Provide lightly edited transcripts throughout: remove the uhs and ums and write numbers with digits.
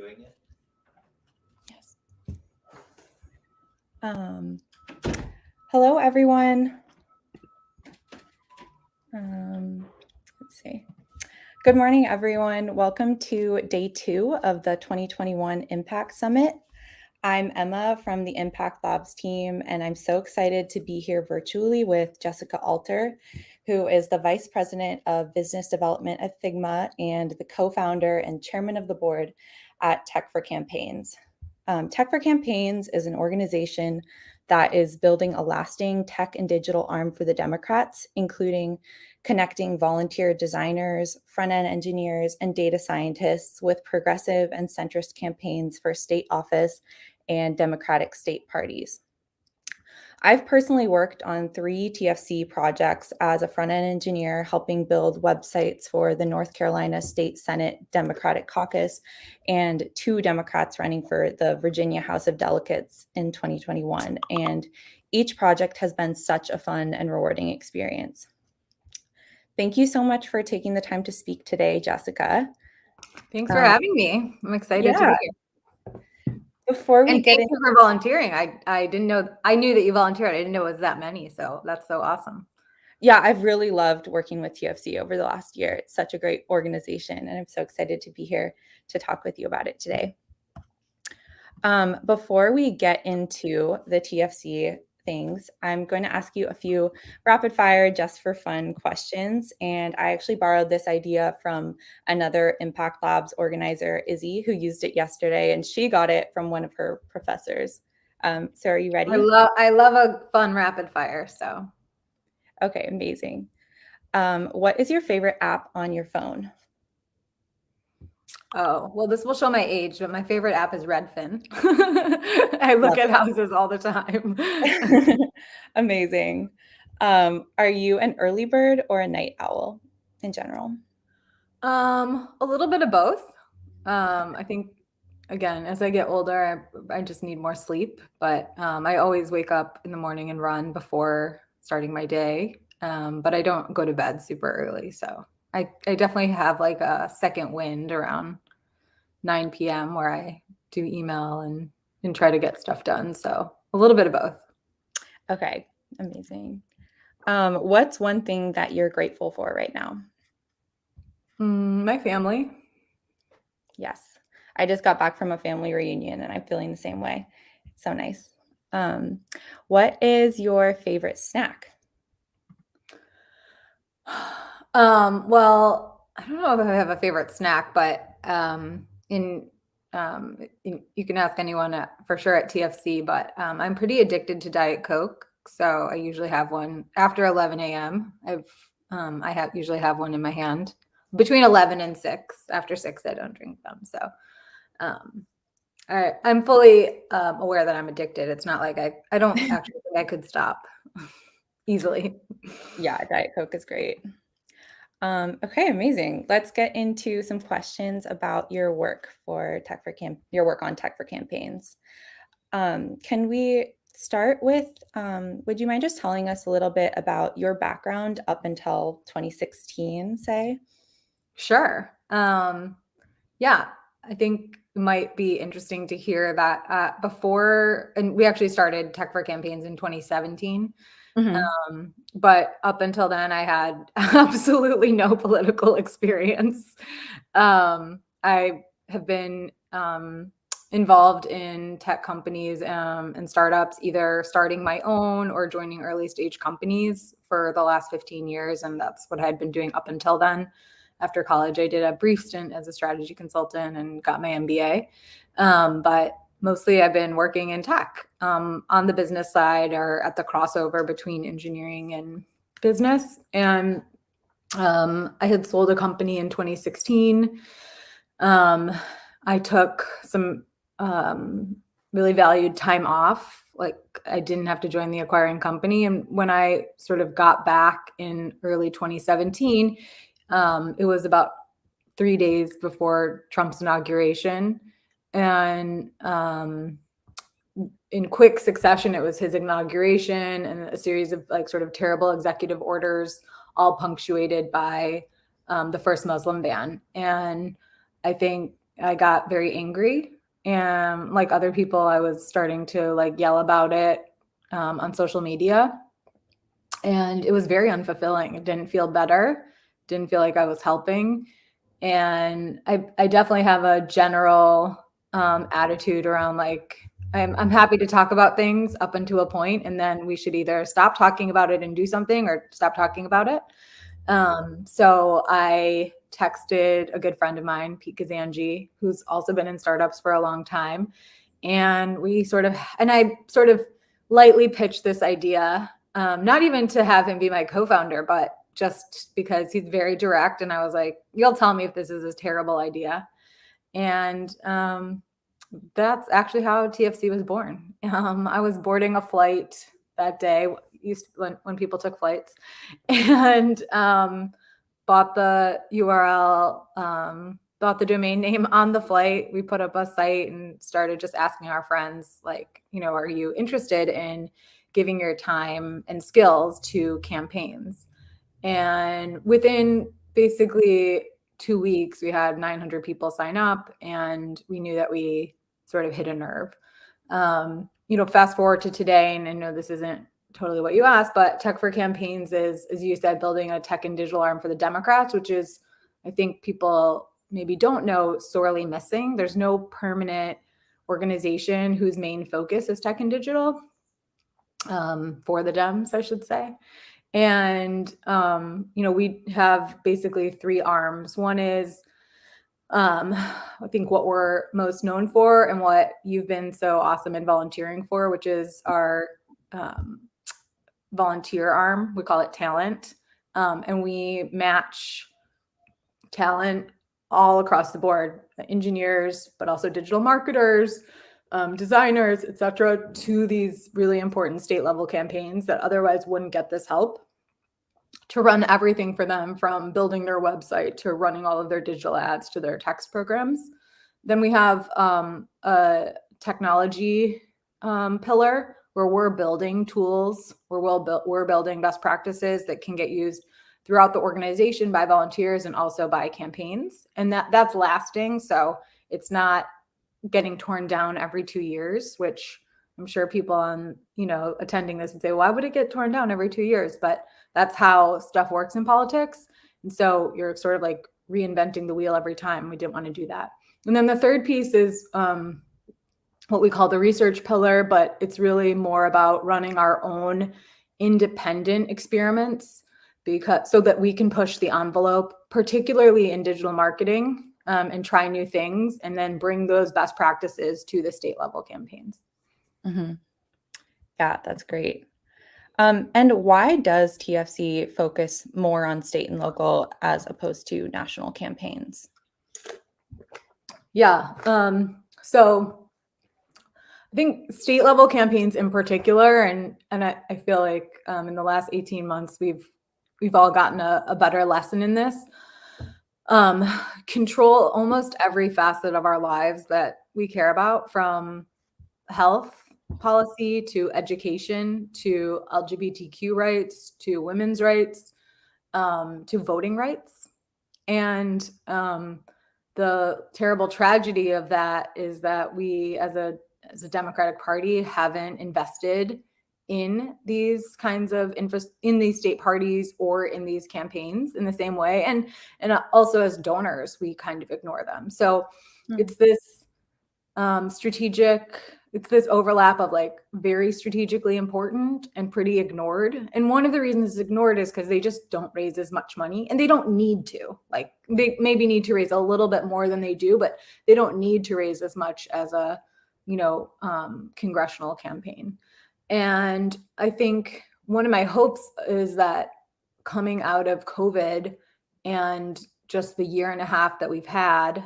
doing it? Yes. Hello, everyone. Let's see. Good morning, everyone. Welcome to day 2 of the 2021 Impact Summit. I'm Emma from the Impact Labs team, and I'm so excited to be here virtually with Jessica Alter, who is the Vice President of Business Development at Figma and the co-founder and chairman of the board at Tech for Campaigns. Tech for Campaigns is an organization that is building a lasting tech and digital arm for the Democrats, including connecting volunteer designers, front-end engineers, and data scientists with progressive and centrist campaigns for state office and Democratic state parties. I've personally worked on 3 TFC projects as a front-end engineer, helping build websites for the North Carolina State Senate Democratic Caucus and 2 Democrats running for the Virginia House of Delegates in 2021. And each project has been such a fun and rewarding experience. Thank you so much for taking the time to speak today, Jessica. Thanks for having me. I'm excited to be here. Before we get into for volunteering, I didn't know. I knew that you volunteered. I didn't know it was that many. So that's so awesome. Yeah, I've really loved working with TFC over the last year. It's such a great organization, and I'm so excited to be here to talk with you about it today. Before we get into the TFC things, I'm going to ask you a few rapid fire, just for fun questions. And I actually borrowed this idea from another Impact Labs organizer, Izzy, who used it yesterday, and she got it from one of her professors. So are you ready? I love a fun rapid fire. So. Okay, amazing. What is your favorite app on your phone? Oh, well, this will show my age, but my favorite app is Redfin. I look at houses all the time. Amazing. Are you an early bird or a night owl in general? A little bit of both. I think, again, as I get older, I just need more sleep, but I always wake up in the morning and run before starting my day. But I don't go to bed super early. So I definitely have like a second wind around 9 p.m. where I do email and try to get stuff done. So a little bit of both. Okay, amazing. What's one thing that you're grateful for right now? My family. Yes. I just got back from a family reunion and I'm feeling the same way. It's so nice. What is your favorite snack? Well, I don't know if I have a favorite snack, but you can ask anyone for sure at TFC, but I'm pretty addicted to Diet Coke. So I usually have one after 11 a.m. I usually have one in my hand between 11 and 6. After 6, I don't drink them. So I'm fully aware that I'm addicted. It's not like I don't actually think I could stop easily. Yeah, Diet Coke is great. Okay, amazing. Let's get into some questions about your work for your work on Tech for Campaigns. Can we start with, would you mind just telling us a little bit about your background up until 2016, say? Sure. Yeah, I think it might be interesting to hear that before, and we actually started Tech for Campaigns in 2017. Mm-hmm. But up until then, I had absolutely no political experience. I have been involved in tech companies and startups, either starting my own or joining early stage companies for the last 15 years. And that's what I had been doing up until then. After college, I did a brief stint as a strategy consultant and got my MBA. But mostly I've been working in tech on the business side or at the crossover between engineering and business. And I had sold a company in 2016. I took some really valued time off. Like I didn't have to join the acquiring company. And when I sort of got back in early 2017, it was about 3 days before Trump's inauguration. And in quick succession, it was his inauguration and a series of like sort of terrible executive orders, all punctuated by the first Muslim ban. And I think I got very angry, and like other people, I was starting to like yell about it on social media, and it was very unfulfilling. It didn't feel better, didn't feel like I was helping. And I definitely have a general attitude around like, I'm happy to talk about things up until a point, and then we should either stop talking about it and do something or stop talking about it. So I texted a good friend of mine, Pete Kazanji, who's also been in startups for a long time. And I sort of lightly pitched this idea, not even to have him be my co-founder, but just because he's very direct. And I was like, you'll tell me if this is a terrible idea. And that's actually how TFC was born. I was boarding a flight that day, when people took flights, and bought the URL, bought the domain name on the flight. We put up a site and started just asking our friends, like, are you interested in giving your time and skills to campaigns? And within basically 2 weeks, we had 900 people sign up, and we knew that we sort of hit a nerve. Fast forward to today, and I know this isn't totally what you asked, but Tech for Campaigns is, as you said, building a tech and digital arm for the Democrats, which is, I think people maybe don't know, sorely missing. There's no permanent organization whose main focus is tech and digital, for the Dems, I should say. And, we have basically 3 arms. One is, I think what we're most known for and what you've been so awesome in volunteering for, which is our volunteer arm. We call it Talent. And we match talent all across the board, engineers, but also digital marketers, designers, et cetera, to these really important state level campaigns that otherwise wouldn't get this help, to run everything for them, from building their website to running all of their digital ads to their text programs. Then we have a technology pillar where we're building tools, where we're building best practices that can get used throughout the organization by volunteers and also by campaigns. And that's lasting. So it's not getting torn down every 2 years, which I'm sure people on, attending this would say, why would it get torn down every 2 years? But that's how stuff works in politics. And so you're sort of like reinventing the wheel every time. We didn't want to do that. And then the third piece is what we call the research pillar, but it's really more about running our own independent experiments, so that we can push the envelope, particularly in digital marketing, and try new things, and then bring those best practices to the state level campaigns. Mm-hmm. Yeah, that's great. And why does TFC focus more on state and local as opposed to national campaigns? Yeah. So I think state level campaigns in particular, and I feel like in the last 18 months, we've all gotten a better lesson in this, control almost every facet of our lives that we care about, from health policy to education to LGBTQ rights to women's rights, to voting rights. And the terrible tragedy of that is that we as a Democratic Party haven't invested in these kinds of in these state parties or in these campaigns in the same way. And also as donors, we kind of ignore them. So it's this it's this overlap of like very strategically important and pretty ignored. And one of the reasons it's ignored is because they just don't raise as much money, and they don't need to. Like, they maybe need to raise a little bit more than they do, but they don't need to raise as much as a congressional campaign. And I think one of my hopes is that coming out of COVID and just the year and a half that we've had,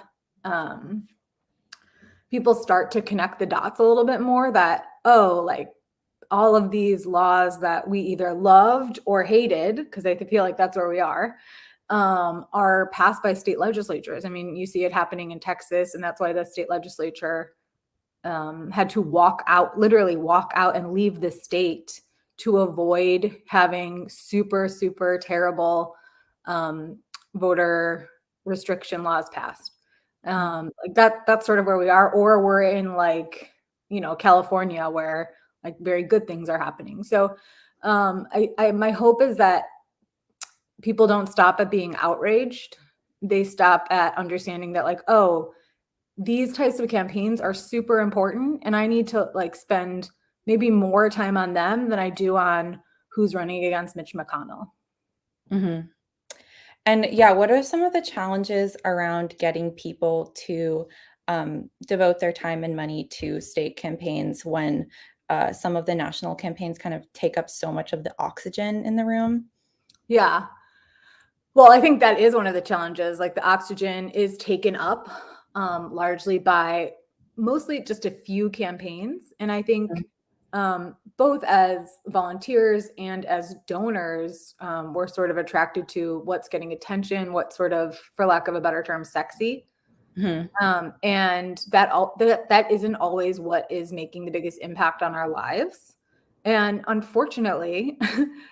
people start to connect the dots a little bit more, that, like all of these laws that we either loved or hated, because I feel like that's where we are passed by state legislatures. I mean, you see it happening in Texas, and that's why the state legislature had to literally walk out and leave the state to avoid having super, super terrible voter restriction laws passed. Like that's sort of where we are, or we're in like, California where like very good things are happening. So my hope is that people don't stop at being outraged. They stop at understanding that like, oh, these types of campaigns are super important and I need to like spend maybe more time on them than I do on who's running against Mitch McConnell. Mm-hmm. And yeah, what are some of the challenges around getting people to devote their time and money to state campaigns when some of the national campaigns kind of take up so much of the oxygen in the room? Yeah. Well, I think that is one of the challenges. Like the oxygen is taken up largely by mostly just a few campaigns. And I think both as volunteers and as donors, we're sort of attracted to what's getting attention, what's sort of, for lack of a better term, sexy. Mm-hmm. And that isn't always what is making the biggest impact on our lives. And unfortunately,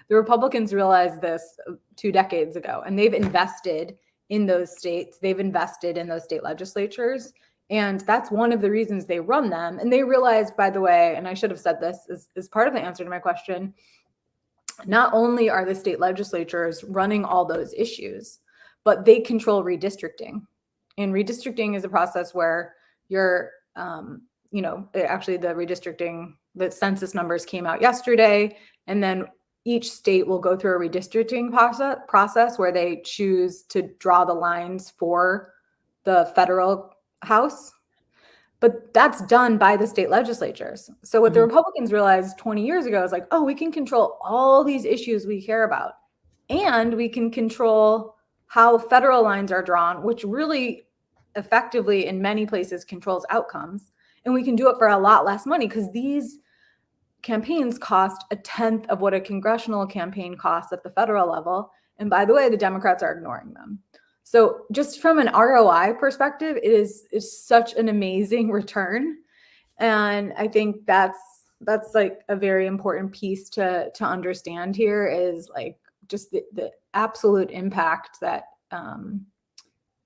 the Republicans realized this 2 decades ago, and they've invested in those states. They've invested in those state legislatures. And that's one of the reasons they run them. And they realized, by the way, and I should have said this as part of the answer to my question, not only are the state legislatures running all those issues, but they control redistricting. And redistricting is a process where you're, actually the redistricting, the census numbers came out yesterday, and then each state will go through a redistricting process where they choose to draw the lines for the federal house. But that's done by the state legislatures. So what the Republicans realized 20 years ago is like, oh, we can control all these issues we care about. And we can control how federal lines are drawn, which really effectively in many places controls outcomes. And we can do it for a lot less money because these campaigns cost a tenth of what a congressional campaign costs at the federal level. And by the way, the Democrats are ignoring them. So just from an ROI perspective, it is such an amazing return. And I think that's like a very important piece to understand here is like just the absolute impact that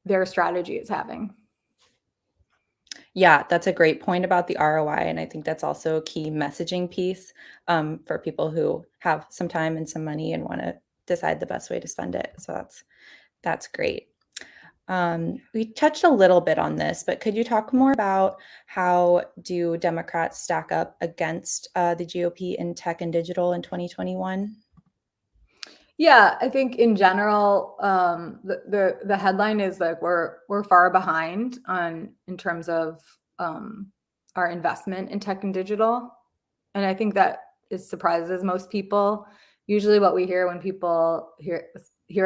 their strategy is having. Yeah, that's a great point about the ROI. And I think that's also a key messaging piece for people who have some time and some money and want to decide the best way to spend it. So that's great. We touched a little bit on this, but could you talk more about how do Democrats stack up against the GOP in tech and digital in 2021? Yeah, I think in general, the headline is like we're far behind in terms of our investment in tech and digital, and I think that surprises most people. Usually, what we hear when people hear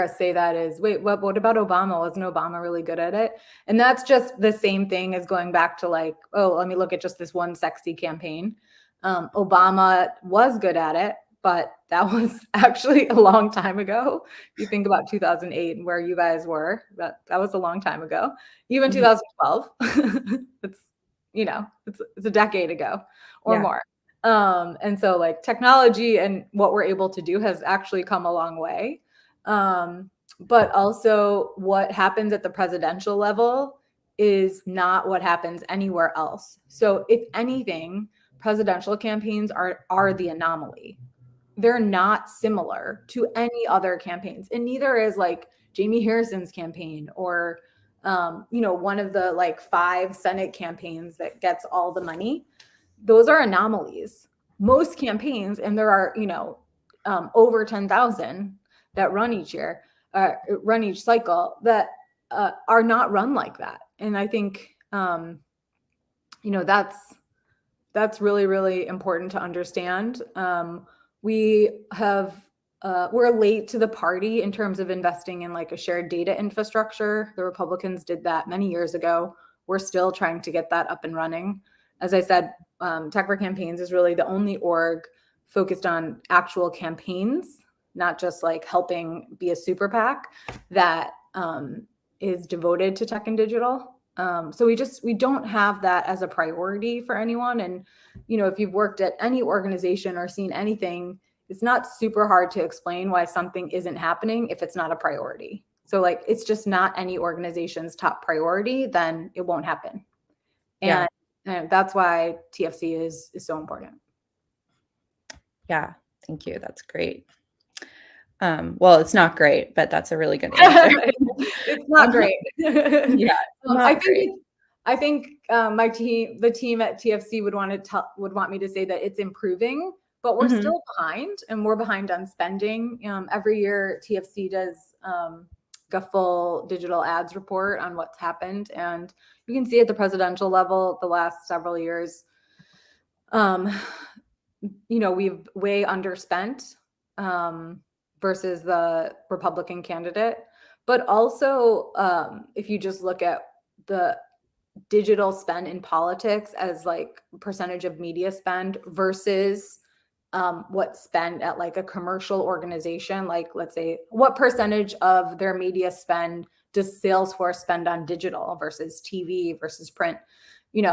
us say that is, "Wait, what about Obama? Wasn't Obama really good at it?" And that's just the same thing as going back to like, oh, let me look at just this one sexy campaign. Obama was good at it, but that was actually a long time ago. If you think about 2008 and where you guys were, that was a long time ago. Even 2012, it's a decade ago or more. And so like technology and what we're able to do has actually come a long way. But also what happens at the presidential level is not what happens anywhere else. So if anything, presidential campaigns are the anomaly. They're not similar to any other campaigns. And neither is like Jamie Harrison's campaign or, one of the like 5 Senate campaigns that gets all the money. Those are anomalies. Most campaigns, and there are, over 10,000 that run each year, run each cycle that are not run like that. And I think, that's really, really important to understand. We're late to the party in terms of investing in like a shared data infrastructure. The Republicans did that many years ago. We're still trying to get that up and running. As I said, Tech for Campaigns is really the only org focused on actual campaigns, not just like helping be a super PAC that is devoted to tech and digital. So we don't have that as a priority for anyone. And, if you've worked at any organization or seen anything, it's not super hard to explain why something isn't happening if it's not a priority. So like, it's just not any organization's top priority, then it won't happen. Yeah. And that's why TFC is so important. Yeah. Thank you. That's great. Well, it's not great, but that's a really good answer. It's not great. Yeah, not great. I think the team at TFC would want me to say that it's improving, but we're still behind, and we're behind on spending. Every year TFC does a full digital ads report on what's happened, and you can see at the presidential level the last several years, we've way underspent versus the Republican candidate. But also, if you just look at the digital spend in politics as like percentage of media spend versus what's spent at like a commercial organization, like let's say what percentage of their media spend does Salesforce spend on digital versus TV versus print? In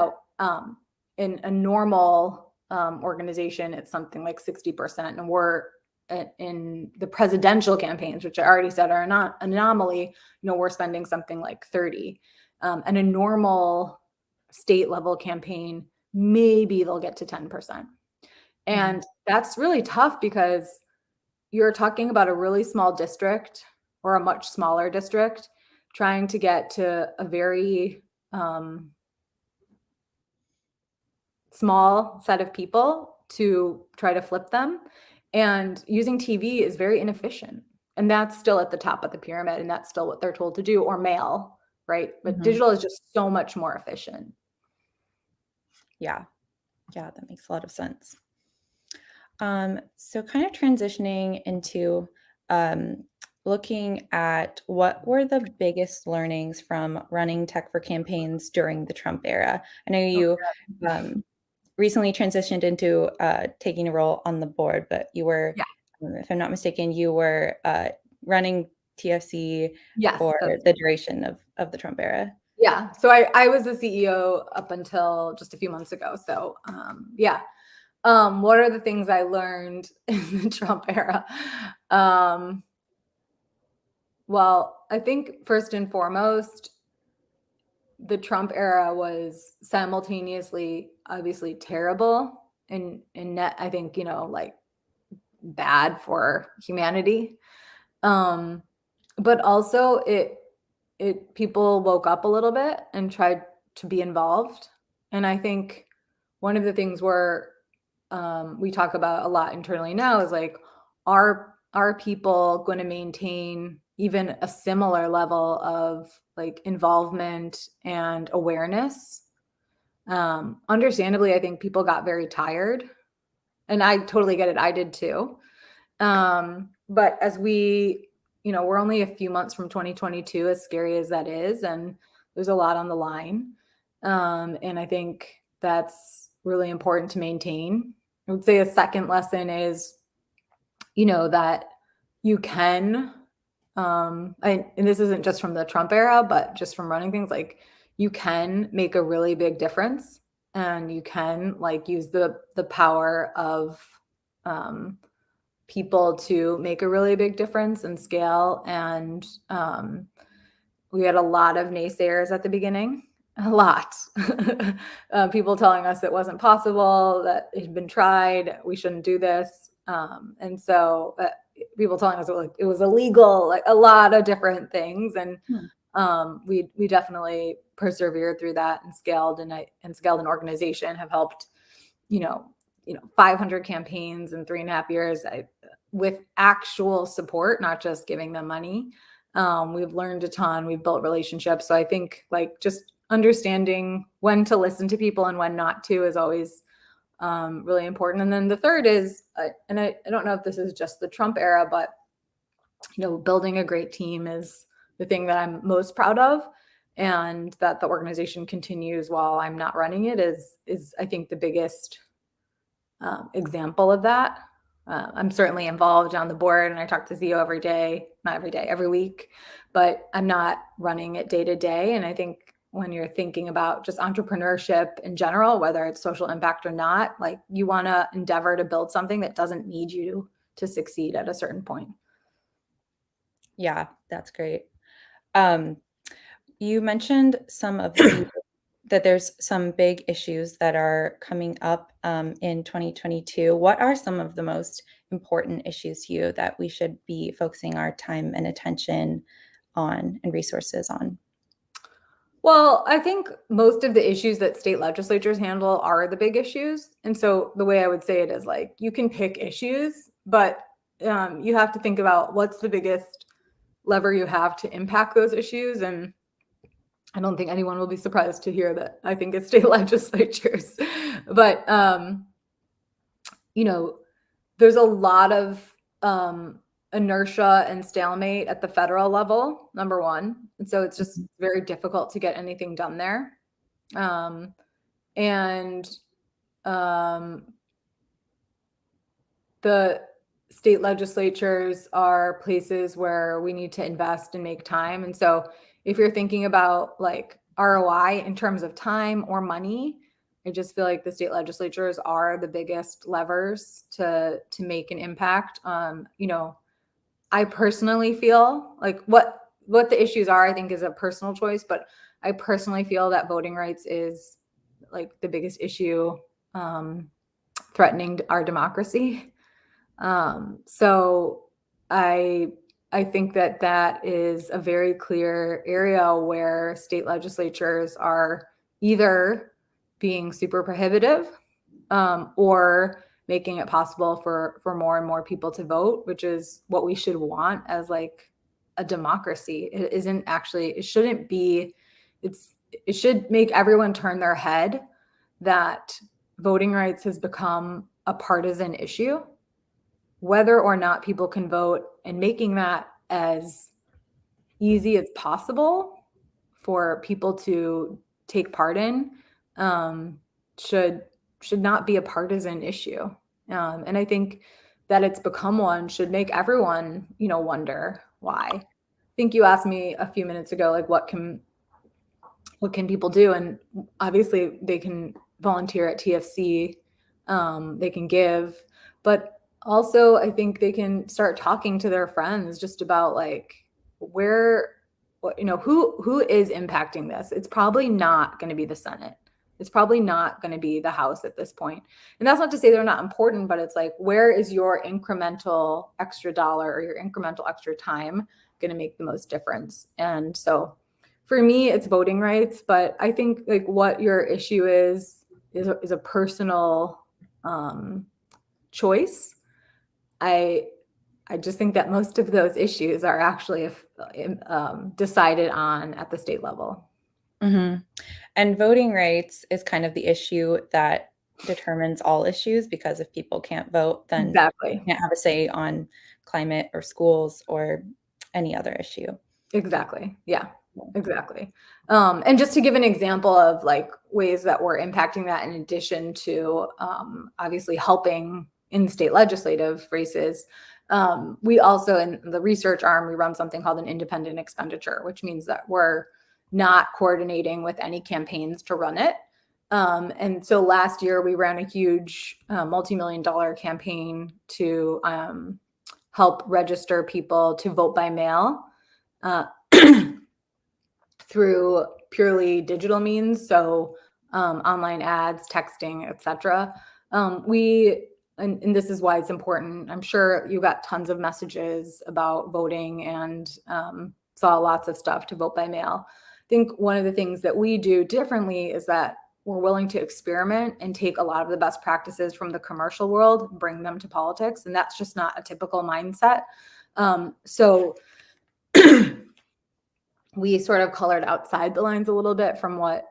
a normal organization, it's something like 60%, and we're in the presidential campaigns, which I already said are not anomaly, we're spending something like 30. And a normal state level campaign, maybe they'll get to 10%. And that's really tough because you're talking about a really small district or a much smaller district trying to get to a very small set of people to try to flip them. And using TV is very inefficient. And that's still at the top of the pyramid, and that's still what they're told to do, or mail, right? But digital is just so much more efficient. Yeah. Yeah, that makes a lot of sense. So kind of transitioning into looking at what were the biggest learnings from running tech for campaigns during the Trump era. I know you recently transitioned into taking a role on the board, but you were, if I'm not mistaken, you were running TFC for the duration of the Trump era. Yeah. So I was the CEO up until just a few months ago. So what are the things I learned in the Trump era? Well, I think first and foremost, the Trump era was simultaneously obviously terrible and net, I think, like bad for humanity. But also it people woke up a little bit and tried to be involved. And I think one of the things we talk about a lot internally now is like, are people going to maintain even a similar level of like involvement and awareness? Understandably, I think people got very tired, and I totally get it. I did too. But as we're only a few months from 2022, as scary as that is, and there's a lot on the line. And I think that's really important to maintain. I would say a second lesson is, that you can, and this isn't just from the Trump era, but just from running things, like you can make a really big difference, and you can like use the power of people to make a really big difference and scale. And we had a lot of naysayers at the beginning, a lot. People telling us it wasn't possible, that it had been tried, we shouldn't do this. And so people telling us it was illegal, like a lot of different things. And we definitely persevered through that and scaled, and scaled an organization, have helped, 500 campaigns in 3.5 years with actual support, not just giving them money. We've learned a ton. We've built relationships. So I think like just understanding when to listen to people and when not to is always really important. And then the third is, and I don't know if this is just the Trump era, but building a great team is the thing that I'm most proud of, and that the organization continues while I'm not running it is I think the biggest example of that. I'm certainly involved on the board, and I talk to CEO every day, not every day, every week, but I'm not running it day to day. And I think when you're thinking about just entrepreneurship in general, whether it's social impact or not, like you want to endeavor to build something that doesn't need you to succeed at a certain point. Yeah, that's great. You mentioned that there's some big issues that are coming up in 2022. What are some of the most important issues to you that we should be focusing our time and attention on and resources on? Well, I think most of the issues that state legislatures handle are the big issues. And so the way I would say it is like you can pick issues, but you have to think about what's the biggest lever you have to impact those issues. And I don't think anyone will be surprised to hear that I think it's state legislatures. But, there's a lot of inertia and stalemate at the federal level, number one. And so it's just very difficult to get anything done there. Um, and um, the state legislatures are places where we need to invest and make time. And so if you're thinking about like ROI in terms of time or money, I just feel like the state legislatures are the biggest levers to make an impact. I personally feel like what the issues are, I think is a personal choice, but I personally feel that voting rights is like the biggest issue threatening our democracy. So I think that is a very clear area where state legislatures are either being super prohibitive or making it possible for more and more people to vote, which is what we should want as like a democracy. It shouldn't be, it should make everyone turn their head that voting rights has become a partisan issue, whether or not people can vote, and making that as easy as possible for people to take part in should not be a partisan issue. And I think that it's become one should make everyone, wonder why. I think you asked me a few minutes ago, like what can people do? And obviously they can volunteer at TFC, they can give, but also I think they can start talking to their friends just about like who is impacting this. It's probably not going to be the Senate. It's probably not going to be the House at this point. And that's not to say they're not important, but it's like, where is your incremental extra dollar or your incremental extra time going to make the most difference? And so for me, it's voting rights, but I think like what your issue is a personal choice. I just think that most of those issues are actually decided on at the state level. Mm-hmm. And voting rights is kind of the issue that determines all issues, because if people can't vote, then Exactly. they can't have a say on climate or schools or any other issue. Exactly. Yeah, exactly. And just to give an example of like ways that we're impacting that, in addition to obviously helping in state legislative races, we also, in the research arm, we run something called an independent expenditure, which means that we're not coordinating with any campaigns to run it. And so last year we ran a huge multi-million-dollar campaign to help register people to vote by mail through purely digital means. So online ads, texting, etc. And this is why it's important. I'm sure you got tons of messages about voting and saw lots of stuff to vote by mail. I think one of the things that we do differently is that we're willing to experiment and take a lot of the best practices from the commercial world, bring them to politics. And that's just not a typical mindset. So we sort of colored outside the lines a little bit from what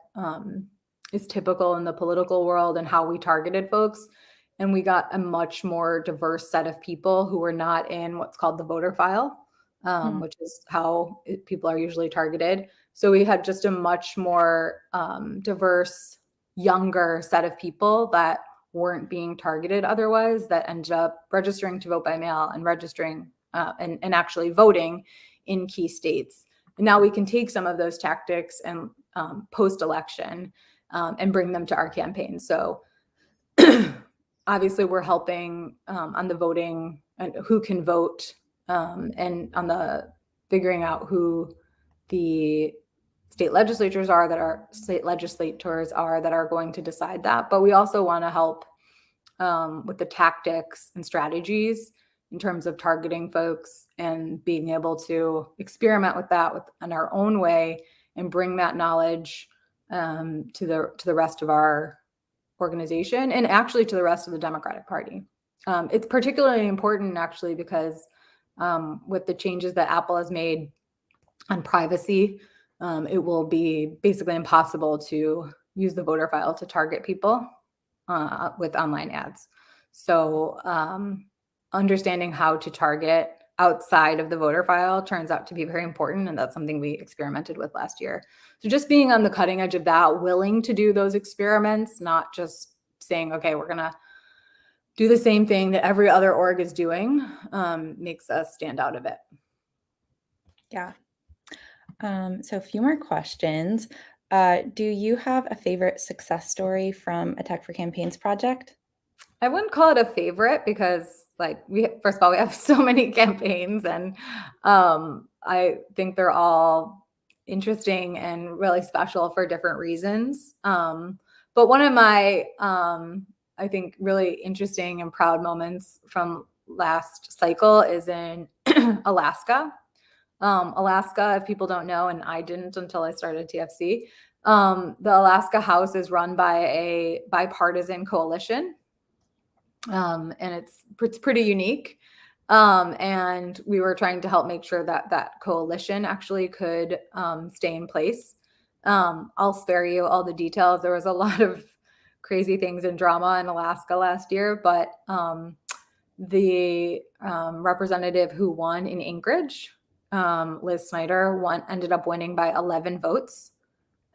is typical in the political world and how we targeted folks. And we got a much more diverse set of people who were not in what's called the voter file, which is how people are usually targeted. So we had just a much more diverse, younger set of people that weren't being targeted otherwise, that ended up registering to vote by mail and registering and actually voting in key states. And now we can take some of those tactics and post-election and bring them to our campaign. So obviously we're helping on the voting and who can vote and on the figuring out who the state legislators are that are going to decide that. But we also want to help with the tactics and strategies in terms of targeting folks and being able to experiment with that in our own way and bring that knowledge to the rest of our organization and actually to the rest of the Democratic Party. It's particularly important actually because with the changes that Apple has made on privacy, it will be basically impossible to use the voter file to target people with online ads. So understanding how to target outside of the voter file turns out to be very important. And that's something we experimented with last year. So just being on the cutting edge of that, willing to do those experiments, not just saying, okay, we're going to do the same thing that every other org is doing, makes us stand out a bit. Yeah. So a few more questions. Do you have a favorite success story from a Tech for Campaigns project? I wouldn't call it a favorite because first of all, we have so many campaigns and I think they're all interesting and really special for different reasons. But one of my, I think, really interesting and proud moments from last cycle is in Alaska. Alaska, if people don't know, and I didn't until I started TFC, the Alaska House is run by a bipartisan coalition. And it's pretty unique. And we were trying to help make sure that coalition actually could stay in place. I'll spare you all the details. There was a lot of crazy things and drama in Alaska last year, but the representative who won in Anchorage, Liz Snyder, ended up winning by 11 votes.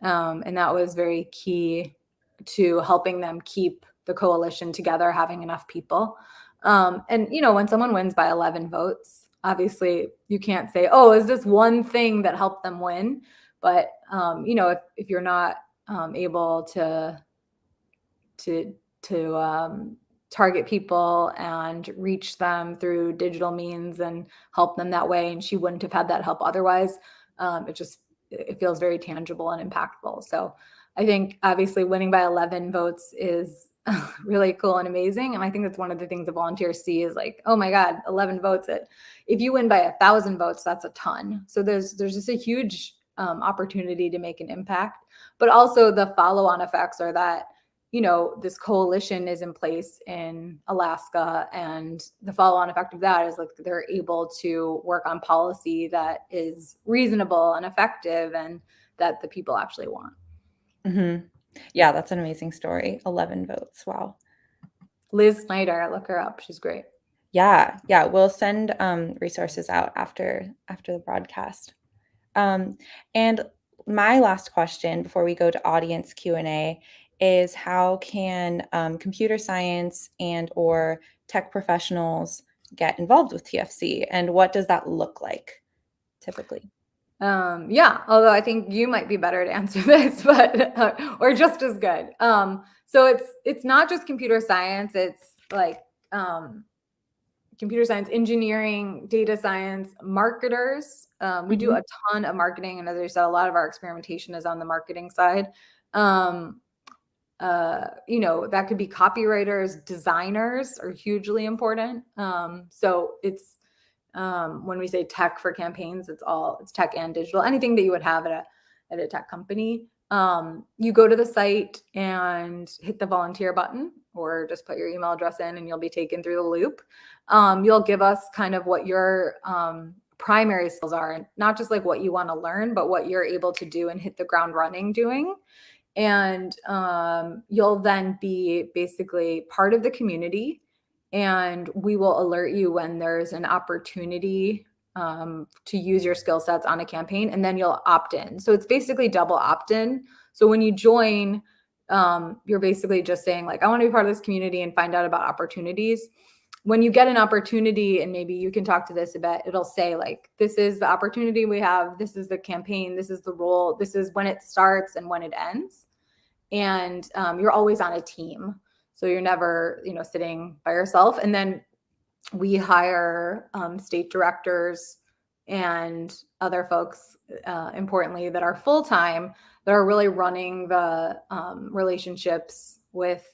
And that was very key to helping them keep the coalition together, having enough people. And, when someone wins by 11 votes, obviously you can't say, oh, is this one thing that helped them win? But, if you're not able to target people and reach them through digital means and help them that way, and she wouldn't have had that help otherwise, it feels very tangible and impactful. So I think obviously winning by 11 votes is really cool and amazing. And I think that's one of the things the volunteers see is like, oh my God, 11 votes. If you win by 1,000 votes, that's a ton. So there's just a huge opportunity to make an impact. But also the follow-on effects are that, this coalition is in place in Alaska, and the follow-on effect of that is like they're able to work on policy that is reasonable and effective and that the people actually want. Mm-hmm. Yeah, that's an amazing story. 11 votes. Wow. Liz Snyder, look her up. She's great. Yeah. We'll send resources out after the broadcast. And my last question before we go to audience Q&A is how can computer science and or tech professionals get involved with TFC, and what does that look like typically? Although I think you might be better to answer this, but or just as good. So it's not just computer science. It's like computer science, engineering, data science, marketers. We do a ton of marketing, and as I said, a lot of our experimentation is on the marketing side. That could be copywriters, designers are hugely important. So it's when we say tech for campaigns, it's tech and digital, anything that you would have at a tech company. You go to the site and hit the volunteer button or just put your email address in and you'll be taken through the loop. You'll give us kind of what your primary skills are, and not just like what you want to learn, but what you're able to do and hit the ground running doing. And you'll then be basically part of the community, and we will alert you when there's an opportunity to use your skill sets on a campaign, and then you'll opt in. So it's basically double opt-in. So when you join, you're basically just saying like, I want to be part of this community and find out about opportunities. When you get an opportunity, and maybe you can talk to this a bit, it'll say like, this is the opportunity we have, this is the campaign, this is the role, this is when it starts and when it ends. And you're always on a team. So you're never, sitting by yourself. And then we hire state directors and other folks, importantly, that are full-time, that are really running the relationships with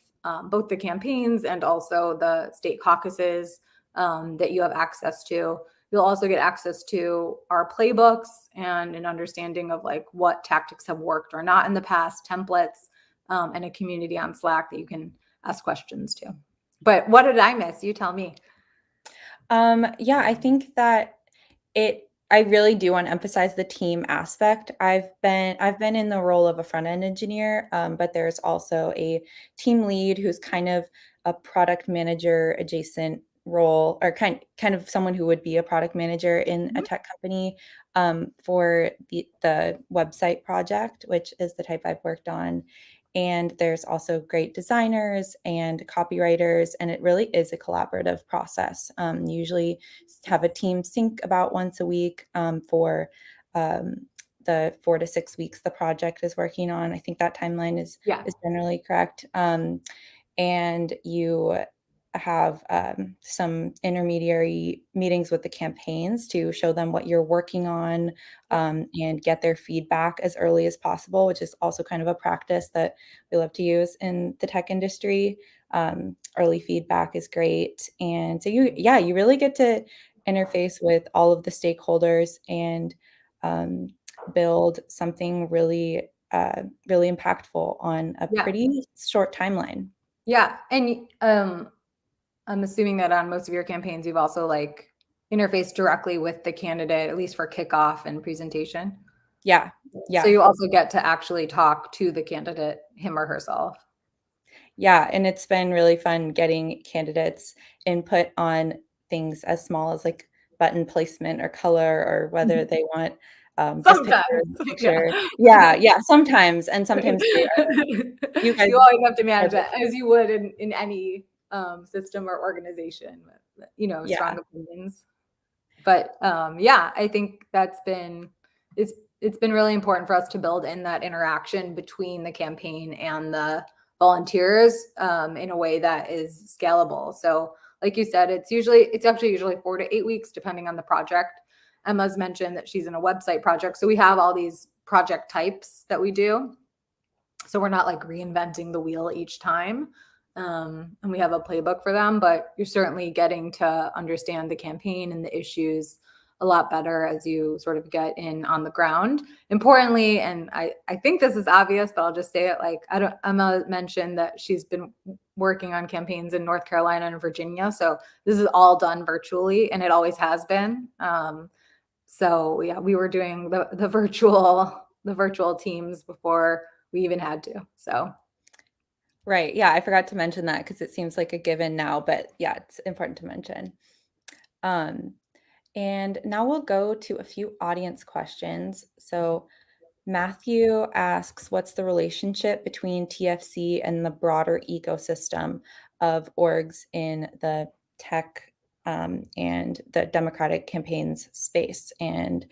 both the campaigns and also the state caucuses that you have access to. You'll also get access to our playbooks and an understanding of like what tactics have worked or not in the past, templates, and a community on Slack that you can ask questions to. But what did I miss? You tell me. Yeah, I think that I really do want to emphasize the team aspect. I've been in the role of a front-end engineer, but there's also a team lead who's kind of a product manager adjacent role, or kind of someone who would be a product manager in a tech company, for the website project, which is the type I've worked on. And there's also great designers and copywriters, and it really is a collaborative process. Usually have a team sync about once a week for the 4 to 6 weeks the project is working on. I think that timeline is generally correct. And you have some intermediary meetings with the campaigns to show them what you're working on, and get their feedback as early as possible, which is also kind of a practice that we love to use in the tech industry. Early feedback is great. And so you really get to interface with all of the stakeholders and build something really, really impactful on a pretty short timeline. Yeah. And I'm assuming that on most of your campaigns, you've also like interfaced directly with the candidate, at least for kickoff and presentation. Yeah. Yeah. So you also get to actually talk to the candidate, him or herself. Yeah. And it's been really fun getting candidates input on things as small as like button placement or color, or whether they want just picture. Yeah. Sometimes. And sometimes you guys you always have to manage that as you would in any system or organization with, strong opinions. But I think it's been really important for us to build in that interaction between the campaign and the volunteers in a way that is scalable. So like you said, it's actually usually 4 to 8 weeks, depending on the project. Emma's mentioned that she's in a website project. So we have all these project types that we do. So we're not like reinventing the wheel each time. And we have a playbook for them, but you're certainly getting to understand the campaign and the issues a lot better as you sort of get in on the ground. Importantly, and I think this is obvious, but I'll just say it, like Emma mentioned that she's been working on campaigns in North Carolina and Virginia. So this is all done virtually, and it always has been. So yeah, we were doing the virtual teams before we even had to. So right. Yeah, I forgot to mention that because it seems like a given now, but yeah, it's important to mention. And now we'll go to a few audience questions. So Matthew asks, what's the relationship between TFC and the broader ecosystem of orgs in the tech and the Democratic campaigns space? And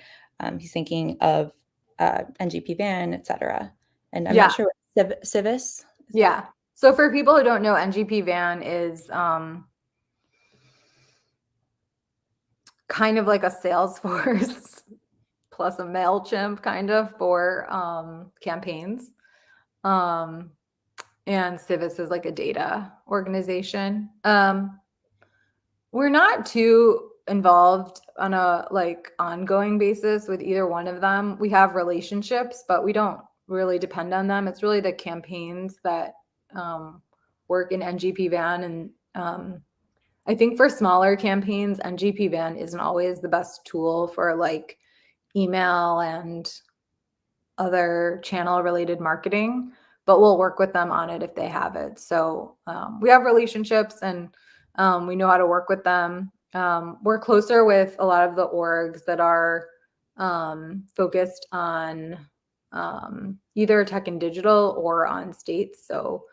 he's thinking of NGP ban, et cetera. And I'm not sure what Civis. Yeah. So for people who don't know, NGP van is kind of like a Salesforce plus a MailChimp kind of for campaigns. And Civis is like a data organization. We're not too involved on a like ongoing basis with either one of them. We have relationships, but we don't really depend on them. It's really the campaigns that work in NGP van. And I think for smaller campaigns, NGP van isn't always the best tool for like email and other channel related marketing, but we'll work with them on it if they have it. So we have relationships, and we know how to work with them. We're closer with a lot of the orgs that are focused on either tech and digital or on states. So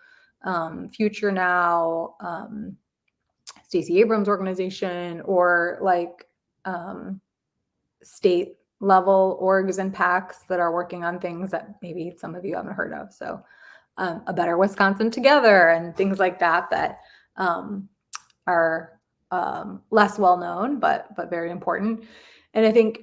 Future Now, Stacey Abrams' organization, or like state level orgs and PACs that are working on things that maybe some of you haven't heard of. So A Better Wisconsin Together and things like that are less well known, but very important. And I think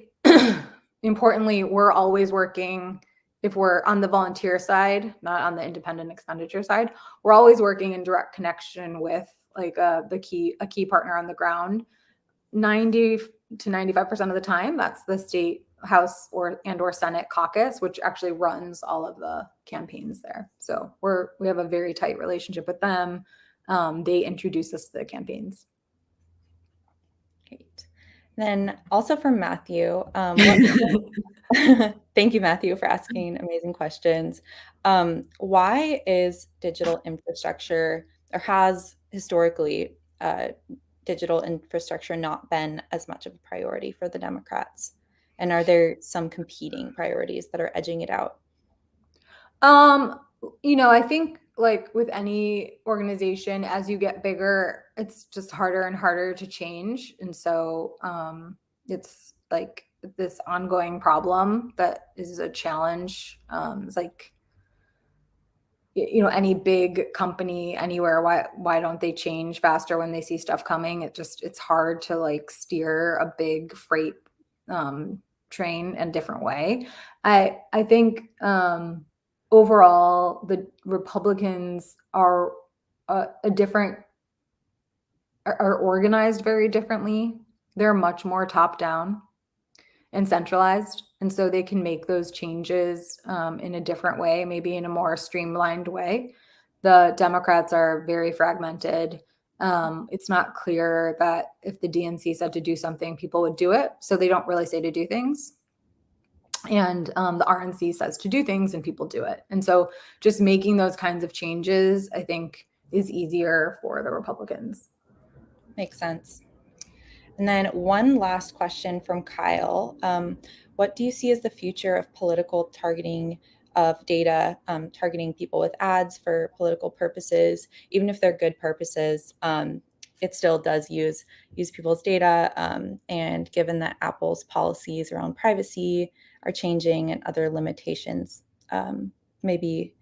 importantly, we're always working, if we're on the volunteer side, not on the independent expenditure side, we're always working in direct connection with like a key partner on the ground. 90 to 95% of the time, that's the state house or Senate caucus, which actually runs all of the campaigns there. So we have a very tight relationship with them. They introduce us to the campaigns. Great. Then also from Matthew, thank you, Matthew, for asking amazing questions. Why is digital infrastructure, or has historically digital infrastructure not been as much of a priority for the Democrats? And are there some competing priorities that are edging it out? I think like with any organization, as you get bigger, it's just harder and harder to change. And so it's like this ongoing problem that is a challenge. It's like, any big company anywhere, why don't they change faster when they see stuff coming? It's hard to like steer a big freight train in a different way. I think overall the Republicans are are organized very differently. They're much more top down and centralized. And so they can make those changes in a different way, maybe in a more streamlined way. The Democrats are very fragmented. It's not clear that if the DNC said to do something, people would do it. So they don't really say to do things. And the RNC says to do things and people do it. And so just making those kinds of changes, I think, is easier for the Republicans. Makes sense. And then one last question from Kyle. What do you see as the future of political targeting of data, targeting people with ads for political purposes? Even if they're good purposes, it still does use people's data. And given that Apple's policies around privacy are changing and other limitations maybe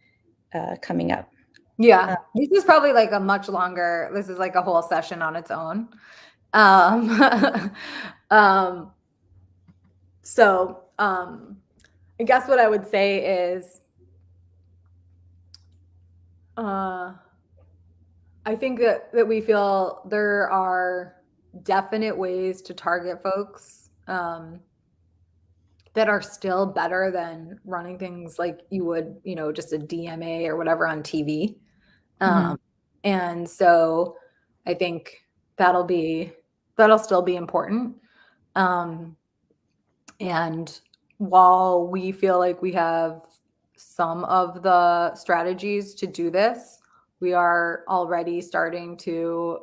coming up. Yeah, this is probably like this is like a whole session on its own. So I guess what I would say is, I think that we feel there are definite ways to target folks that are still better than running things like you would, just a DMA or whatever on TV. And so I think that'll still be important. And while we feel like we have some of the strategies to do this, we are already starting to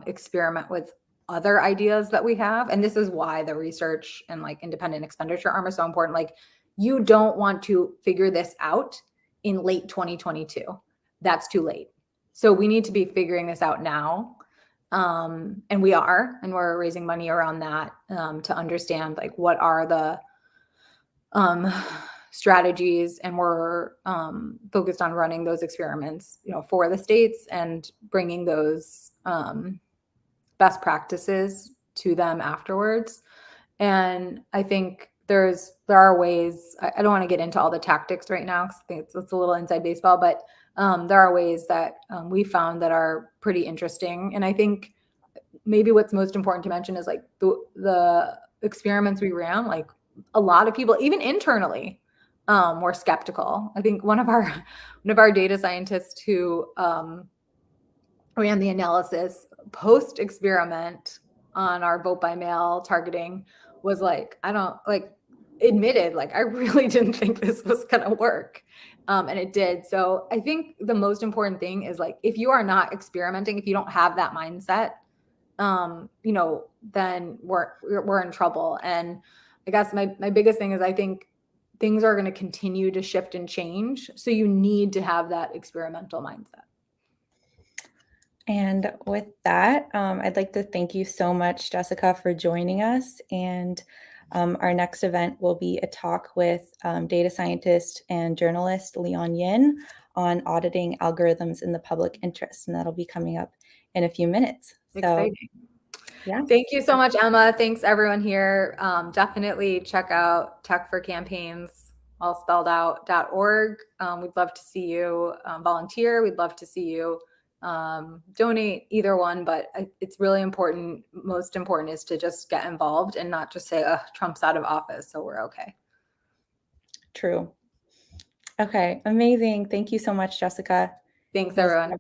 experiment with other ideas that we have. And this is why the research and like independent expenditure arm is so important. Like, you don't want to figure this out in late 2022. That's too late. So we need to be figuring this out now. And we're raising money around that to understand like what are the strategies, and we're focused on running those experiments, for the states and bringing those best practices to them afterwards. And I think there are ways. I don't want to get into all the tactics right now because I think it's a little inside baseball, but there are ways that we found that are pretty interesting. And I think maybe what's most important to mention is like the experiments we ran, like a lot of people, even internally, were skeptical. I think one of our data scientists who ran the analysis post-experiment on our vote by mail targeting was like, admitted, like, I really didn't think this was going to work. And it did. So I think the most important thing is like, if you are not experimenting, if you don't have that mindset, then we're in trouble. And I guess my biggest thing is I think things are going to continue to shift and change. So you need to have that experimental mindset. And with that, I'd like to thank you so much, Jessica, for joining us. And our next event will be a talk with data scientist and journalist Leon Yin on auditing algorithms in the public interest. And that'll be coming up in a few minutes. Exciting. Yeah. Thank you so much, Emma. Thanks everyone here. Definitely check out Tech for Campaigns, all spelled out.org. We'd love to see you volunteer. We'd love to see you donate, either one, but it's really important. Most important is to just get involved and not just say, Trump's out of office, so we're okay. True. Okay, amazing. Thank you so much, Jessica. Thanks, everyone.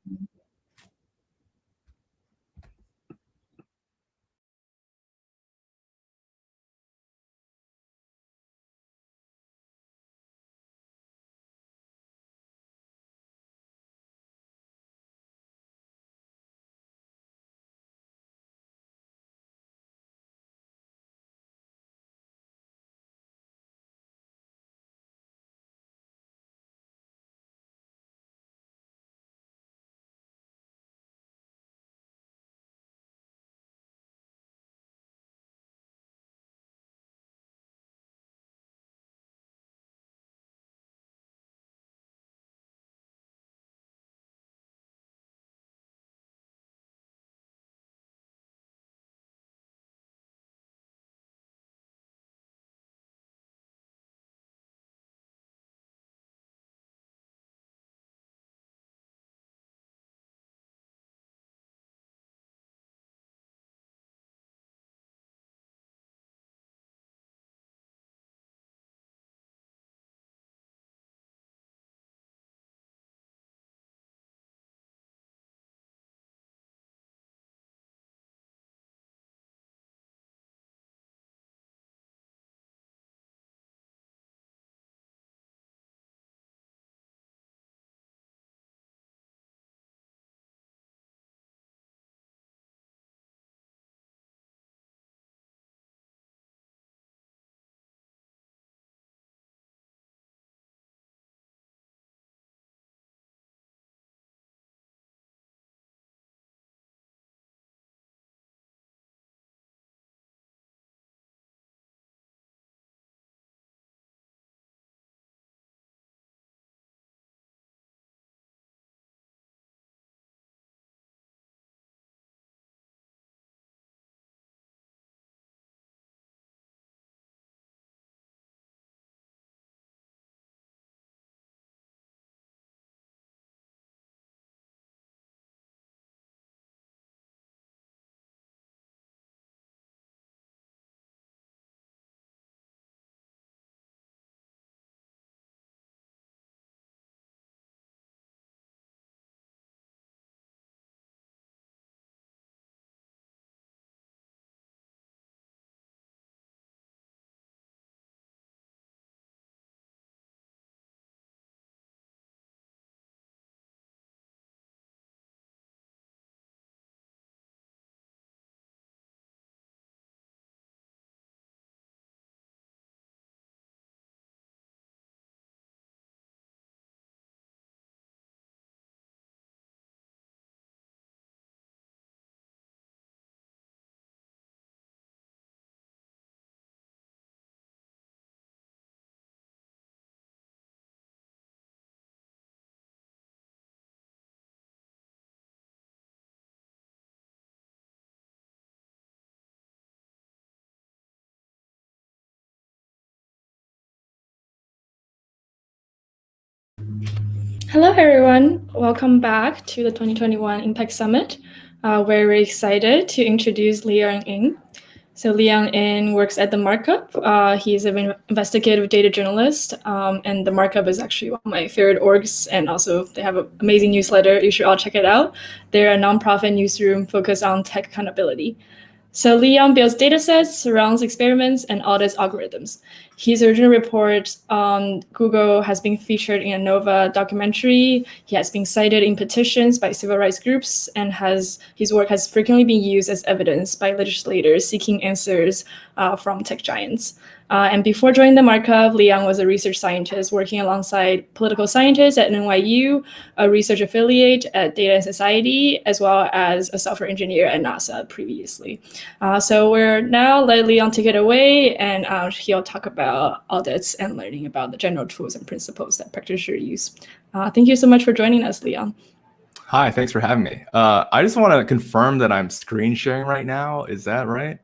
Hello, everyone. Welcome back to the 2021 Impact Summit. We're very excited to introduce Liang Ng. So Liang Ng works at the Markup. He's an investigative data journalist, and the Markup is actually one of my favorite orgs, and also they have an amazing newsletter. You should all check it out. They're a nonprofit newsroom focused on tech accountability. So Liang builds datasets, runs experiments, and audits algorithms. His original report on Google has been featured in a Nova documentary. He has been cited in petitions by civil rights groups, and his work has frequently been used as evidence by legislators seeking answers from tech giants. And before joining the Markup, Liang was a research scientist working alongside political scientists at NYU, a research affiliate at Data and Society, as well as a software engineer at NASA previously. So we're now let Liang take it away, and he'll talk about audits and learning about the general tools and principles that practitioners use. Thank you so much for joining us, Liang. Hi, thanks for having me. I just want to confirm that I'm screen sharing right now. Is that right?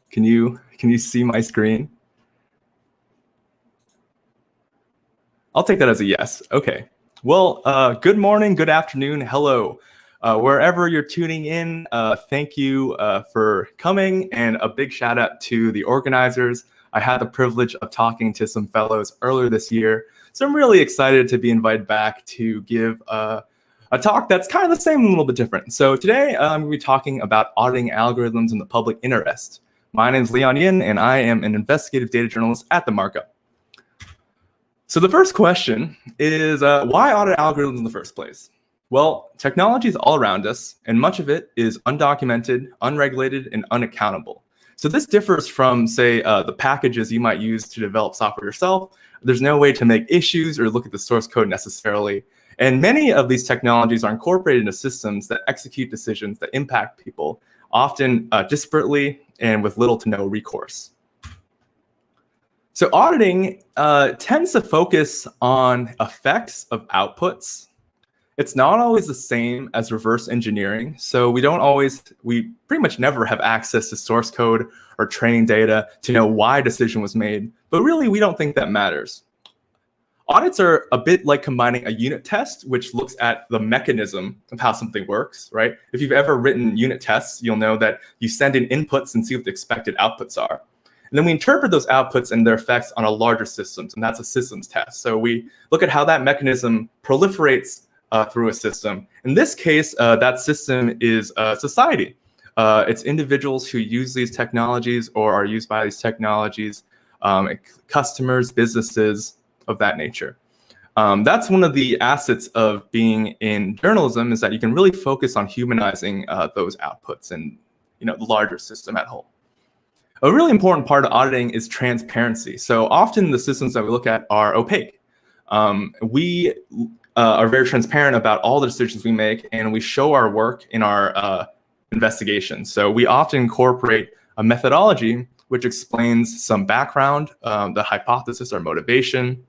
Can you see my screen? I'll take that as a yes. Okay. Well, good morning, good afternoon, hello. Wherever you're tuning in, thank you for coming, and a big shout out to the organizers. I had the privilege of talking to some fellows earlier this year, so I'm really excited to be invited back to give a talk that's kind of the same, a little bit different. So today I'm going to be talking about auditing algorithms in the public interest. My name is Leon Yin, and I am an investigative data journalist at the Markup. So the first question is, why audit algorithms in the first place? Well, technology is all around us, and much of it is undocumented, unregulated, and unaccountable. So this differs from, say, the packages you might use to develop software yourself. There's no way to make issues or look at the source code necessarily. And many of these technologies are incorporated into systems that execute decisions that impact people, often disparately and with little to no recourse. So auditing tends to focus on effects of outputs. It's not always the same as reverse engineering. So we pretty much never have access to source code or training data to know why a decision was made. But really, we don't think that matters. Audits are a bit like combining a unit test, which looks at the mechanism of how something works, right? If you've ever written unit tests, you'll know that you send in inputs and see what the expected outputs are. And then we interpret those outputs and their effects on a larger systems, and that's a systems test. So we look at how that mechanism proliferates through a system. In this case, that system is society. It's individuals who use these technologies or are used by these technologies, customers, businesses of that nature. That's one of the assets of being in journalism, is that you can really focus on humanizing those outputs and the larger system at whole. A really important part of auditing is transparency. So often the systems that we look at are opaque. We are very transparent about all the decisions we make, and we show our work in our investigations. So we often incorporate a methodology which explains some background, the hypothesis or motivation,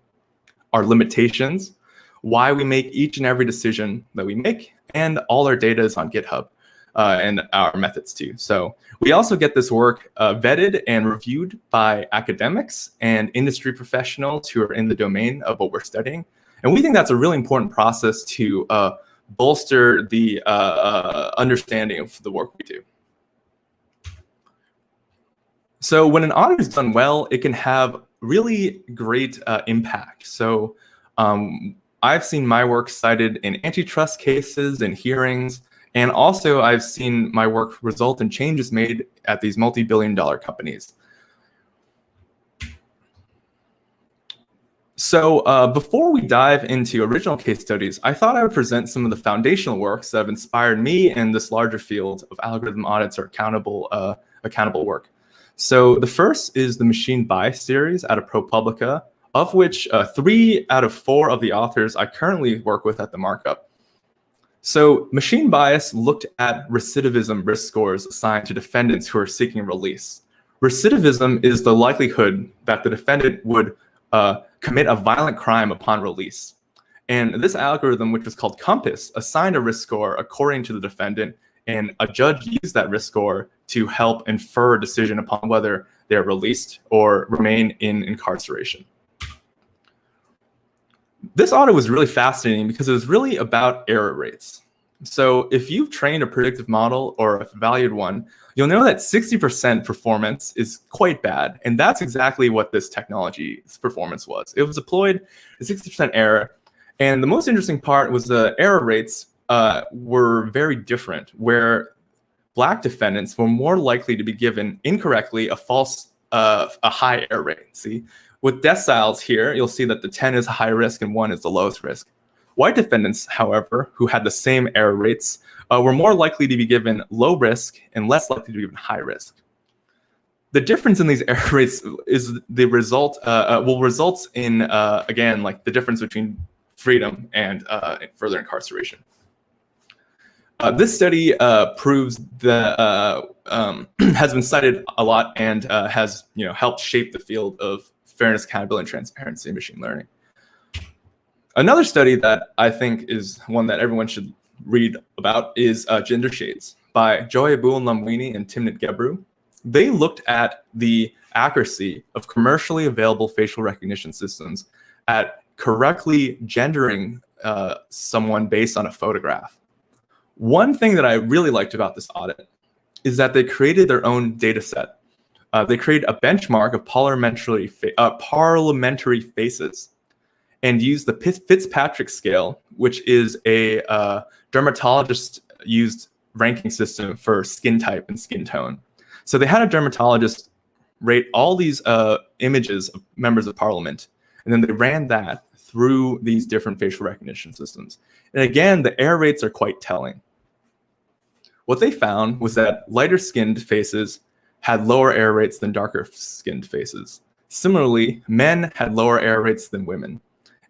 our limitations, why we make each and every decision that we make, and all our data is on GitHub. And our methods too. So we also get this work vetted and reviewed by academics and industry professionals who are in the domain of what we're studying. And we think that's a really important process to bolster the understanding of the work we do. So when an audit is done well, it can have really great impact. So I've seen my work cited in antitrust cases and hearings. And also, I've seen my work result in changes made at these multi-billion-dollar companies. So before we dive into original case studies, I thought I would present some of the foundational works that have inspired me in this larger field of algorithm audits or accountable work. So the first is the machine bias series out of ProPublica, of which 3 out of 4 of the authors I currently work with at the Markup. So machine bias looked at recidivism risk scores assigned to defendants who are seeking release. Recidivism is the likelihood that the defendant would commit a violent crime upon release. And this algorithm, which was called Compass, assigned a risk score according to the defendant, and a judge used that risk score to help infer a decision upon whether they're released or remain in incarceration. This audit was really fascinating because it was really about error rates. So if you've trained a predictive model or a valued one, you'll know that 60% performance is quite bad. And that's exactly what this technology's performance was. It was deployed at 60% error. And the most interesting part was the error rates were very different, where Black defendants were more likely to be given incorrectly a high error rate. See? With deciles here, you'll see that the 10 is high risk and 1 is the lowest risk. White defendants, however, who had the same error rates, were more likely to be given low risk and less likely to be given high risk. The difference in these error rates is the result results in again, like the difference between freedom and further incarceration. This study proves that has been cited a lot and has helped shape the field of fairness, accountability, and transparency in machine learning. Another study that I think is one that everyone should read about is Gender Shades by Joy Abul Lamwini and Timnit Gebru. They looked at the accuracy of commercially available facial recognition systems at correctly gendering someone based on a photograph. One thing that I really liked about this audit is that they created their own data set. They created a benchmark of parliamentary faces and used the Fitzpatrick scale, which is a dermatologist-used ranking system for skin type and skin tone. So they had a dermatologist rate all these images of members of parliament, and then they ran that through these different facial recognition systems. And again, the error rates are quite telling. What they found was that lighter-skinned faces had lower error rates than darker-skinned faces. Similarly, men had lower error rates than women.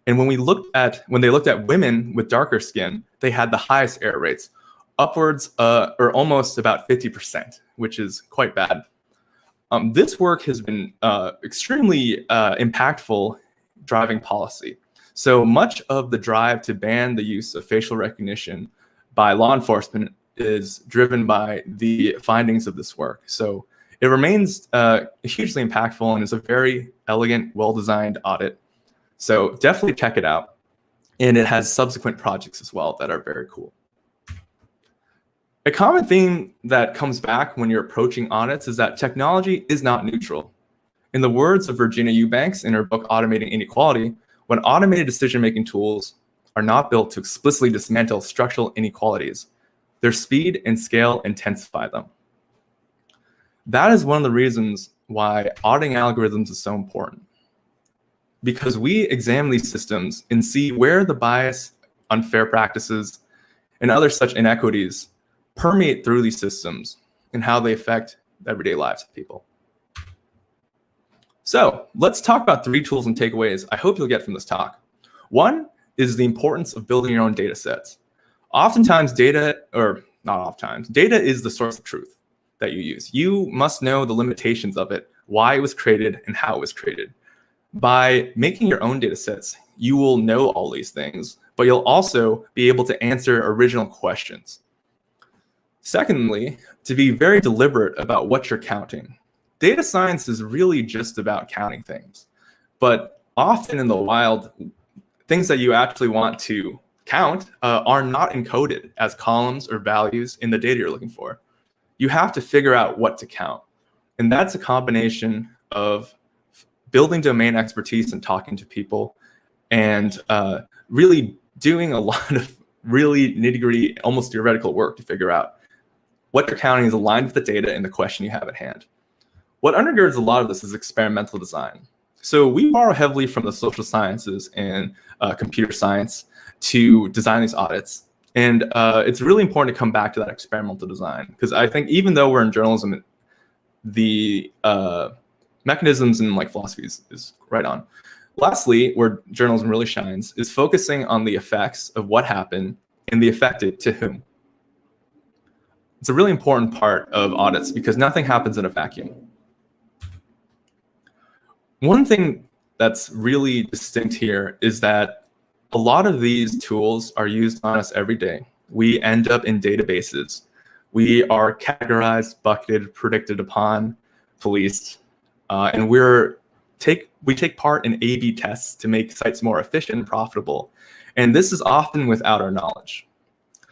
And when they looked at women with darker skin, they had the highest error rates, upwards or almost about 50%, which is quite bad. This work has been extremely impactful driving policy. So much of the drive to ban the use of facial recognition by law enforcement is driven by the findings of this work. So it remains hugely impactful and is a very elegant, well-designed audit. So definitely check it out. And it has subsequent projects as well that are very cool. A common theme that comes back when you're approaching audits is that technology is not neutral. In the words of Virginia Eubanks in her book, Automating Inequality, when automated decision-making tools are not built to explicitly dismantle structural inequalities, their speed and scale intensify them. That is one of the reasons why auditing algorithms is so important. Because we examine these systems and see where the bias, unfair practices, and other such inequities permeate through these systems and how they affect the everyday lives of people. So let's talk about 3 tools and takeaways I hope you'll get from this talk. One is the importance of building your own data sets. Oftentimes data is the source of truth that you use. You must know the limitations of it, why it was created, and how it was created. By making your own data sets, you will know all these things, but you'll also be able to answer original questions. Secondly, to be very deliberate about what you're counting. Data science is really just about counting things, but often in the wild, things that you actually want to count are not encoded as columns or values in the data you're looking for. You have to figure out what to count. And that's a combination of building domain expertise and talking to people and really doing a lot of really nitty-gritty, almost theoretical work to figure out what you're counting is aligned with the data and the question you have at hand. What undergirds a lot of this is experimental design. So we borrow heavily from the social sciences and computer science to design these audits. And it's really important to come back to that experimental design, because I think even though we're in journalism, the mechanisms and philosophy is right on. Lastly, where journalism really shines is focusing on the effects of what happened and the affected to whom. It's a really important part of audits because nothing happens in a vacuum. One thing that's really distinct here is that a lot of these tools are used on us every day. We end up in databases. We are categorized, bucketed, predicted upon, policed, and we take part in A/B tests to make sites more efficient and profitable. And this is often without our knowledge.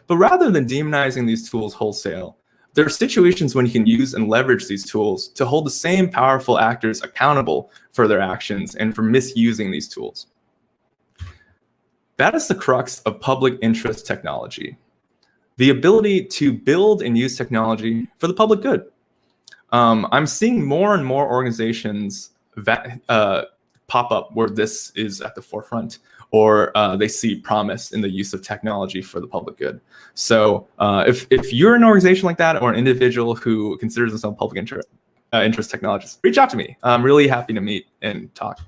But rather than demonizing these tools wholesale, there are situations when you can use and leverage these tools to hold the same powerful actors accountable for their actions and for misusing these tools. That is the crux of public interest technology, the ability to build and use technology for the public good. I'm seeing more and more organizations that pop up where this is at the forefront, or they see promise in the use of technology for the public good. So if you're an organization like that or an individual who considers themselves public interest technologists, reach out to me. I'm really happy to meet and talk.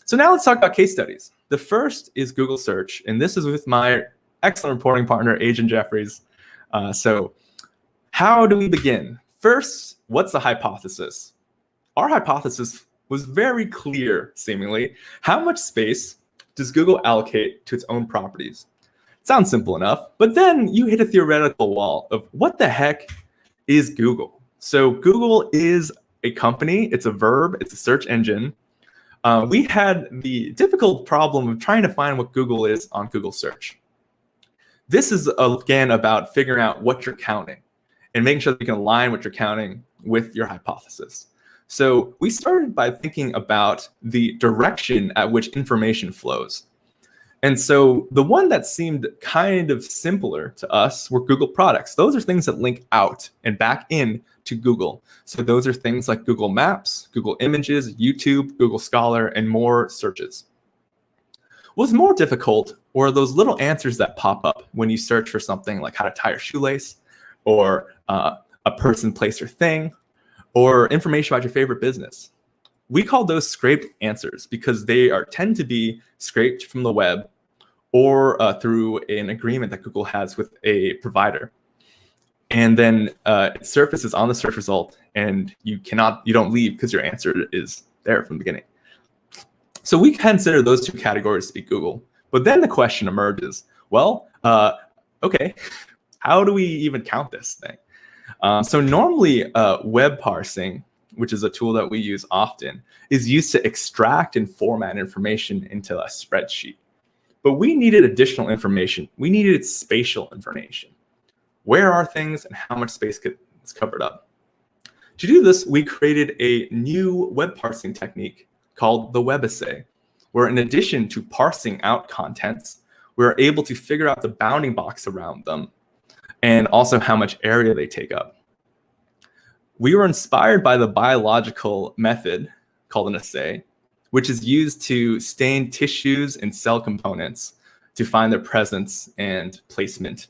So now let's talk about case studies. The first is Google Search, and this is with my excellent reporting partner, Agent Jeffries. So how do we begin? First, what's the hypothesis? Our hypothesis was very clear, seemingly. How much space does Google allocate to its own properties? Sounds simple enough, but then you hit a theoretical wall of what the heck is Google? So Google is a company, it's a verb, it's a search engine. We had the difficult problem of trying to find what Google is on Google search. This is, again, about figuring out what you're counting and making sure that you can align what you're counting with your hypothesis. So we started by thinking about the direction at which information flows. And so the one that seemed kind of simpler to us were Google products. Those are things that link out and back in to Google. So those are things like Google Maps, Google Images, YouTube, Google Scholar, and more searches. What's more difficult were those little answers that pop up when you search for something like how to tie your shoelace, or a person, place, or thing, or information about your favorite business. We call those scraped answers because they tend to be scraped from the web or through an agreement that Google has with a provider. And then it surfaces on the search result, and you don't leave because your answer is there from the beginning. So we consider those two categories to be Google. But then the question emerges, well, okay, how do we even count this thing? So normally web parsing, which is a tool that we use often, is used to extract and format information into a spreadsheet. But we needed additional information. We needed spatial information. Where are things and how much space is covered up? To do this, we created a new web parsing technique called the web assay, where in addition to parsing out contents, we're able to figure out the bounding box around them and also how much area they take up. We were inspired by the biological method called an assay, which is used to stain tissues and cell components to find their presence and placement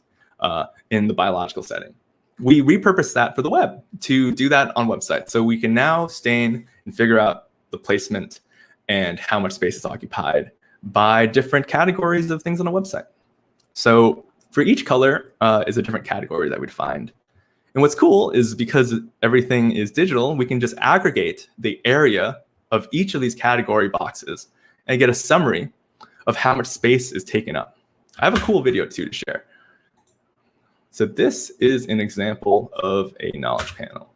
in the biological setting. We repurposed that for the web to do that on websites. So we can now stain and figure out the placement and how much space is occupied by different categories of things on a website. So for each color is a different category that we'd find. And what's cool is because everything is digital, we can just aggregate the area of each of these category boxes and get a summary of how much space is taken up. I have a cool video too to share. So this is an example of a knowledge panel.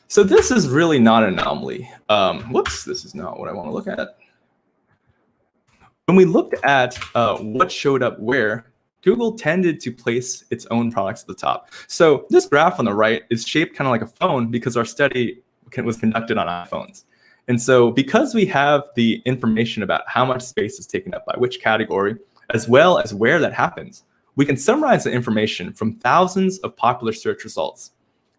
So this is really not an anomaly. Whoops, this is not what I want to look at. When we looked at what showed up where, Google tended to place its own products at the top. So this graph on the right is shaped kind of like a phone because our study was conducted on iPhones. And so because we have the information about how much space is taken up by which category, as well as where that happens, we can summarize the information from thousands of popular search results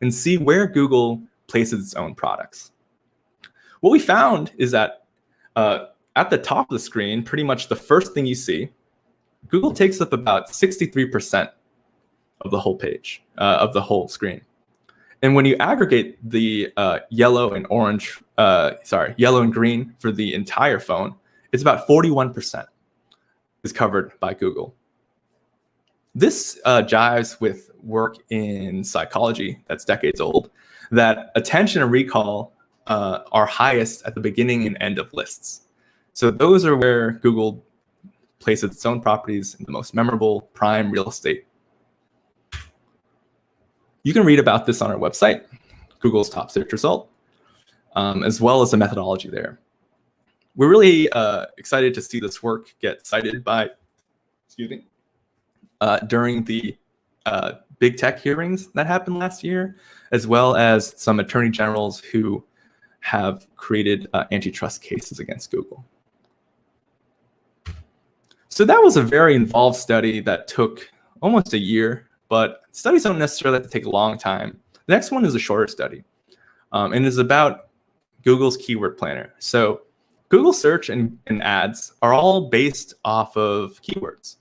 and see where Google places its own products. What we found is that at the top of the screen, pretty much the first thing you see, Google takes up about 63% of the whole page, of the whole screen. And when you aggregate the yellow and green for the entire phone, it's about 41% is covered by Google. This jives with work in psychology that's decades old, that attention and recall are highest at the beginning and end of lists. So those are where Google places its own properties in the most memorable prime real estate. You can read about this on our website, Google's top search result, as well as the methodology there. We're really excited to see this work get cited by, during the big tech hearings that happened last year, as well as some attorney generals who have created antitrust cases against Google. So that was a very involved study that took almost a year, but studies don't necessarily have to take a long time. The next one is a shorter study, and is about Google's keyword planner. So Google search and ads are all based off of keywords.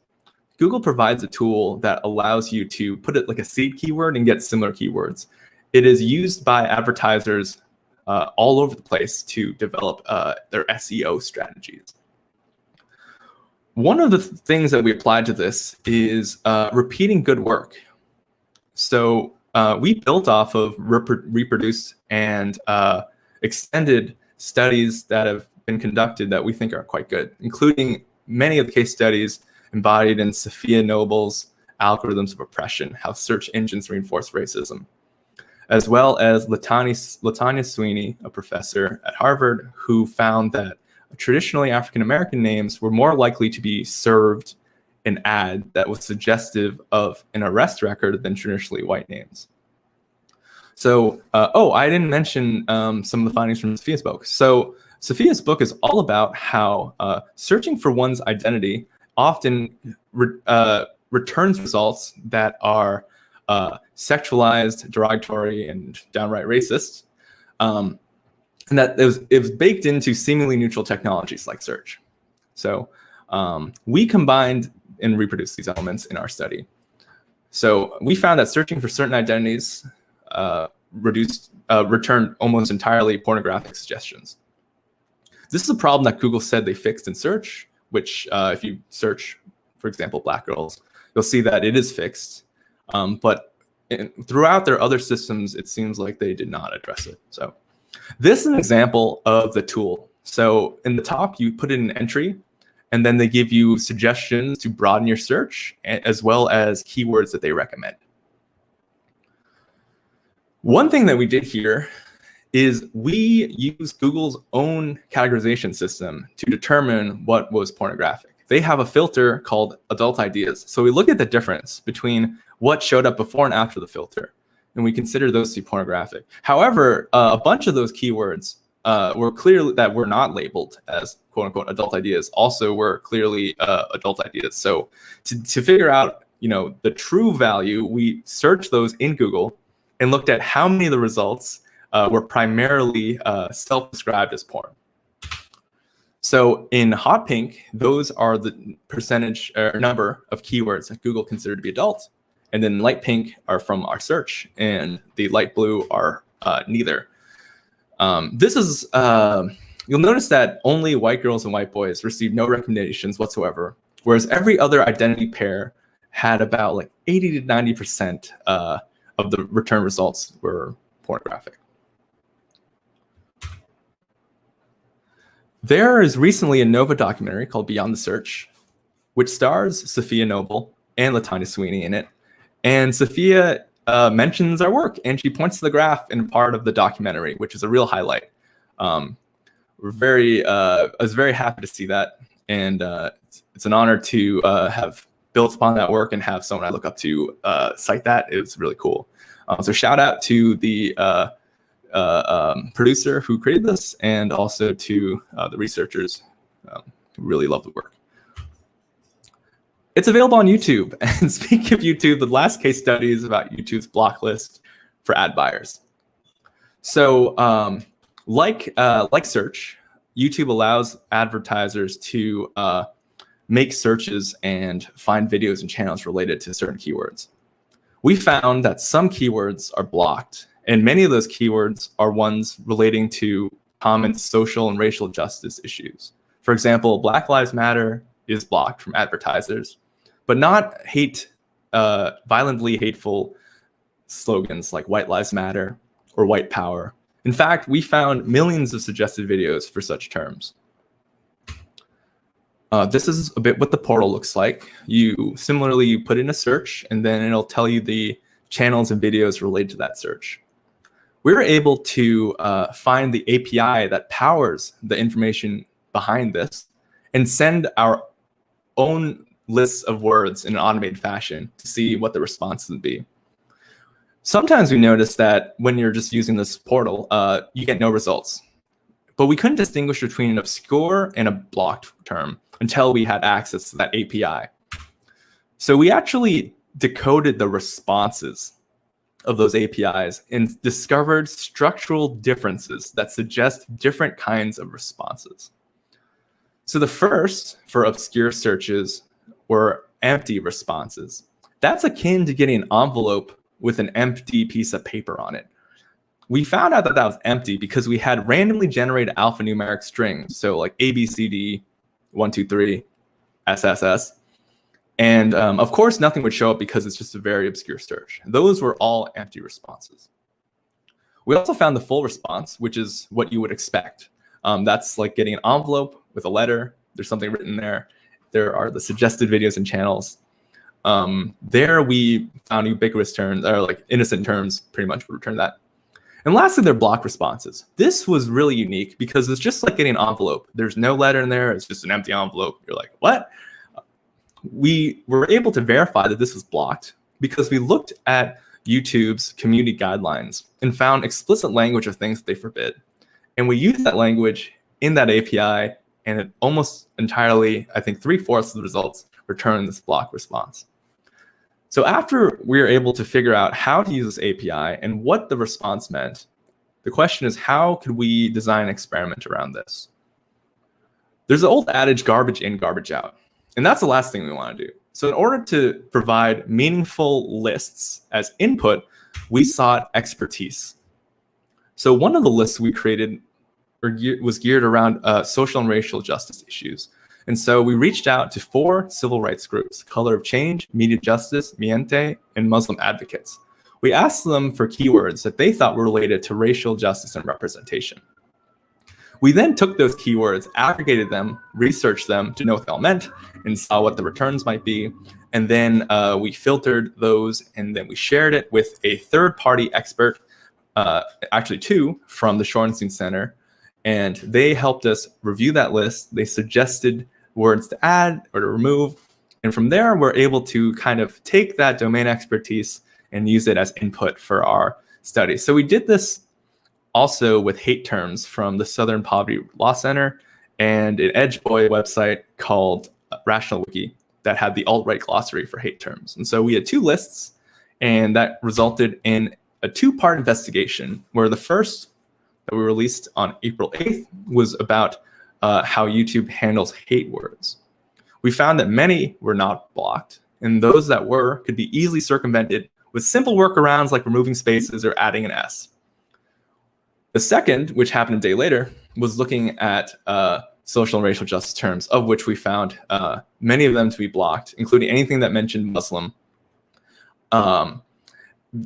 Google provides a tool that allows you to put it like a seed keyword and get similar keywords. It is used by advertisers all over the place to develop their SEO strategies. One of the things that we applied to this is repeating good work. So we built off of reproduced and extended studies that have been conducted that we think are quite good, including many of the case studies embodied in Sophia Noble's Algorithms of Oppression, How Search Engines Reinforce Racism, as well as Latanya Sweeney, a professor at Harvard, who found that traditionally African-American names were more likely to be served an ad that was suggestive of an arrest record than traditionally white names. So, I didn't mention some of the findings from Sophia's book. So Sophia's book is all about how searching for one's identity often returns results that are sexualized, derogatory, and downright racist. And that it was baked into seemingly neutral technologies like search. So we combined and reproduced these elements in our study. So we found that searching for certain identities returned almost entirely pornographic suggestions. This is a problem that Google said they fixed in search, which if you search, for example, Black girls, you'll see that it is fixed. But throughout their other systems, it seems like they did not address it. So this is an example of the tool. So in the top, you put in an entry, and then they give you suggestions to broaden your search, as well as keywords that they recommend. One thing that we did here is we used Google's own categorization system to determine what was pornographic. They have a filter called adult ideas. So we look at the difference between what showed up before and after the filter, and we consider those to be pornographic. However, a bunch of those keywords were clearly that were not labeled as quote unquote adult ideas also were clearly adult ideas. So to figure out, the true value, we searched those in Google and looked at how many of the results were primarily self-described as porn. So in hot pink, those are the percentage or number of keywords that Google considered to be adult. And then light pink are from our search, and the light blue are neither. This is, you'll notice that only white girls and white boys received no recommendations whatsoever, whereas every other identity pair had about like 80 to 90% of the return results were pornographic. There is recently a Nova documentary called Beyond the Search, which stars Sophia Noble and Latanya Sweeney in it. And Sophia mentions our work, and she points to the graph in part of the documentary, which is a real highlight. I was very happy to see that, and it's an honor to have built upon that work and have someone I look up to cite that. It was really cool. So shout out to the producer who created this, and also to the researchers who really love the work. It's available on YouTube. And speaking of YouTube, the last case study is about YouTube's block list for ad buyers. So like search, YouTube allows advertisers to make searches and find videos and channels related to certain keywords. We found that some keywords are blocked, and many of those keywords are ones relating to common social and racial justice issues. For example, Black Lives Matter is blocked from advertisers, but not violently hateful slogans like White Lives Matter or White Power. In fact, we found millions of suggested videos for such terms. This is a bit what the portal looks like. You put in a search, and then it'll tell you the channels and videos related to that search. We were able to find the API that powers the information behind this and send our own lists of words in an automated fashion to see what the response would be. Sometimes we notice that when you're just using this portal, you get no results. But we couldn't distinguish between an obscure and a blocked term until we had access to that API. So we actually decoded the responses of those APIs and discovered structural differences that suggest different kinds of responses. So the first, for obscure searches, were empty responses. That's akin to getting an envelope with an empty piece of paper on it. We found out that that was empty because we had randomly generated alphanumeric strings. So like ABCD, 1, 2, 3, SSS. And of course, nothing would show up because it's just a very obscure search. Those were all empty responses. We also found the full response, which is what you would expect. That's like getting an envelope with a letter. There's something written there. There are the suggested videos and channels. There we found ubiquitous terms, or like innocent terms pretty much would return that. And lastly, they're block responses. This was really unique because it's just like getting an envelope. There's no letter in there. It's just an empty envelope. You're like, what? We were able to verify that this was blocked because we looked at YouTube's community guidelines and found explicit language of things that they forbid. And we used that language in that API, and it almost entirely, I think 3/4 of the results return this block response. So after we were able to figure out how to use this API and what the response meant, the question is, how could we design an experiment around this? There's the old adage, garbage in, garbage out. And that's the last thing we want to do. So in order to provide meaningful lists as input, we sought expertise. So one of the lists we created was geared around social and racial justice issues. And so we reached out to 4 civil rights groups: Color of Change, Media Justice, Miente, and Muslim Advocates. We asked them for keywords that they thought were related to racial justice and representation. We then took those keywords, aggregated them, researched them to know what they all meant, and saw what the returns might be. And then we filtered those, and then we shared it with a third-party expert, actually 2 from the Shorenstein Center. And they helped us review that list. They suggested words to add or to remove. And from there, we're able to kind of take that domain expertise and use it as input for our study. So we did this also with hate terms from the Southern Poverty Law Center and an EdgeBoy website called Rational Wiki that had the alt-right glossary for hate terms. And so we had 2 lists, and that resulted in a 2-part investigation, where the first that we released on April 8th was about how YouTube handles hate words. We found that many were not blocked, and those that were could be easily circumvented with simple workarounds like removing spaces or adding an S. The second, which happened a day later, was looking at social and racial justice terms, of which we found many of them to be blocked, including anything that mentioned Muslim.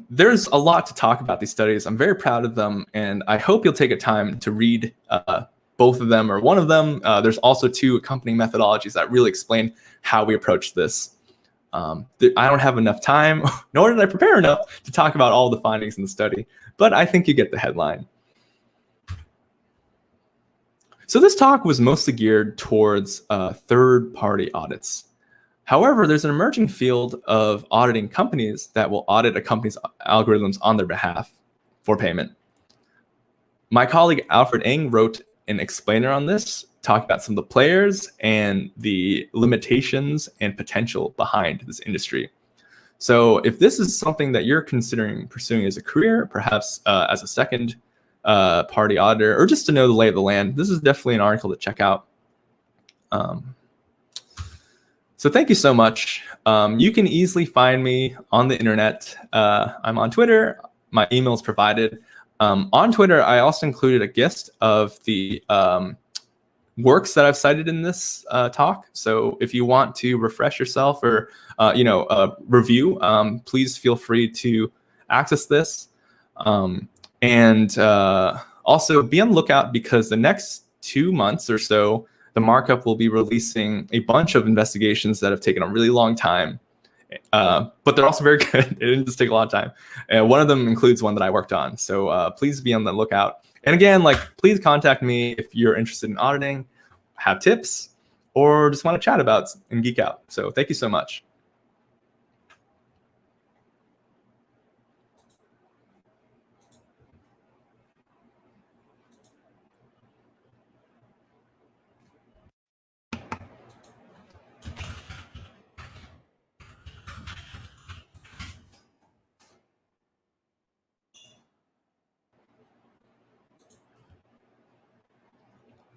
There's a lot to talk about these studies. I'm very proud of them, and I hope you'll take a time to read both of them or one of them. There's also 2 accompanying methodologies that really explain how we approach this. I don't have enough time, nor did I prepare enough to talk about all the findings in the study, but I think you get the headline. So this talk was mostly geared towards third-party audits. However, there's an emerging field of auditing companies that will audit a company's algorithms on their behalf for payment. My colleague Alfred Ng wrote an explainer on this, talking about some of the players and the limitations and potential behind this industry. So if this is something that you're considering pursuing as a career, perhaps as a second party auditor, or just to know the lay of the land, this is definitely an article to check out. So thank you so much. You can easily find me on the internet. I'm on Twitter. My email is provided. On Twitter, I also included a gist of the works that I've cited in this talk. So if you want to refresh yourself or review, please feel free to access this. And also be on the lookout, because the next 2 months or so, the markup will be releasing a bunch of investigations that have taken a really long time, but they're also very good. It didn't just take a lot of time. And one of them includes one that I worked on. So please be on the lookout. And again, please contact me if you're interested in auditing, have tips, or just want to chat about and geek out. So thank you so much.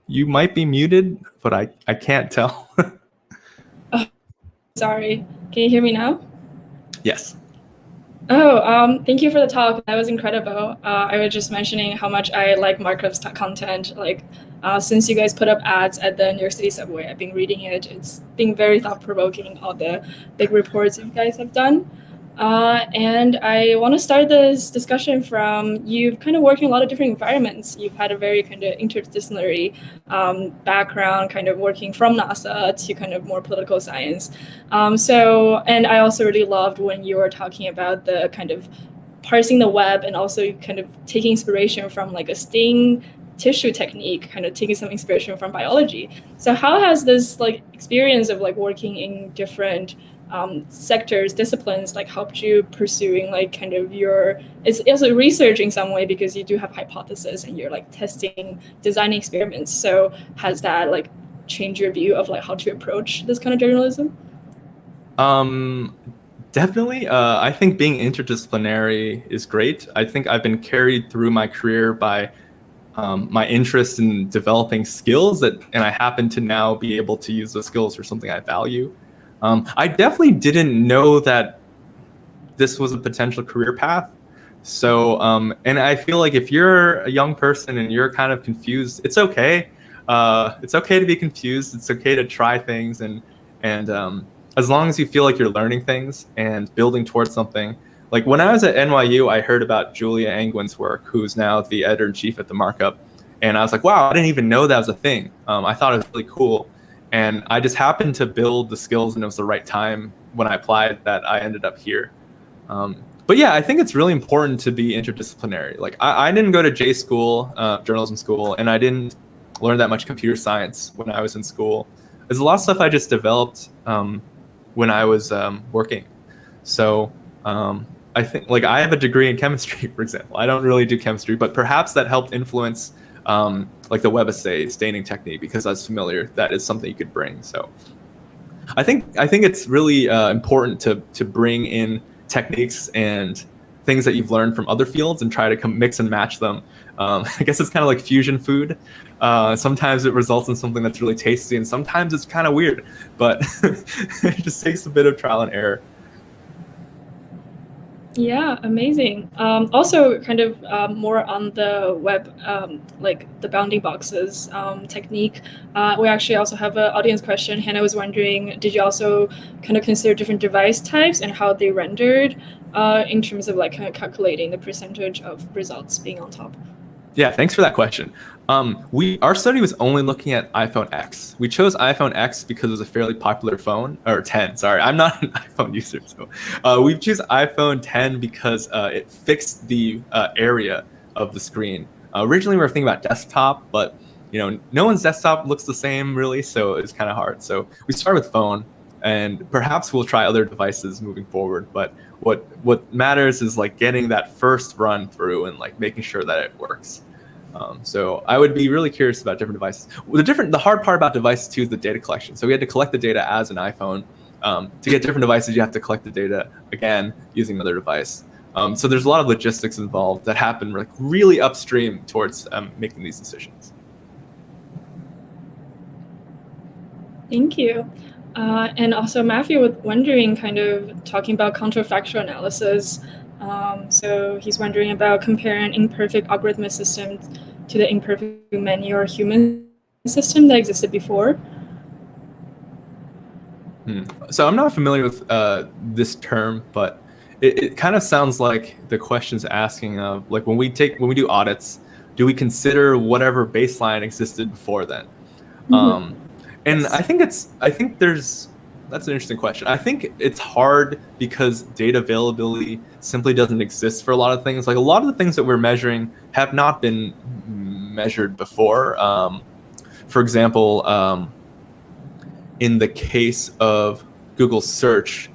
You might be muted, but I can't tell. Sorry. Can you hear me now? Yes. Oh, thank you for the talk. That was incredible. I was just mentioning how much I like Markov's content. Like, since you guys put up ads at the New York City subway, I've been reading it. It's been very thought-provoking, all the big reports you guys have done. And I want to start this discussion from you've kind of worked in a lot of different environments. You've had a very kind of interdisciplinary background, kind of working from NASA to kind of more political science. And I also really loved when you were talking about the kind of parsing the web and also kind of taking inspiration from like a sting tissue technique, kind of taking some inspiration from biology. So how has this like experience of like working in different sectors, disciplines, like helped you pursuing like kind of it's also research in some way because you do have hypothesis and you're like testing, designing experiments. So has that like changed your view of like how to approach this kind of journalism? Definitely. I think being interdisciplinary is great. I think I've been carried through my career by my interest in developing skills and I happen to now be able to use those skills for something I value. I definitely didn't know that this was a potential career path. So, and I feel like if you're a young person and you're kind of confused, it's okay. It's okay to be confused. It's okay to try things. And as long as you feel like you're learning things and building towards something. Like when I was at NYU, I heard about Julia Angwin's work, who's now the editor-in-chief at the Markup. And I was like, wow, I didn't even know that was a thing. I thought it was really cool. And I just happened to build the skills and it was the right time when I applied that I ended up here. But yeah, I think it's really important to be interdisciplinary. Like I didn't go to J school, journalism school, and I didn't learn that much computer science when I was in school. There's a lot of stuff I just developed when I was working. So I think like I have a degree in chemistry, for example. I don't really do chemistry, but perhaps that helped influence like the WebAssay staining technique because I was familiar. That is something you could bring. So I think it's really important to bring in techniques and things that you've learned from other fields and try to mix and match them. I guess it's kind of like fusion food. Sometimes it results in something that's really tasty and sometimes it's kind of weird, but it just takes a bit of trial and error. Yeah, amazing. Also, kind of more on the web, like the bounding boxes technique. We actually also have an audience question. Hannah was wondering, did you also kind of consider different device types and how they rendered in terms of like kind of calculating the percentage of results being on top? Yeah, thanks for that question. Our study was only looking at iPhone X. We chose iPhone X because it was a fairly popular phone, or 10, sorry. I'm not an iPhone user, so we chose iPhone 10 because it fixed the area of the screen. Originally, we were thinking about desktop, but no one's desktop looks the same really, so it's kind of hard. So we started with phone, and perhaps we'll try other devices moving forward. But what matters is like getting that first run through and like making sure that it works. So I would be really curious about different devices. The hard part about devices too is the data collection. So we had to collect the data as an iPhone. To get different devices, you have to collect the data again using another device. So there's a lot of logistics involved that happen like really upstream towards making these decisions. Thank you. And also Matthew was wondering, kind of talking about counterfactual analysis. So he's wondering about comparing imperfect algorithmic system to the imperfect manual or human system that existed before. So I'm not familiar with this term, but it kind of sounds like the question's asking of like when we do audits, do we consider whatever baseline existed before then? Mm-hmm. And yes. I think that's an interesting question. I think it's hard because data availability simply doesn't exist for a lot of things. Like a lot of the things that we're measuring have not been measured before. For example, in the case of Google search,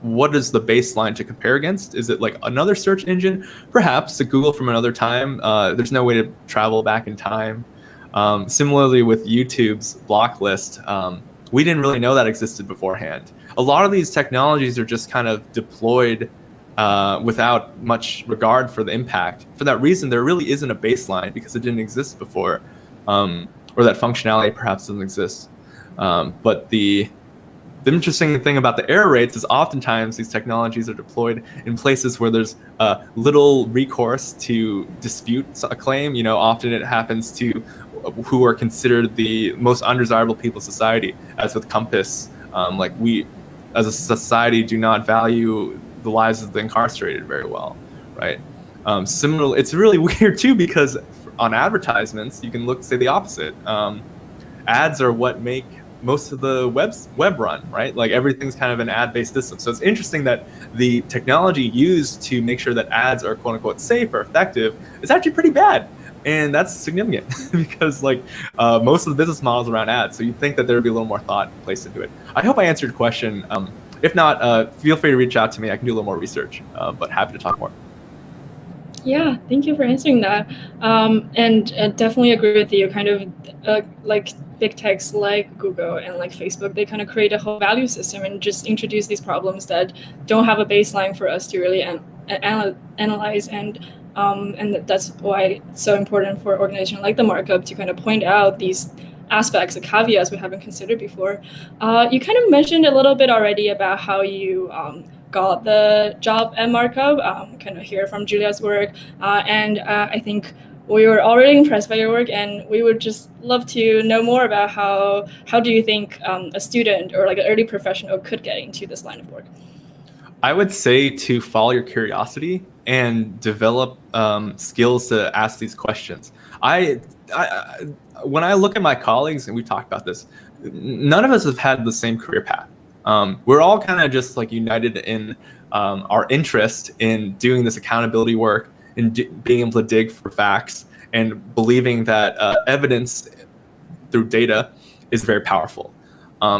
what is the baseline to compare against? Is it like another search engine? Perhaps a Google from another time. There's no way to travel back in time. Similarly with YouTube's block list, we didn't really know that existed beforehand. A lot of these technologies are just kind of deployed without much regard for the impact. For that reason, there really isn't a baseline because it didn't exist before, or that functionality perhaps doesn't exist. But the The interesting thing about the error rates is oftentimes these technologies are deployed in places where there's little recourse to dispute a claim. Often it happens to who are considered the most undesirable people in society, as with Compass. Like we, as a society, do not value the lives of the incarcerated very well, right? Similarly, it's really weird too, because on advertisements, you can say the opposite. Ads are what make most of the web run, right? Like everything's kind of an ad-based system. So it's interesting that the technology used to make sure that ads are quote unquote safe or effective is actually pretty bad. And that's significant because most of the business models around ads. So you'd think that there would be a little more thought placed into it. I hope I answered your question. If not, feel free to reach out to me. I can do a little more research, but happy to talk more. Yeah, thank you for answering that. And definitely agree with you. Kind of like big techs like Google and like Facebook, they kind of create a whole value system and just introduce these problems that don't have a baseline for us to really analyze. And that's why it's so important for an organization like the Markup to kind of point out these aspects, the caveats we haven't considered before. You kind of mentioned a little bit already about how you got the job at Markup, kind of hear from Julia's work. And I think we were already impressed by your work, and we would just love to know more about how do you think a student or like an early professional could get into this line of work? I would say to follow your curiosity and develop skills to ask these questions. When I look at my colleagues, and we talked about this, none of us have had the same career path. We're all kind of just like united in our interest in doing this accountability work and being able to dig for facts and believing that evidence through data is very powerful.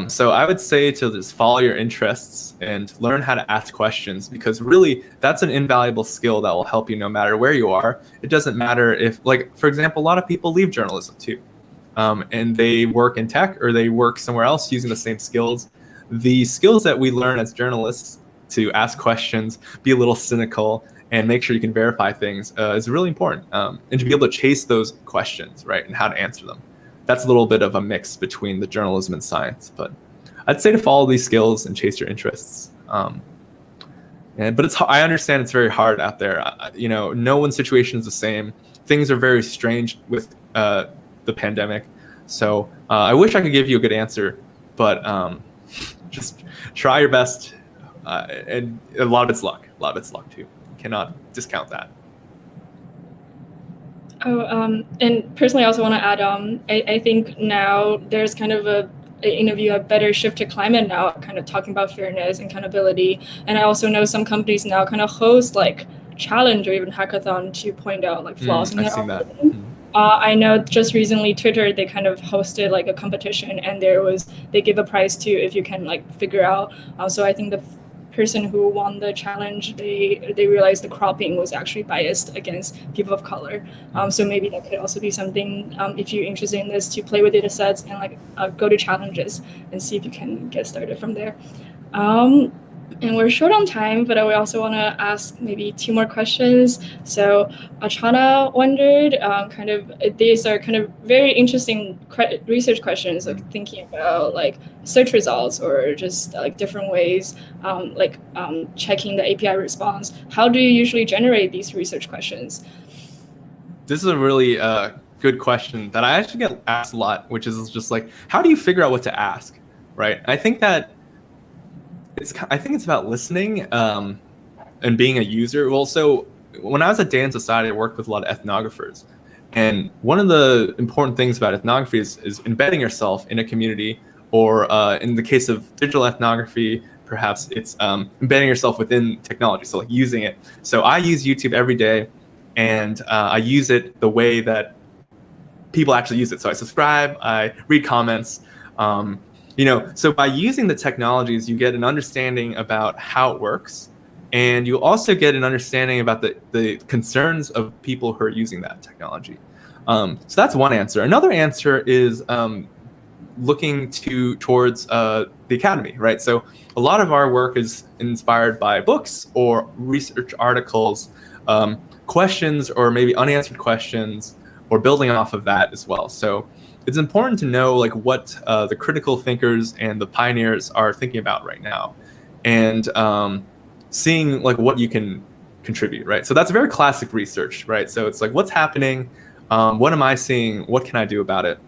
So I would say to just follow your interests and learn how to ask questions, because really that's an invaluable skill that will help you no matter where you are. It doesn't matter if, like, for example, a lot of people leave journalism too, and they work in tech or they work somewhere else using the same skills. The skills that we learn as journalists to ask questions, be a little cynical, and make sure you can verify things is really important. And to be able to chase those questions, right, and how to answer them. That's a little bit of a mix between the journalism and science, but I'd say to follow these skills and chase your interests. But I understand it's very hard out there. No one's situation is the same. Things are very strange with the pandemic. So I wish I could give you a good answer, but just try your best. And a lot of it's luck. A lot of it's luck too. Cannot discount that. And personally, I also want to add, I think now there's kind of a better shift to climate now, kind of talking about fairness and accountability. And I also know some companies now kind of host like challenge or even hackathon to point out like flaws in their I've seen that. I know just recently Twitter, they kind of hosted like a competition, and they give a prize to if you can like figure out. So I think the person who won the challenge, they realized the cropping was actually biased against people of color. So maybe that could also be something, if you're interested in this, to play with data sets and like go to challenges and see if you can get started from there. And we're short on time, but we also want to ask maybe 2 more questions. So Achana wondered, these are kind of very interesting research questions, like thinking about like search results or just like different ways, checking the API response. How do you usually generate these research questions? This is a really good question that I actually get asked a lot, which is just like, how do you figure out what to ask, right? I think it's about listening and being a user. Well, so when I was at Data & Society, I worked with a lot of ethnographers. And one of the important things about ethnography is embedding yourself in a community, or in the case of digital ethnography, perhaps it's embedding yourself within technology, so like using it. So I use YouTube every day, and I use it the way that people actually use it. So I subscribe, I read comments, so by using the technologies, you get an understanding about how it works, and you also get an understanding about the concerns of people who are using that technology. So that's one answer. Another answer is looking towards the academy, right? So a lot of our work is inspired by books or research articles, questions or maybe unanswered questions, or building off of that as well. So it's important to know like what the critical thinkers and the pioneers are thinking about right now, and seeing like what you can contribute, right? So that's very classic research, right? So it's like, what's happening? What am I seeing? What can I do about it?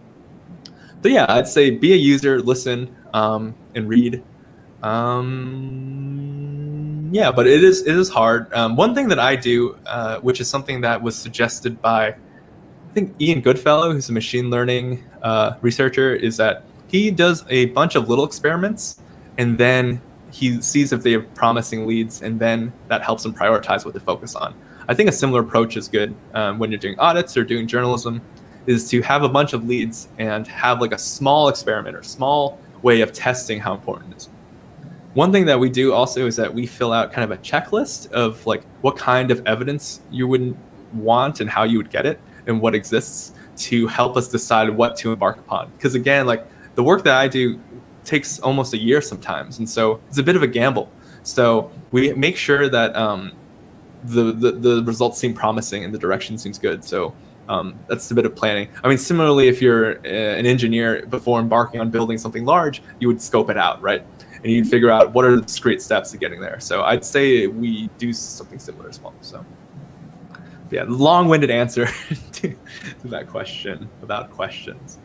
So yeah, I'd say be a user, listen, and read. Yeah, but it is hard. One thing that I do, which is something that was suggested by, I think, Ian Goodfellow, who's a machine learning researcher, is that he does a bunch of little experiments, and then he sees if they have promising leads, and then that helps him prioritize what to focus on. I think a similar approach is good when you're doing audits or doing journalism, is to have a bunch of leads and have like a small experiment or small way of testing how important it is. One thing that we do also is that we fill out kind of a checklist of like what kind of evidence you would want and how you would get it and what exists to help us decide what to embark upon. Because again, like the work that I do takes almost a year sometimes, and so it's a bit of a gamble. So we make sure that the results seem promising and the direction seems good. So that's a bit of planning. I mean, similarly, if you're an engineer, before embarking on building something large, you would scope it out, right? And you'd figure out what are the discrete steps to getting there. So I'd say we do something similar as well. So yeah, long-winded answer to that question about questions.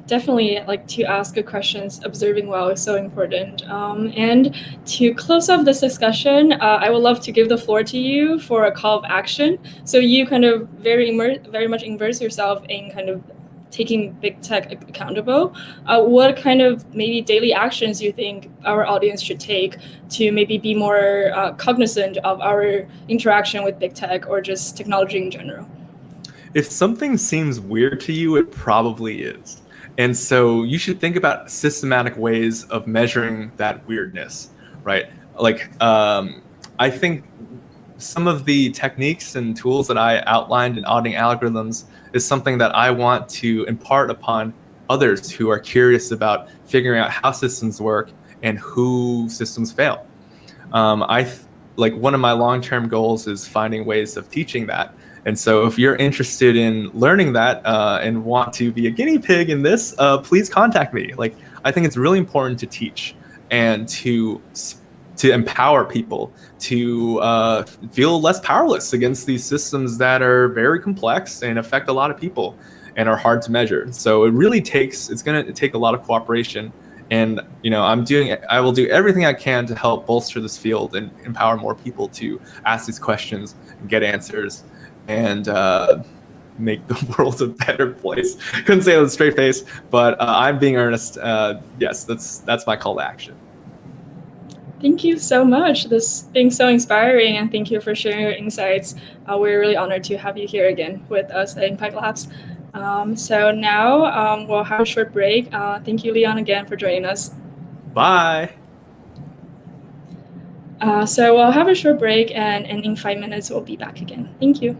Definitely, like to ask good questions, observing well is so important. And to close off this discussion, I would love to give the floor to you for a call of action. So you kind of very much immerse yourself in kind of taking big tech accountable. What kind of maybe daily actions you think our audience should take to maybe be more cognizant of our interaction with big tech or just technology in general? If something seems weird to you, it probably is. And so you should think about systematic ways of measuring that weirdness, right? Like, I think some of the techniques and tools that I outlined in auditing algorithms is something that I want to impart upon others who are curious about figuring out how systems work and who systems fail. Like one of my long-term goals is finding ways of teaching that. And so if you're interested in learning that and want to be a guinea pig in this, please contact me. Like, I think it's really important to teach and to empower people to feel less powerless against these systems that are very complex and affect a lot of people and are hard to measure. So it's going to take a lot of cooperation. And I will do everything I can to help bolster this field and empower more people to ask these questions and get answers and make the world a better place. Couldn't say it with a straight face, but I'm being earnest. Yes, that's my call to action. Thank you so much. This being so inspiring, and thank you for sharing your insights. We're really honored to have you here again with us at Impact Labs. So now we'll have a short break. Thank you, Leon, again for joining us. Bye. So we'll have a short break, and in 5 minutes, we'll be back again. Thank you.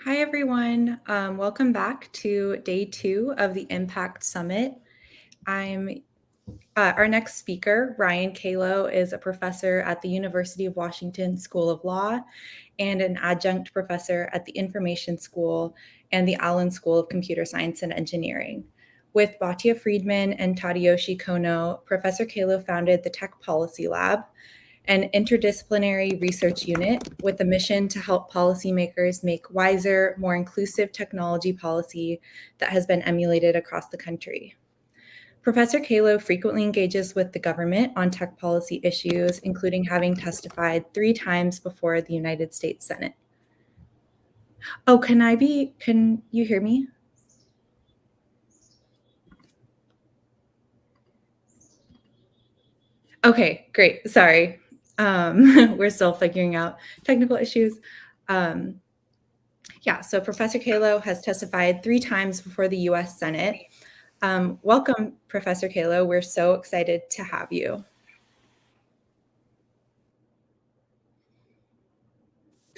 Hi, everyone. Welcome back to day 2 of the Impact Summit. Our next speaker, Ryan Calo, is a professor at the University of Washington School of Law and an adjunct professor at the Information School and the Allen School of Computer Science and Engineering. With Batya Friedman and Tadayoshi Kono, Professor Calo founded the Tech Policy Lab, an interdisciplinary research unit with a mission to help policymakers make wiser, more inclusive technology policy that has been emulated across the country. Professor Calo frequently engages with the government on tech policy issues, including having testified 3 times before the United States Senate. Oh, can you hear me? Okay, great. Sorry. We're still figuring out technical issues. So Professor Calo has testified 3 times before the US Senate. Welcome, Professor Calo. We're so excited to have you.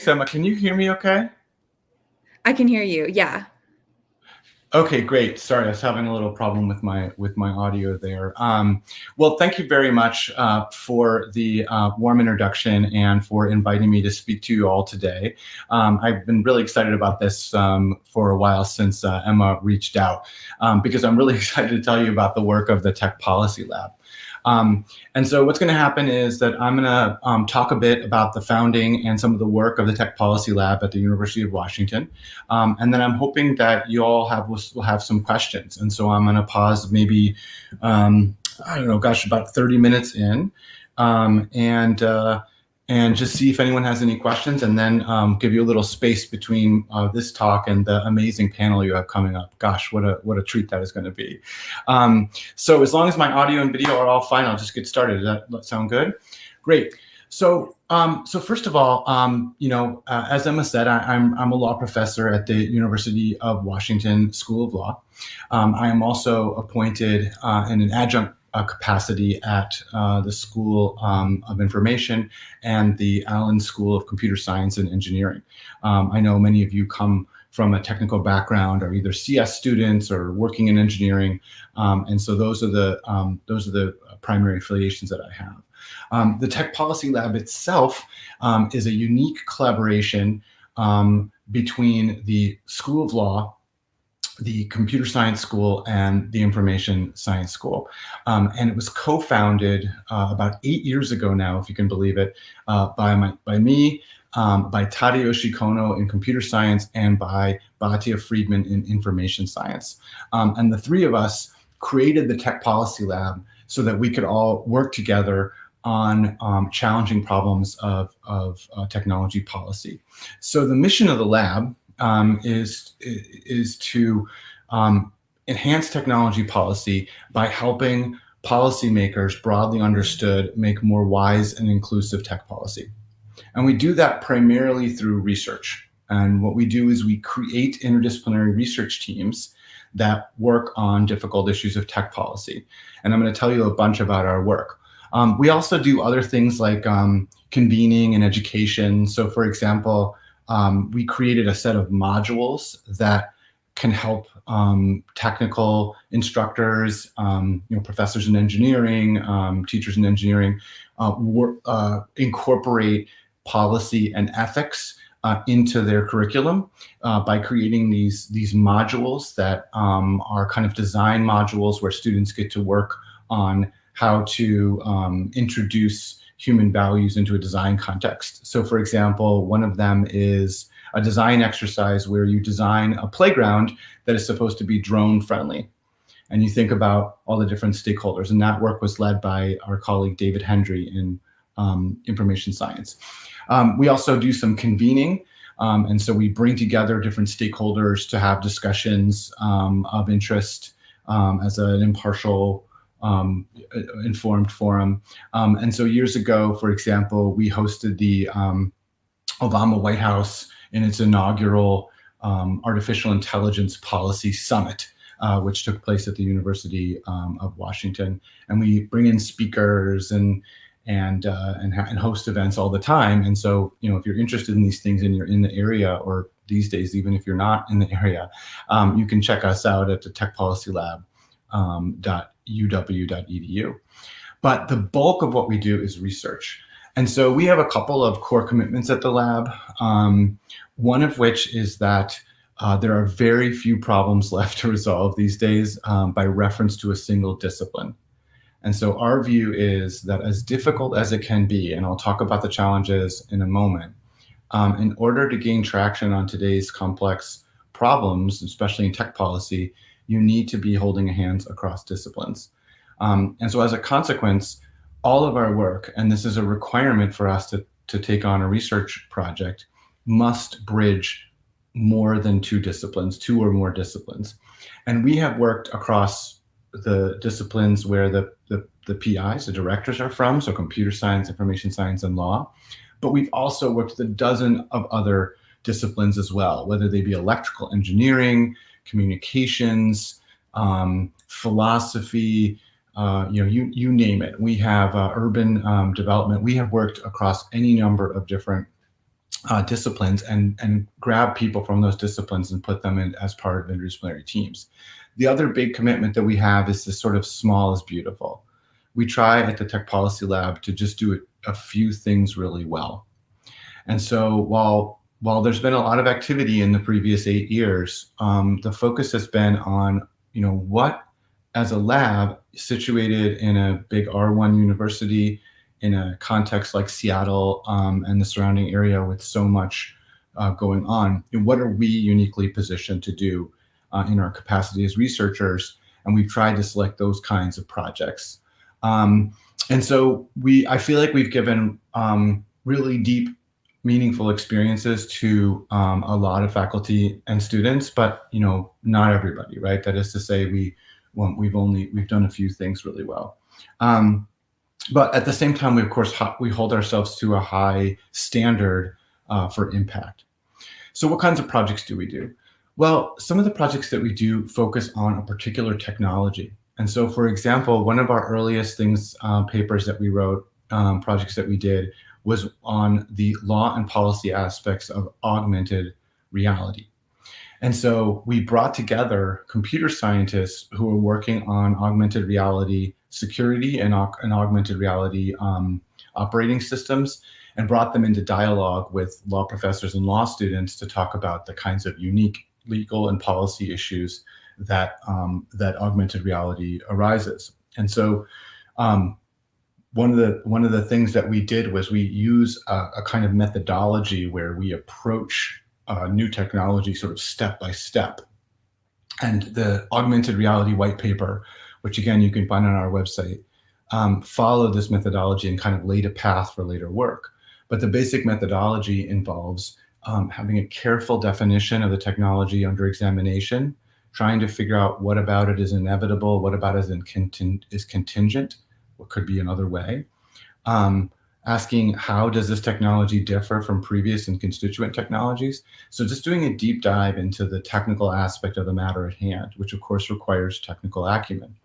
Emma, can you hear me okay? I can hear you, yeah. Okay, great. Sorry, I was having a little problem with my audio there. Well, thank you very much for the warm introduction and for inviting me to speak to you all today. I've been really excited about this for a while since Emma reached out because I'm really excited to tell you about the work of the Tech Policy Lab. And so what's going to happen is that I'm going to talk a bit about the founding and some of the work of the Tech Policy Lab at the University of Washington. And then I'm hoping that you all will have some questions. And so I'm going to pause maybe, about 30 minutes in and just see if anyone has any questions, and then give you a little space between this talk and the amazing panel you have coming up. Gosh, what a treat that is going to be. So as long as my audio and video are all fine, I'll just get started. Does that sound good? Great. So first of all, as Emma said, I'm a law professor at the University of Washington School of Law. I am also appointed in an adjunct capacity at the School of Information and the Allen School of Computer Science and Engineering. I know many of you come from a technical background, or either CS students or working in engineering, and so those are the primary affiliations that I have. The Tech Policy Lab itself is a unique collaboration between the School of Law, the Computer Science School, and the Information Science School. And it was co-founded about 8 years ago now, if you can believe it, by me, by Tadayoshi Kono in computer science, and by Batya Friedman in information science. And the 3 of us created the Tech Policy Lab so that we could all work together on challenging problems of technology policy. So the mission of the lab is to enhance technology policy by helping policymakers, broadly understood, make more wise and inclusive tech policy. And we do that primarily through research. And what we do is we create interdisciplinary research teams that work on difficult issues of tech policy. And I'm going to tell you a bunch about our work. We also do other things like convening and education. So for example, we created a set of modules that can help technical instructors, professors in engineering, teachers in engineering, incorporate policy and ethics into their curriculum by creating these modules that are kind of design modules where students get to work on how to introduce human values into a design context. So for example, one of them is a design exercise where you design a playground that is supposed to be drone friendly. And you think about all the different stakeholders, and that work was led by our colleague David Hendry in information science. We also do some convening, and so we bring together different stakeholders to have discussions of interest as an impartial, informed forum. And so years ago, for example, we hosted the Obama White House in its inaugural Artificial Intelligence Policy Summit, which took place at the University of Washington. And we bring in speakers and host events all the time. And so, if you're interested in these things and you're in the area or these days, even if you're not in the area, you can check us out at the techpolicylab.uw.edu. But the bulk of what we do is research. And so we have a couple of core commitments at the lab, one of which is that there are very few problems left to resolve these days by reference to a single discipline. And so our view is that as difficult as it can be, and I'll talk about the challenges in a moment, in order to gain traction on today's complex problems, especially in tech policy, you need to be holding hands across disciplines. And so as a consequence, all of our work, and this is a requirement for us to take on a research project, must bridge more than two or more disciplines. And we have worked across the disciplines where the PIs, the directors, are from, so computer science, information science, and law. But we've also worked with a dozen of other disciplines as well, whether they be electrical engineering, communications, philosophy, you name it. We have urban development. We have worked across any number of different disciplines and grab people from those disciplines and put them in as part of interdisciplinary teams. The other big commitment that we have is this sort of small is beautiful. We try at the Tech Policy Lab to just do a few things really well. And so while there's been a lot of activity in the previous 8 years, the focus has been on, what as a lab situated in a big R1 university in a context like Seattle and the surrounding area with so much going on, what are we uniquely positioned to do in our capacity as researchers? And we've tried to select those kinds of projects. And so I feel like we've given really deep, meaningful experiences to a lot of faculty and students, but not everybody, right? That is to say, we've done a few things really well. But at the same time, we of course hold ourselves to a high standard for impact. So what kinds of projects do we do? Well, some of the projects that we do focus on a particular technology. And so, for example, one of our earliest papers that we wrote, projects that we did, was on the law and policy aspects of augmented reality. And so we brought together computer scientists who were working on augmented reality security and augmented reality operating systems, and brought them into dialogue with law professors and law students to talk about the kinds of unique legal and policy issues that augmented reality arises. And so one of the things that we did was we use a kind of methodology where we approach new technology sort of step by step. And the augmented reality white paper, which again you can find on our website, followed this methodology and kind of laid a path for later work. But the basic methodology involves having a careful definition of the technology under examination, trying to figure out what about it is inevitable, what about it is contingent, what could be another way. Asking how does this technology differ from previous and constituent technologies? So just doing a deep dive into the technical aspect of the matter at hand, which of course requires technical acumen.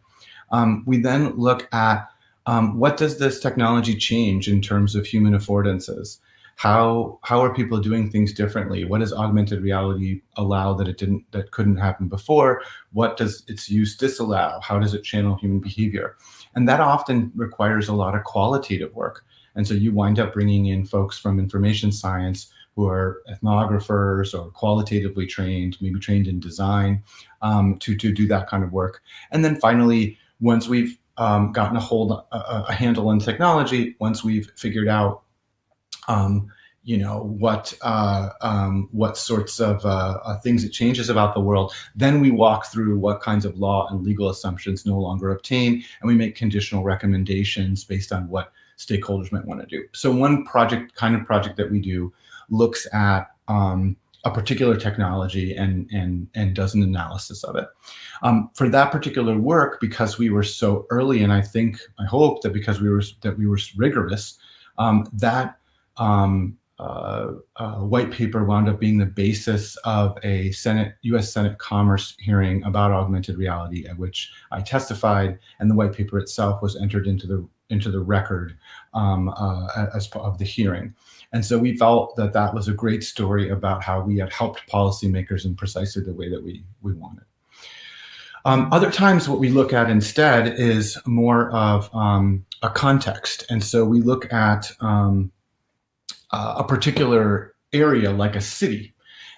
We then look at what does this technology change in terms of human affordances? How are people doing things differently? What does augmented reality allow that couldn't happen before? What does its use disallow? How does it channel human behavior? And that often requires a lot of qualitative work. And so you wind up bringing in folks from information science who are ethnographers or qualitatively trained, maybe trained in design, to do that kind of work. And then finally, once we've gotten a handle on technology, once we've figured out what sorts of things it changes about the world, then we walk through what kinds of law and legal assumptions no longer obtain, and we make conditional recommendations based on what stakeholders might want to do. So one project that we do looks at a particular technology and does an analysis of it. For that particular work, because we were so early, and I hope that because we were rigorous, that white paper wound up being the basis of a U.S. Senate Commerce hearing about augmented reality, at which I testified, and the white paper itself was entered into the the record as part of the hearing. And so we felt that that was a great story about how we had helped policymakers in precisely the way that we wanted. Other times what we look at instead is more of a context. And so we look at a particular area like a city.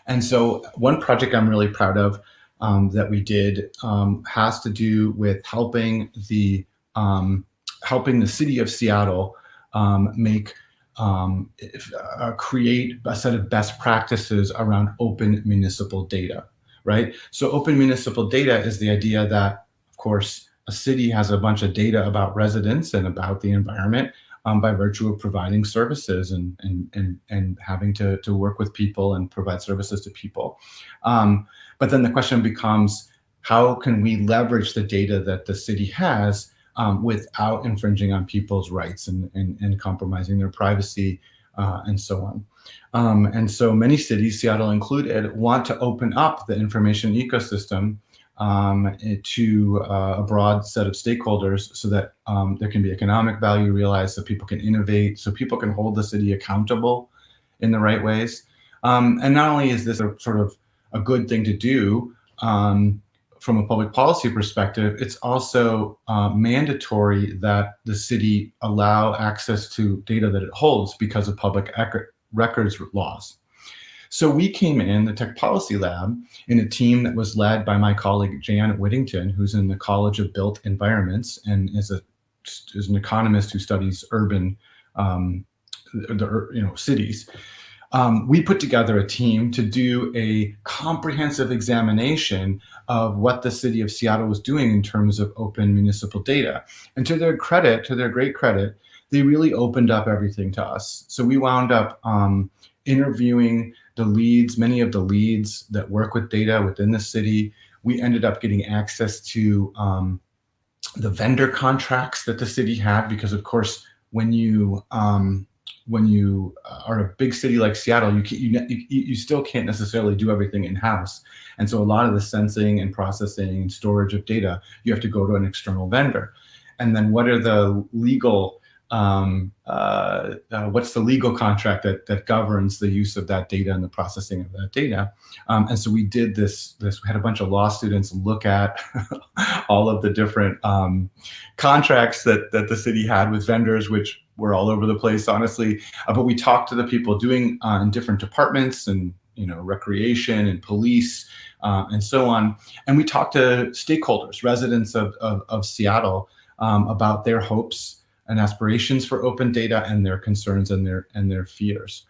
And so one project I'm really proud of that we did has to do with helping the city of Seattle create a set of best practices around open municipal data, right? So open municipal data is the idea that, of course, a city has a bunch of data about residents and about the environment by virtue of providing services and having to work with people and provide services to people. But then the question becomes, how can we leverage the data that the city has without infringing on people's rights and compromising their privacy and so on. And so many cities, Seattle included, want to open up the information ecosystem to a broad set of stakeholders so that there can be economic value realized, so people can innovate, so people can hold the city accountable in the right ways. And not only is this a sort of a good thing to do, from a public policy perspective, it's also mandatory that the city allow access to data that it holds because of public records laws. So we came in the Tech Policy Lab in a team that was led by my colleague Jan Whittington, who's in the College of Built Environments and is an economist who studies urban cities. We put together a team to do a comprehensive examination of what the city of Seattle was doing in terms of open municipal data. And to their great credit, they really opened up everything to us. So we wound up interviewing many of the leads that work with data within the city. We ended up getting access to the vendor contracts that the city had, because of course, when you are a big city like Seattle, you still can't necessarily do everything in-house. And so a lot of the sensing and processing and storage of data, you have to go to an external vendor. And then what are the legal, what's the legal contract that governs the use of that data and the processing of that data? And so we did this, we had a bunch of law students look at all of the different contracts that the city had with vendors, which were all over the place, honestly. But we talked to the people doing in different departments and recreation and police and so on. And we talked to stakeholders, residents of Seattle, about their hopes and aspirations for open data and their concerns and their fears.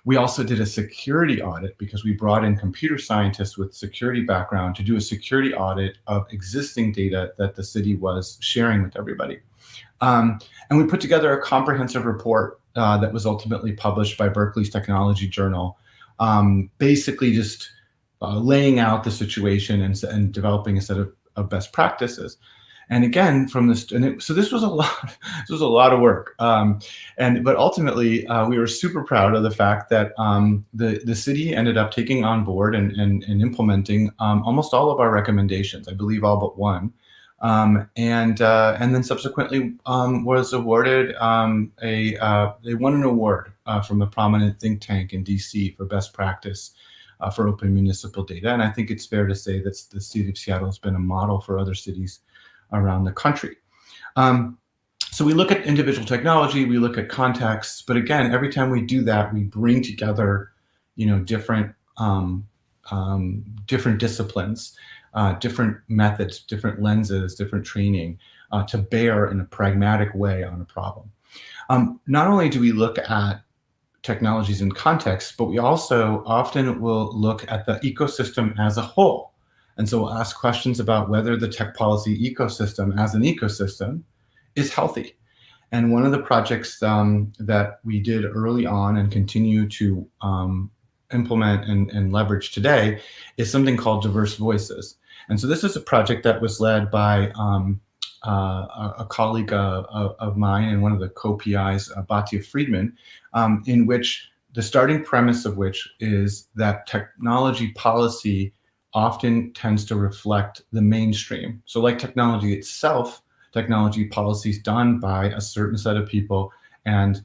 We also did a security audit because we brought in computer scientists with security background to do a security audit of existing data that the city was sharing with everybody. And we put together a comprehensive report that was ultimately published by Berkeley's Technology Journal, basically just laying out the situation and developing a set of best practices. And again, so this was a lot. This was a lot of work. But ultimately, we were super proud of the fact that the city ended up taking on board and implementing almost all of our recommendations. I believe all but one. And then subsequently was awarded they won an award from a prominent think tank in DC for best practice for open municipal data. And I think it's fair to say that the city of Seattle has been a model for other cities around the country. So we look at individual technology, we look at contexts, but again, every time we do that, we bring together, different disciplines, different methods, different lenses, different training to bear in a pragmatic way on a problem. Not only do we look at technologies in context, but we also often will look at the ecosystem as a whole. And so we'll ask questions about whether the tech policy ecosystem as an ecosystem is healthy. And one of the projects that we did early on and continue to implement and leverage today is something called Diverse Voices. And so this is a project that was led by a colleague of mine and one of the co-PIs, Batya Friedman, in which the starting premise of which is that technology policy often tends to reflect the mainstream. So like technology itself, technology policies done by a certain set of people, and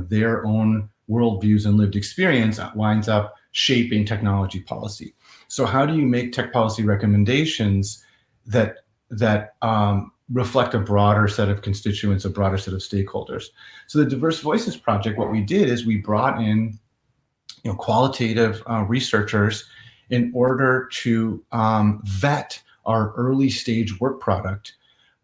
their own worldviews and lived experience winds up shaping technology policy. So how do you make tech policy recommendations that reflect a broader set of constituents, a broader set of stakeholders? So the Diverse Voices Project, what we did is we brought in qualitative researchers in order to vet our early stage work product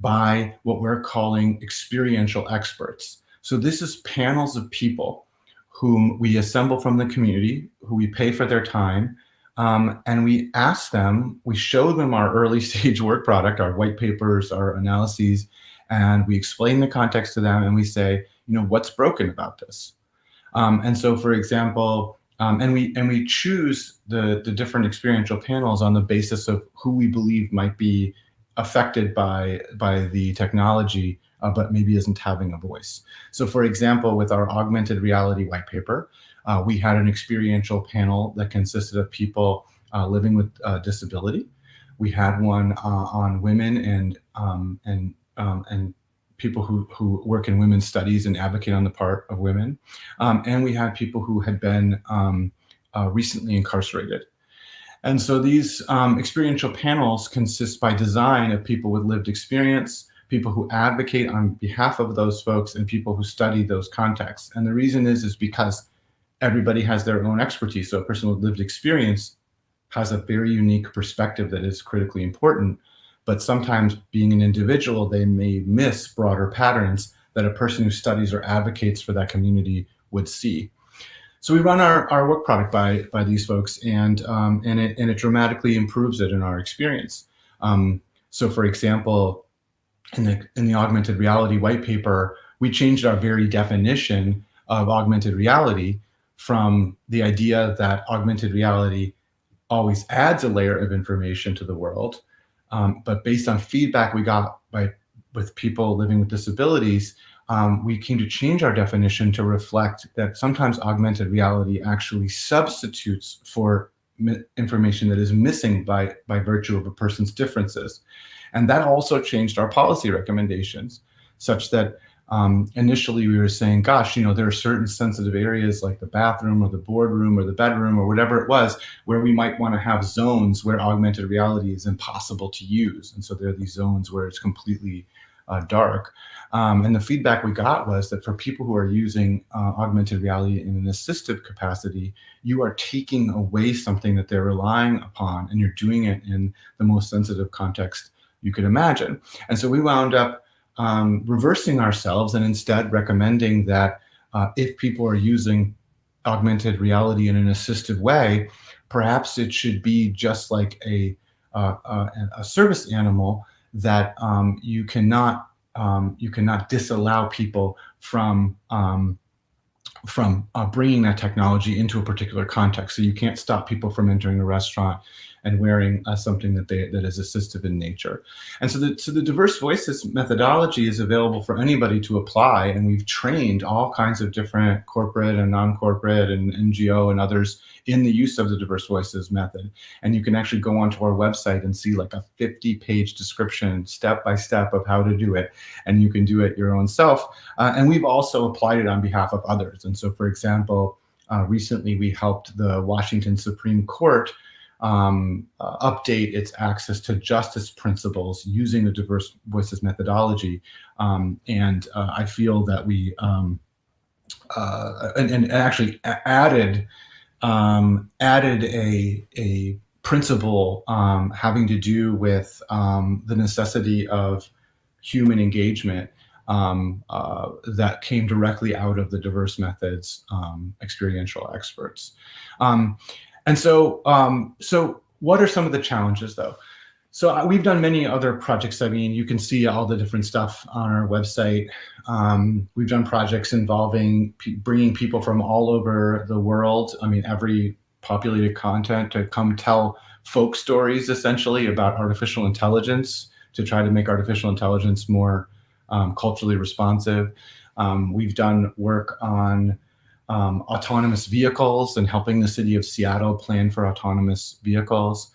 by what we're calling experiential experts. So this is panels of people whom we assemble from the community, who we pay for their time, and we ask them, we show them our early stage work product, our white papers, our analyses, and we explain the context to them, and we say, what's broken about this? And so, for example, and we choose the different experiential panels on the basis of who we believe might be affected by the technology, but maybe isn't having a voice. So, for example, with our augmented reality white paper, we had an experiential panel that consisted of people living with disability. We had one on women and people who work in women's studies and advocate on the part of women. And we had people who had been recently incarcerated. And so these experiential panels consist by design of people with lived experience, people who advocate on behalf of those folks, and people who study those contexts. And the reason is because everybody has their own expertise. So a person with lived experience has a very unique perspective that is critically important. But sometimes being an individual, they may miss broader patterns that a person who studies or advocates for that community would see. So we run our work product by these folks, and it dramatically improves it in our experience. So for example, in the augmented reality white paper, we changed our very definition of augmented reality from the idea that augmented reality always adds a layer of information to the world. But based on feedback we got with people living with disabilities, we came to change our definition to reflect that sometimes augmented reality actually substitutes for information that is missing by virtue of a person's differences. And that also changed our policy recommendations, such that initially we were saying, gosh, there are certain sensitive areas like the bathroom or the boardroom or the bedroom or whatever it was, where we might want to have zones where augmented reality is impossible to use. And so there are these zones where it's completely dark. And the feedback we got was that for people who are using augmented reality in an assistive capacity, you are taking away something that they're relying upon, and you're doing it in the most sensitive context you could imagine. And so we wound up reversing ourselves and instead recommending that if people are using augmented reality in an assistive way, perhaps it should be just like a service animal that you cannot disallow people from bringing that technology into a particular context. So you can't stop people from entering a restaurant and wearing something that is assistive in nature. And so the Diverse Voices methodology is available for anybody to apply, and we've trained all kinds of different corporate and non-corporate and NGO and others in the use of the Diverse Voices method. And you can actually go onto our website and see like a 50-page description, step by step, of how to do it. And you can do it your own self. And we've also applied it on behalf of others. And so, for example, recently we helped the Washington Supreme Court update its access to justice principles using the Diverse Voices methodology. And I feel that we and actually added a principle having to do with the necessity of human engagement that came directly out of the Diverse Methods experiential experts. And so what are some of the challenges, though? So we've done many other projects. I mean, you can see all the different stuff on our website. We've done projects involving bringing people from all over the world. I mean, every populated continent to come tell folk stories, essentially, about artificial intelligence, to try to make artificial intelligence more culturally responsive. We've done work on autonomous vehicles and helping the city of Seattle plan for autonomous vehicles.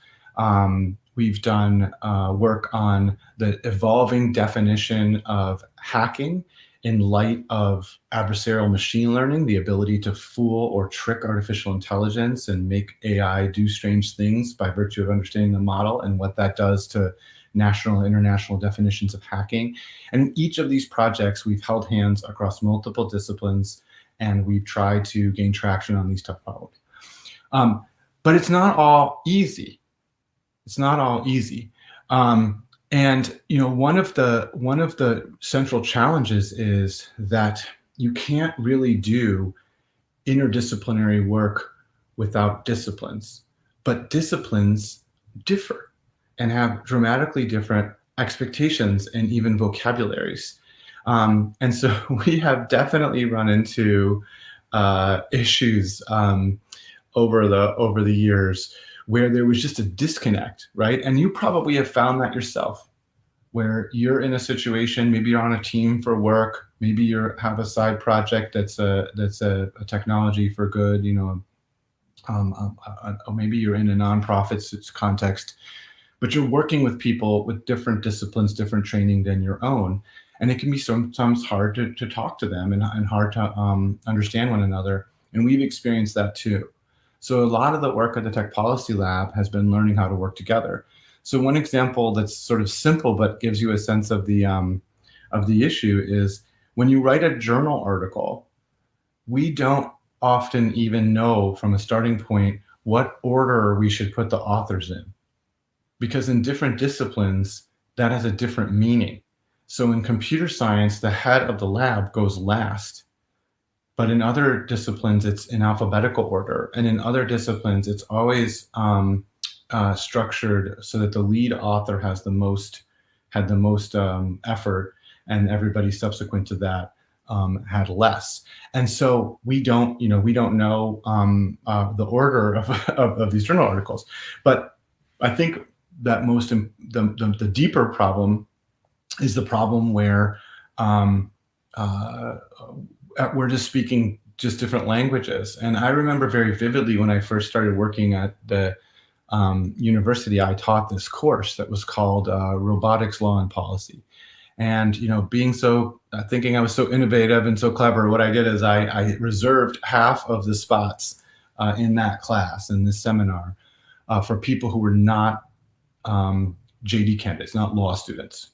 We've done work on the evolving definition of hacking in light of adversarial machine learning, the ability to fool or trick artificial intelligence and make AI do strange things by virtue of understanding the model, and what that does to national and international definitions of hacking. And in each of these projects, we've held hands across multiple disciplines, and we've tried to gain traction on these tough problems. But it's not all easy. It's not all easy. And one of the central challenges is that you can't really do interdisciplinary work without disciplines, but disciplines differ and have dramatically different expectations and even vocabularies. And so we have definitely run into issues over the years where there was just a disconnect, right? And you probably have found that yourself, where you're in a situation, maybe you're on a team for work, maybe you have a side project that's a technology for good, or maybe you're in a nonprofit context, but you're working with people with different disciplines, different training than your own. And it can be sometimes hard to talk to them and hard to understand one another. And we've experienced that too. So a lot of the work at the Tech Policy Lab has been learning how to work together. So one example that's sort of simple but gives you a sense of the issue is when you write a journal article, we don't often even know from a starting point what order we should put the authors in, because in different disciplines that has a different meaning. So in computer science, the head of the lab goes last. But in other disciplines, it's in alphabetical order. And in other disciplines, it's always structured so that the lead author had the most effort, and everybody subsequent to that had less. And so we don't know the order of these journal articles. But I think that the deeper problem is the problem where we're just speaking just different languages. And I remember very vividly when I first started working at the university, I taught this course that was called Robotics, Law, and Policy. And thinking I was so innovative and so clever, what I did is I reserved half of the spots in that class, in this seminar, for people who were not JD candidates, not law students.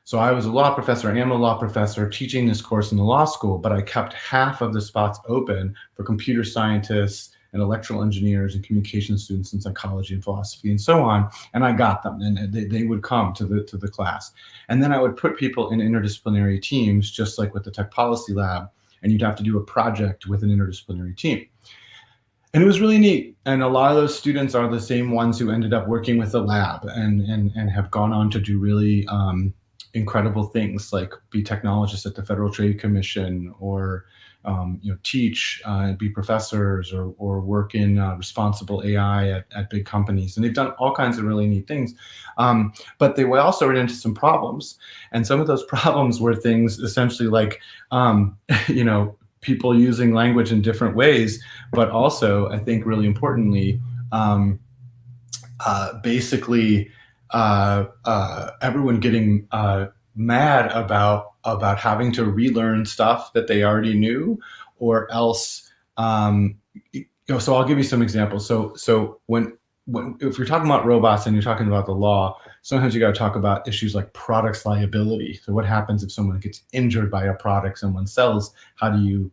So I was a law professor, I am a law professor teaching this course in the law school, but I kept half of the spots open for computer scientists and electrical engineers and communication students in psychology and philosophy and so on. And I got them, and they would come to the class. And then I would put people in interdisciplinary teams, just like with the Tech Policy Lab, and you'd have to do a project with an interdisciplinary team. And it was really neat. And a lot of those students are the same ones who ended up working with the lab and have gone on to do really incredible things, like be technologists at the Federal Trade Commission, or teach, be professors, or work in responsible AI at big companies. And they've done all kinds of really neat things. But they also ran into some problems. And some of those problems were things essentially like, people using language in different ways, but also, I think really importantly, basically, everyone getting mad about having to relearn stuff that they already knew, or else. So I'll give you some examples. So when if you're talking about robots and you're talking about the law, sometimes you got to talk about issues like products liability. So what happens if someone gets injured by a product someone sells? How do you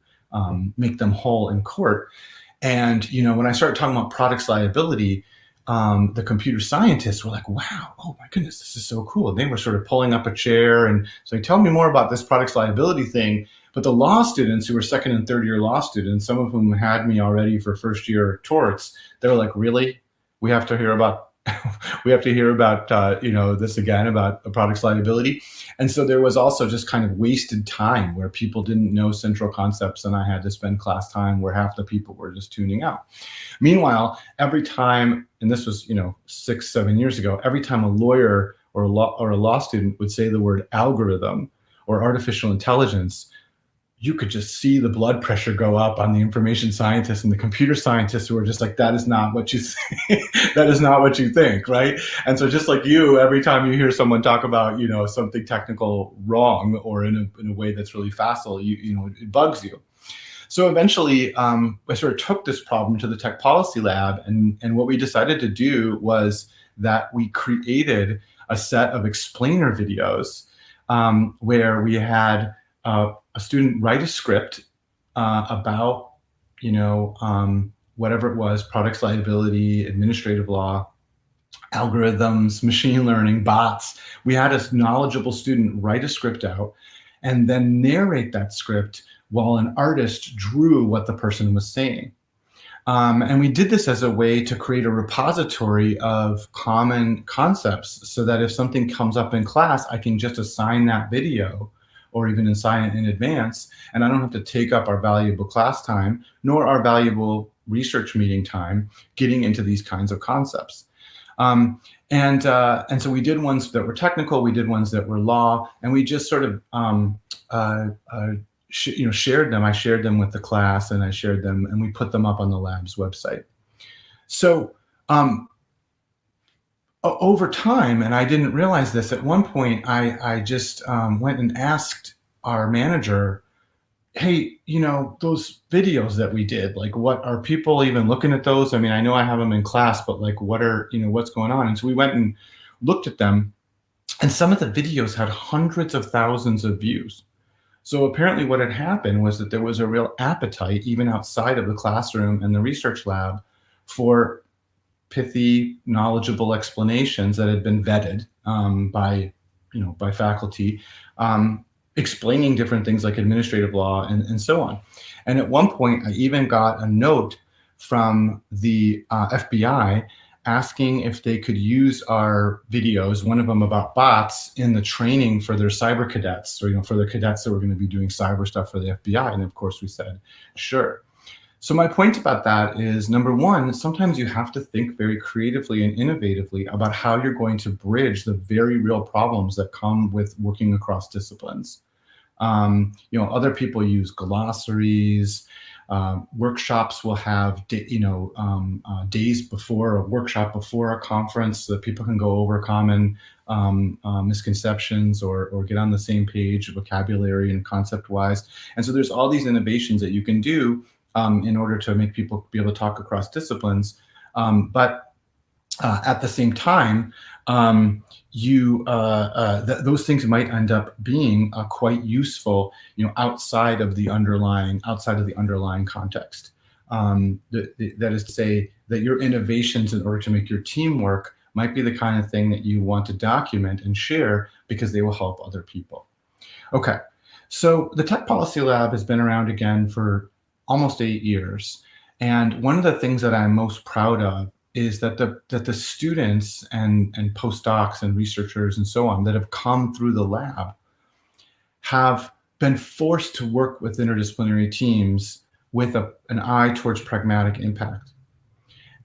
make them whole in court? And when I started talking about products liability, the computer scientists were like, wow, oh my goodness, this is so cool. And they were sort of pulling up a chair and saying, tell me more about this products liability thing. But the law students who were second and third year law students, some of whom had me already for first year torts, they were like, really? We have to hear about this again, about the products liability. And so there was also just kind of wasted time where people didn't know central concepts, and I had to spend class time where half the people were just tuning out. Meanwhile, every time, and this was 6-7 years ago, every time a lawyer or a law student would say the word algorithm or artificial intelligence, you could just see the blood pressure go up on the information scientists and the computer scientists who are just like, that is not what you think. That is not what you think, right? And so just like you, every time you hear someone talk about, something technical wrong or in a way that's really facile, it bugs you. So eventually, I sort of took this problem to the Tech Policy Lab, and what we decided to do was that we created a set of explainer videos where we had a student write a script about, whatever it was, products liability, administrative law, algorithms, machine learning, bots. We had a knowledgeable student write a script out and then narrate that script while an artist drew what the person was saying. And we did this as a way to create a repository of common concepts so that if something comes up in class, I can just assign that video or even assign it in advance, and I don't have to take up our valuable class time nor our valuable research meeting time getting into these kinds of concepts. And so we did ones that were technical, we did ones that were law, and we just sort of shared them. I shared them with the class, and I shared them, and we put them up on the lab's website. So over time, and I didn't realize this, at one point I just went and asked our manager, hey, those videos that we did, like, what are people even looking at those? I mean, I know I have them in class, but like, what's going on? And so we went and looked at them, and some of the videos had hundreds of thousands of views. So apparently what had happened was that there was a real appetite, even outside of the classroom and the research lab, for pithy, knowledgeable explanations that had been vetted by faculty, explaining different things like administrative law and so on. And at one point, I even got a note from the FBI asking if they could use our videos, one of them about bots, in the training for their cyber cadets, or for the cadets that were going to be doing cyber stuff for the FBI. And of course we said, sure. So my point about that is, number one, sometimes you have to think very creatively and innovatively about how you're going to bridge the very real problems that come with working across disciplines. Other people use glossaries. Workshops will have days before a workshop, before a conference, so that people can go over common misconceptions or get on the same page vocabulary and concept-wise. And so there's all these innovations that you can do in order to make people be able to talk across disciplines. But at the same time, those things might end up being quite useful, outside of the underlying context. That is to say that your innovations, in order to make your team work, might be the kind of thing that you want to document and share because they will help other people. Okay, so the Tech Policy Lab has been around again for almost 8 years, and one of the things that I'm most proud of is that the students and postdocs and researchers and so on that have come through the lab have been forced to work with interdisciplinary teams with an eye towards pragmatic impact.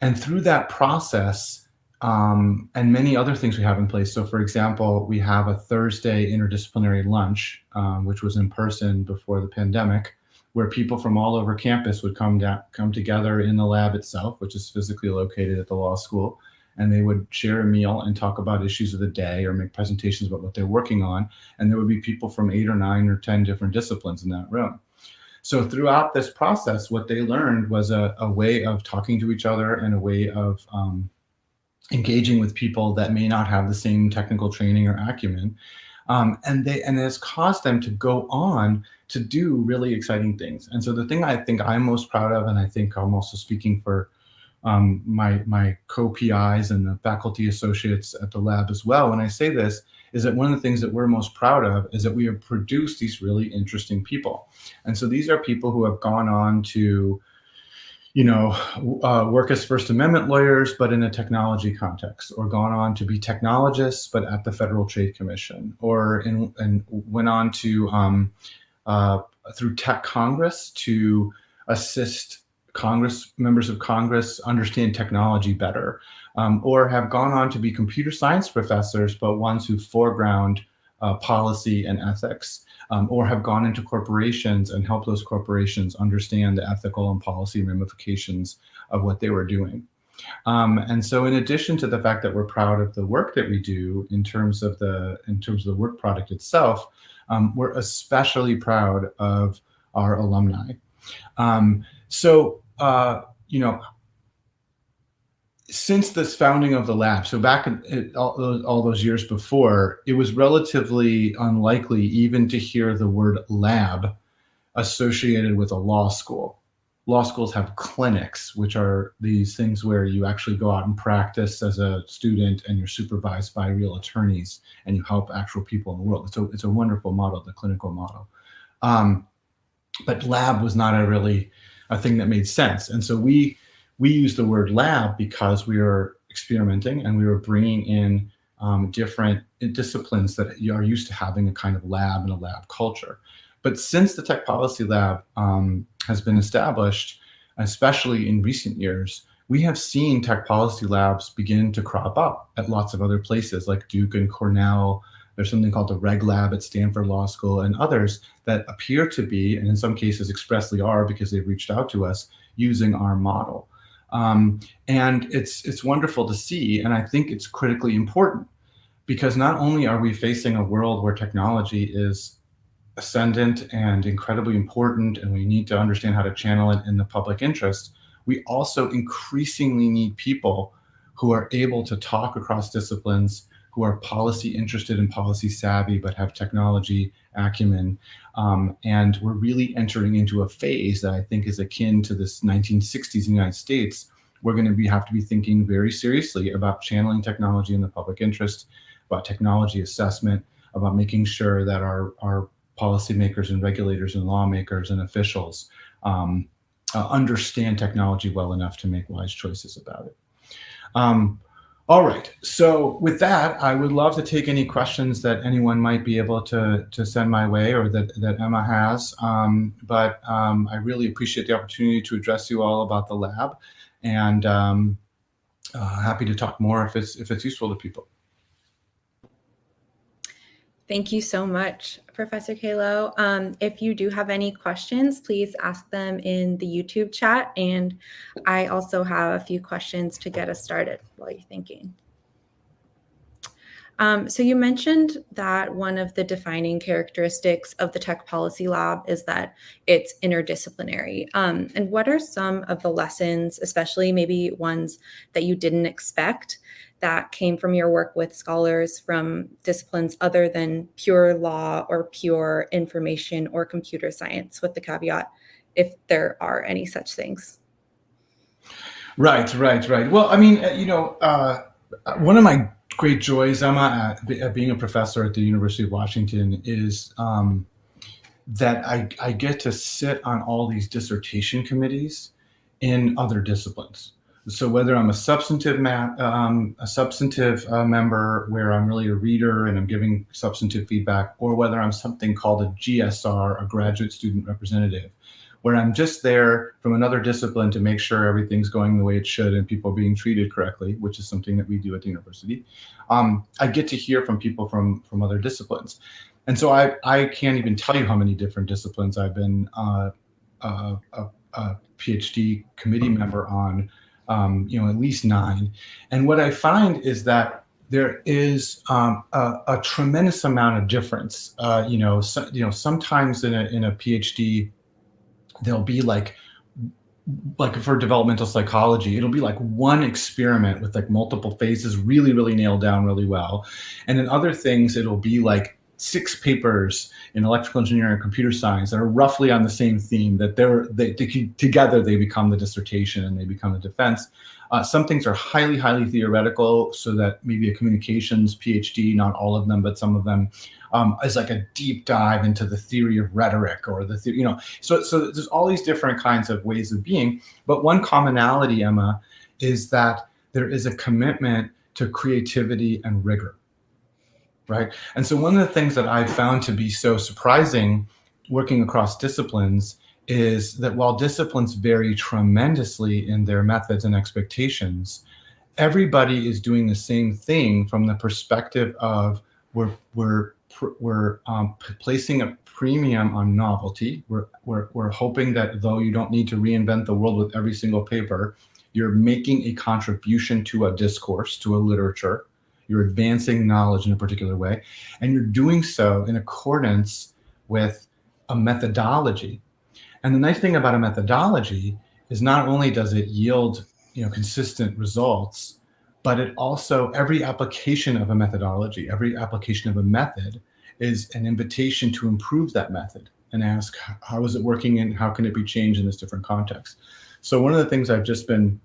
And through that process, and many other things we have in place. So for example, we have a Thursday interdisciplinary lunch, which was in person before the pandemic, where people from all over campus would come together in the lab itself, which is physically located at the law school, and they would share a meal and talk about issues of the day or make presentations about what they're working on. And there would be people from 8 or 9 or 10 different disciplines in that room. So throughout this process, what they learned was a way of talking to each other and a way of engaging with people that may not have the same technical training or acumen. And it has caused them to go on to do really exciting things. And so the thing I think I'm most proud of, and I think I'm also speaking for my co-PIs and the faculty associates at the lab as well, when I say this, is that one of the things that we're most proud of is that we have produced these really interesting people. And so these are people who have gone on to work as First Amendment lawyers, but in a technology context, or gone on to be technologists, but at the Federal Trade Commission, or went on to through Tech Congress to assist members of Congress understand technology better, or have gone on to be computer science professors, but ones who foreground policy and ethics, or have gone into corporations and helped those corporations understand the ethical and policy ramifications of what they were doing. And so in addition to the fact that we're proud of the work that we do in terms of the work product itself, we're especially proud of our alumni. Since this founding of the lab, so back in all those years before, it was relatively unlikely even to hear the word lab associated with a law school. Law schools have clinics, which are these things where you actually go out and practice as a student and you're supervised by real attorneys and you help actual people in the world. It's a wonderful model, the clinical model. But lab was not really a thing that made sense. And so we use the word lab because we were experimenting and we were bringing in different disciplines that are used to having a kind of lab and a lab culture. But since the Tech Policy Lab has been established, especially in recent years, we have seen tech policy labs begin to crop up at lots of other places like Duke and Cornell. There's something called the Reg Lab at Stanford Law School and others that appear to be, and in some cases expressly are because they've reached out to us, using our model. And it's wonderful to see, and I think it's critically important because not only are we facing a world where technology is ascendant and incredibly important, and we need to understand how to channel it in the public interest, we also increasingly need people who are able to talk across disciplines, who are policy interested and policy savvy, but have technology acumen. And we're really entering into a phase that I think is akin to this 1960s in the United States. We're going to have to be thinking very seriously about channeling technology in the public interest, about technology assessment, about making sure that our policymakers and regulators and lawmakers and officials understand technology well enough to make wise choices about it. All right, so with that, I would love to take any questions that anyone might be able to send my way or that Emma has. But I really appreciate the opportunity to address you all about the lab, and happy to talk more if it's useful to people. Thank you so much, Professor Calo. If you do have any questions, please ask them in the YouTube chat. And I also have a few questions to get us started while you're thinking. So you mentioned that one of the defining characteristics of the Tech Policy Lab is that it's interdisciplinary. And what are some of the lessons, especially maybe ones that you didn't expect, that came from your work with scholars from disciplines other than pure law or pure information or computer science, with the caveat, if there are any such things? Right. Well, I mean, one of my great joys, Emma, at being a professor at the University of Washington is that I get to sit on all these dissertation committees in other disciplines. So whether I'm a substantive member where I'm really a reader and I'm giving substantive feedback, or whether I'm something called a GSR, a graduate student representative, where I'm just there from another discipline to make sure everything's going the way it should and people are being treated correctly, which is something that we do at the university. I get to hear from people from other disciplines. And so I can't even tell you how many different disciplines I've been a PhD committee member on, at least 9. And what I find is that there is a tremendous amount of difference. Sometimes in a PhD, there'll be like for developmental psychology, it'll be like one experiment with like multiple phases really, really nailed down really well. And in other things, it'll be like 6 papers in electrical engineering and computer science that are roughly on the same theme, that together they become the dissertation and they become the defense. Some things are highly, highly theoretical, so that maybe a communications PhD, not all of them, but some of them, is like a deep dive into the theory of rhetoric or the theory, so there's all these different kinds of ways of being. But one commonality, Emma, is that there is a commitment to creativity and rigor. Right. And so one of the things that I've found to be so surprising working across disciplines is that while disciplines vary tremendously in their methods and expectations, everybody is doing the same thing from the perspective of we're placing a premium on novelty. We're hoping that though you don't need to reinvent the world with every single paper, you're making a contribution to a discourse, to a literature. You're advancing knowledge in a particular way, and you're doing so in accordance with a methodology. And the nice thing about a methodology is not only does it yield, consistent results, but it also, every application of a methodology, every application of a method is an invitation to improve that method and ask, how is it working and how can it be changed in this different context? So one of the things I've just been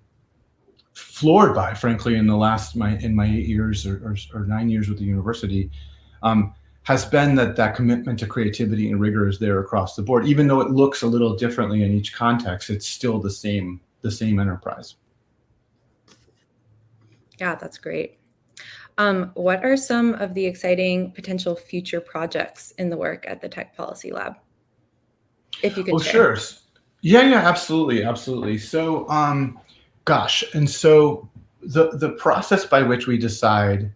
floored by, frankly, in my 8 years or 9 years with the university, has been that commitment to creativity and rigor is there across the board. Even though it looks a little differently in each context, it's still the same enterprise. Yeah, that's great. What are some of the exciting potential future projects in the work at the Tech Policy Lab? If you could share. Sure. Yeah, absolutely. So, and so the process by which we decide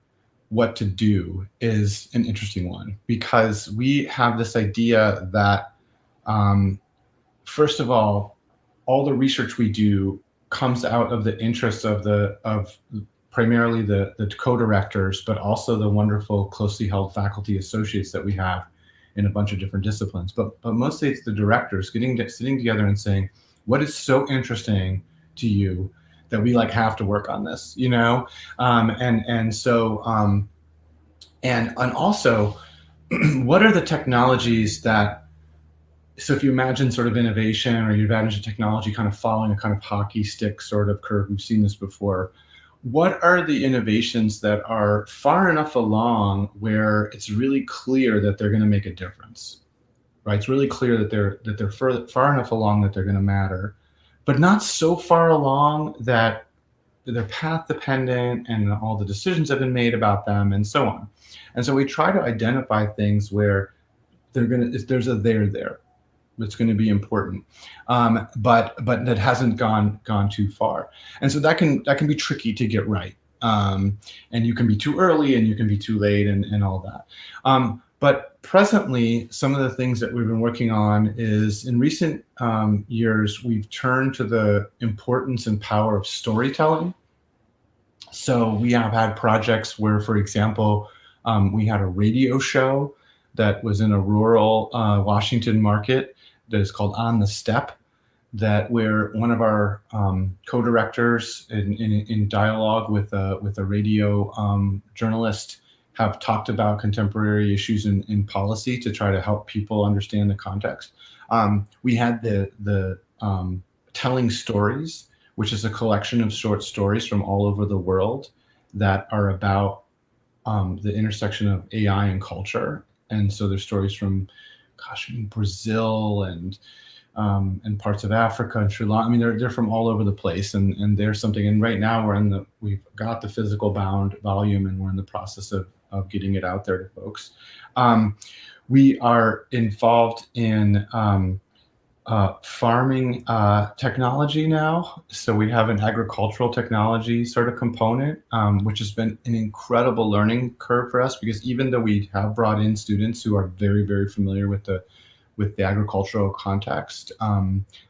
what to do is an interesting one, because we have this idea that, first of all the research we do comes out of the interests of primarily the co-directors, but also the wonderful closely held faculty associates that we have in a bunch of different disciplines. But mostly it's the directors sitting together and saying, what is so interesting to you that we have to work on this, and also what are the technologies that, so if you imagine sort of innovation, or you imagine technology kind of following a kind of hockey stick sort of curve, we've seen this before, what are the innovations that are far enough along where it's really clear that they're going to make a difference, right? It's really clear that they're far enough along that they're going to matter, but not so far along that they're path dependent and all the decisions have been made about them and so on. And so we try to identify things where there's a there. It's going to be important, but that hasn't gone too far, and so that can be tricky to get right, and you can be too early and you can be too late and all that. But presently, some of the things that we've been working on is, in recent years, we've turned to the importance and power of storytelling. So we have had projects where, for example, we had a radio show that was in a rural Washington market that is called On the Step, where one of our co-directors in dialogue with a radio journalist have talked about contemporary issues in policy to try to help people understand the context. We had the Telling Stories, which is a collection of short stories from all over the world that are about the intersection of AI and culture. And so there's stories from, Brazil and parts of Africa and Sri Lanka. I mean, they're from all over the place, and there's something. And right now we've got the physical bound volume, and we're in the process of getting it out there to folks. We are involved in farming technology now. So we have an agricultural technology sort of component, which has been an incredible learning curve for us, because even though we have brought in students who are very, very familiar with the agricultural context,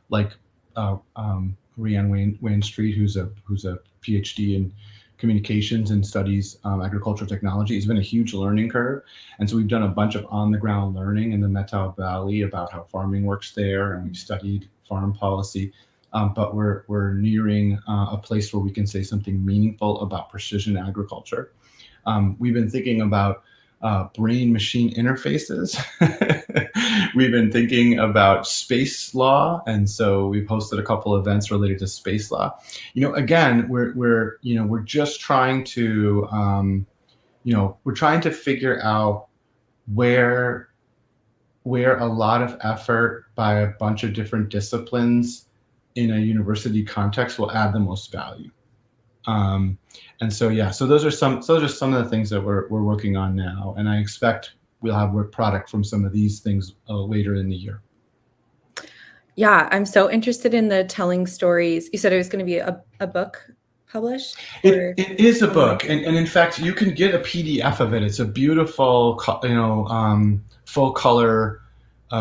like Rianne Wayne Street, who's a PhD in communications and studies agricultural technology. It's been a huge learning curve. And so we've done a bunch of on-the-ground learning in the Methow Valley about how farming works there, and we've studied farm policy. But we're nearing a place where we can say something meaningful about precision agriculture. We've been thinking about brain-machine interfaces. We've been thinking about space law, and so we've hosted a couple events related to space law. Again, we're just trying to we're trying to figure out where a lot of effort by a bunch of different disciplines in a university context will add the most value. And so, so those are some of the things that we're working on now, and I expect we'll have work product from some of these things later in the year. Yeah, I'm so interested in the Telling Stories. You said it was going to be a book? published? It is a book, and in fact, you can get a PDF of it. It's a beautiful, full color,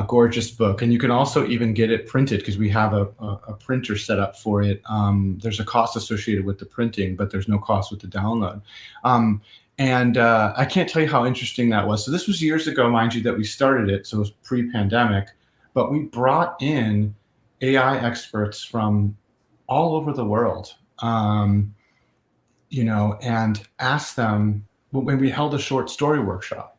gorgeous book, and you can also even get it printed because we have a printer set up for it. There's a cost associated with the printing, but there's no cost with the download. And I can't tell you how interesting that was. So this was years ago, mind you, that we started it. So it was pre-pandemic, but we brought in AI experts from all over the world, and asked them when we held a short story workshop,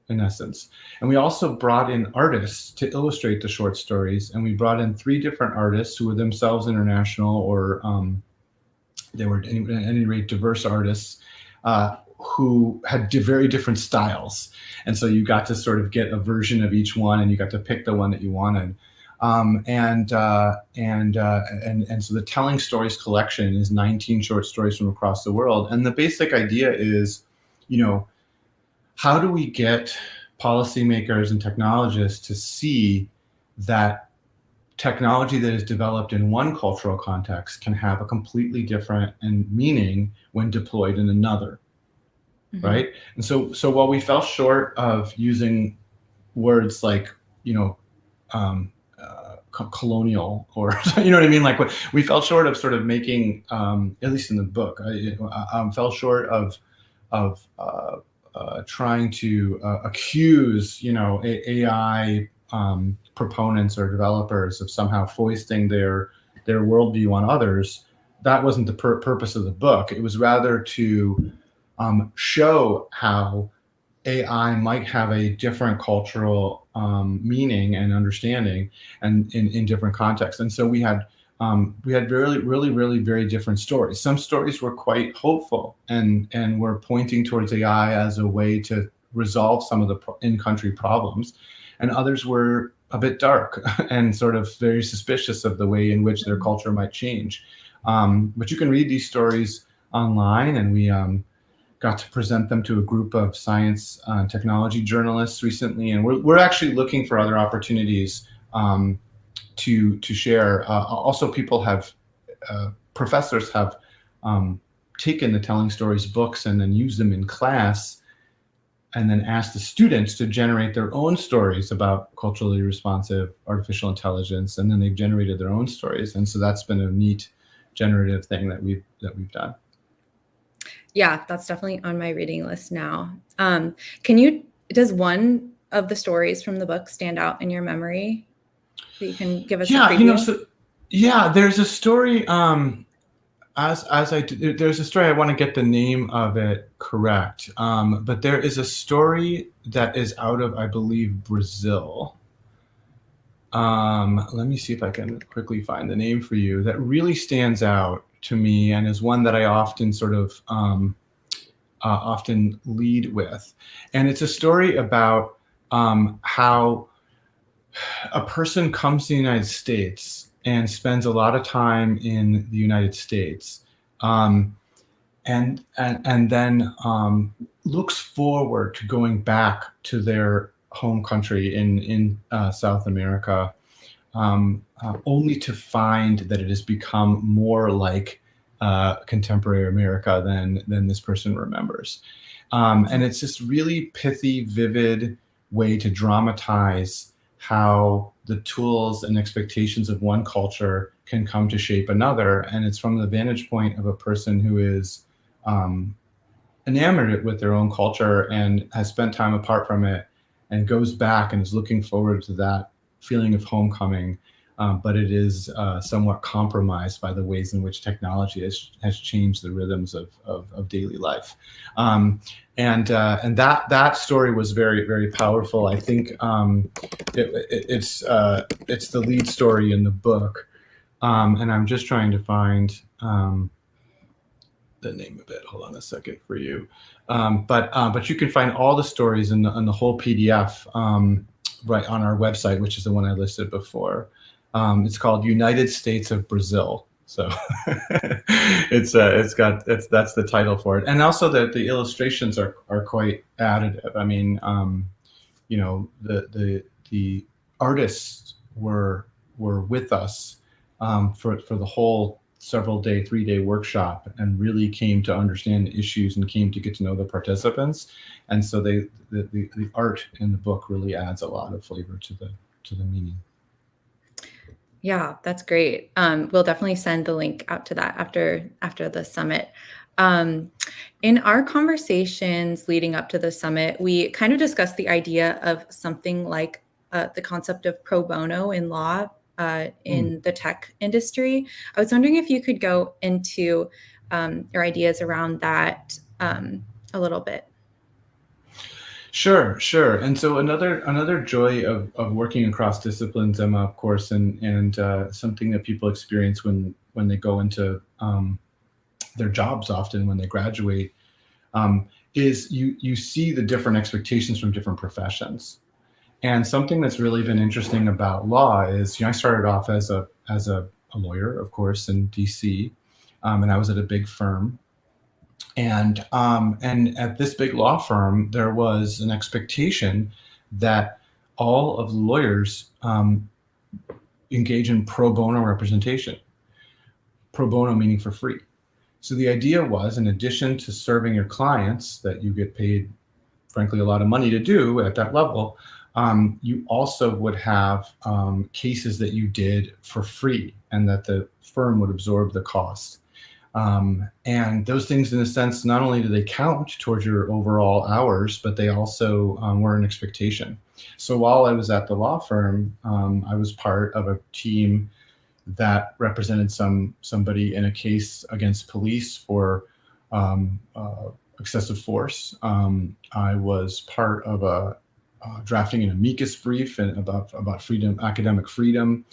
in essence. And we also brought in artists to illustrate the short stories. And we brought in 3 different artists who were themselves international, or they were at any rate diverse artists, who had very different styles. And so you got to sort of get a version of each one, and you got to pick the one that you wanted. And so the Telling Stories collection is 19 short stories from across the world. And the basic idea is, how do we get policymakers and technologists to see that technology that is developed in one cultural context can have a completely different meaning when deployed in another, right? And so while we fell short of using words like, colonial, or you know what I mean? Like, we fell short of sort of making, at least in the book, I fell short of trying to accuse, AI proponents or developers of somehow foisting their worldview on others. That wasn't the purpose of the book. It was rather to show how AI might have a different cultural meaning and understanding, and in different contexts. And so we had really very different stories. Some stories were quite hopeful and were pointing towards AI as a way to resolve some of the in-country problems, and others were a bit dark and sort of very suspicious of the way in which their culture might change. But you can read these stories online, and we got to present them to a group of science and technology journalists recently, and we're actually looking for other opportunities to share. Also, professors have taken the Telling Stories books and then used them in class, and then asked the students to generate their own stories about culturally responsive artificial intelligence, and then they've generated their own stories. And so that's been a neat generative thing that we've done. Yeah, that's definitely on my reading list now. Does one of the stories from the book stand out in your memory that you can give us a preview? There's a story, there's a story, I want to get the name of it correct, but there is a story that is out of, I believe, Brazil. Let me see if I can quickly find the name for you, that really stands out to me and is one that I often sort of often lead with. And it's a story about how a person comes to the United States and spends a lot of time in the United States, and then looks forward to going back to their home country in South America, only to find that it has become more like contemporary America than this person remembers. And it's this really pithy, vivid way to dramatize how the tools and expectations of one culture can come to shape another. And it's from the vantage point of a person who is enamored with their own culture and has spent time apart from it, and goes back and is looking forward to that feeling of homecoming. But it is somewhat compromised by the ways in which technology has changed the rhythms of daily life. And that story was very, very powerful. I think it's the lead story in the book, and I'm just trying to find the name of it. Hold on a second for you. But you can find all the stories in the whole PDF right on our website, which is the one I listed before. It's called United States of Brazil. So that's the title for it. And also the illustrations are quite additive. I mean, the artists were with us for the whole several day, 3-day workshop and really came to understand the issues and came to get to know the participants. And so the art in the book really adds a lot of flavor to the meaning. Yeah, that's great. We'll definitely send the link out to that after the summit. In our conversations leading up to the summit, we kind of discussed the idea of something like the concept of pro bono in law in the tech industry. I was wondering if you could go into your ideas around that a little bit. Sure. And so another joy of working across disciplines, Emma, of course, and something that people experience when they go into their jobs often when they graduate, is you see the different expectations from different professions. And something that's really been interesting about law is, I started off as a lawyer, of course, in DC, and I was at a big firm. And at this big law firm, there was an expectation that all of the lawyers engage in pro bono representation. Pro bono meaning for free. So the idea was, in addition to serving your clients that you get paid, frankly, a lot of money to do at that level, you also would have cases that you did for free and that the firm would absorb the cost. And those things, in a sense, not only do they count towards your overall hours, but they also were an expectation. So while I was at the law firm, I was part of a team that represented somebody in a case against police for excessive force. I was part of a drafting an amicus brief about freedom, academic freedom,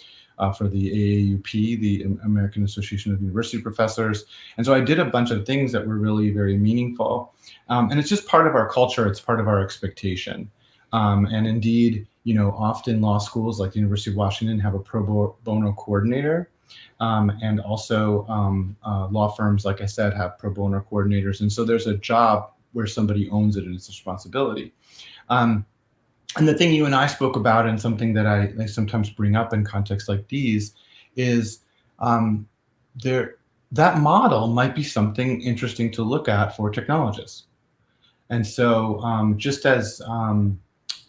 for the AAUP, the American Association of University Professors. And so I did a bunch of things that were really very meaningful. And it's just part of our culture. It's part of our expectation. And indeed, often law schools like the University of Washington have a pro bono coordinator. And also law firms, like I said, have pro bono coordinators. And so there's a job where somebody owns it and it's a responsibility. And the thing you and I spoke about, and something that I sometimes bring up in contexts like these, is that model might be something interesting to look at for technologists. And so just as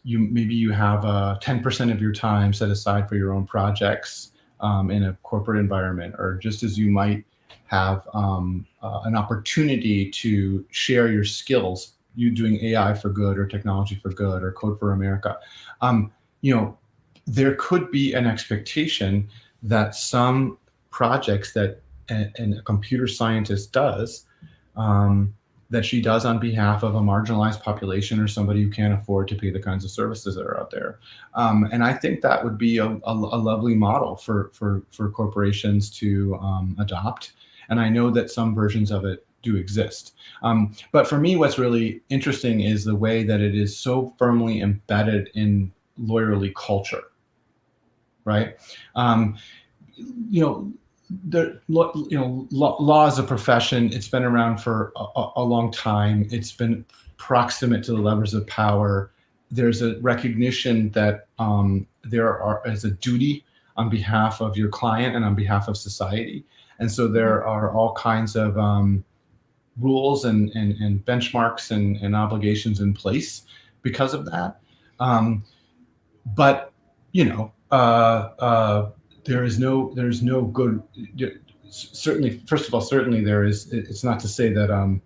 you have 10% of your time set aside for your own projects in a corporate environment, or just as you might have an opportunity to share your skills, you doing AI for good or technology for good or code for America, there could be an expectation that some projects that a computer scientist does, that she does on behalf of a marginalized population or somebody who can't afford to pay the kinds of services that are out there. And I think that would be a lovely model for corporations to adopt. And I know that some versions of it do exist. But for me, what's really interesting is the way that it is so firmly embedded in lawyerly culture, right? Law is a profession. It's been around for a long time. It's been proximate to the levers of power. There's a recognition that there is a duty on behalf of your client and on behalf of society. And so there are all kinds of rules and benchmarks and obligations in place because of that. But there's no good. Certainly, first of all, certainly there is. It's not to say that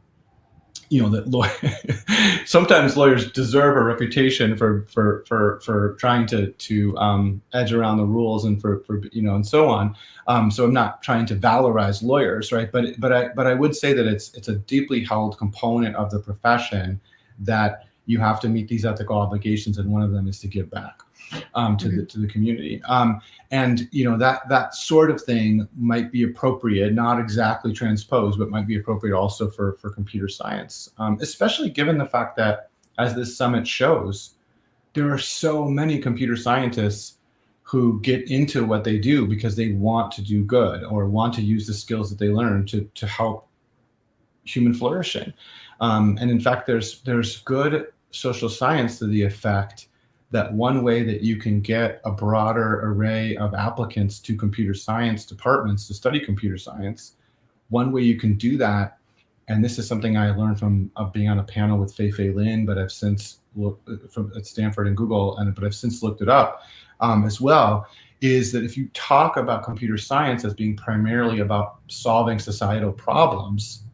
that sometimes lawyers deserve a reputation for trying to edge around the rules and for and so on. So I'm not trying to valorize lawyers, right? But I would say that it's a deeply held component of the profession that you have to meet these ethical obligations, and one of them is to give back to the community. And that sort of thing might be appropriate, not exactly transposed, but might be appropriate also for computer science, especially given the fact that, as this summit shows, there are so many computer scientists who get into what they do because they want to do good or want to use the skills that they learn to help human flourishing. And in fact, there's good social science to the effect that one way that you can get a broader array of applicants to computer science departments to study computer science, one way you can do that, and this is something I learned from being on a panel with Fei Lin, but I've since looked at Stanford and Google, but I've since looked it up as well, is that if you talk about computer science as being primarily about solving societal problems,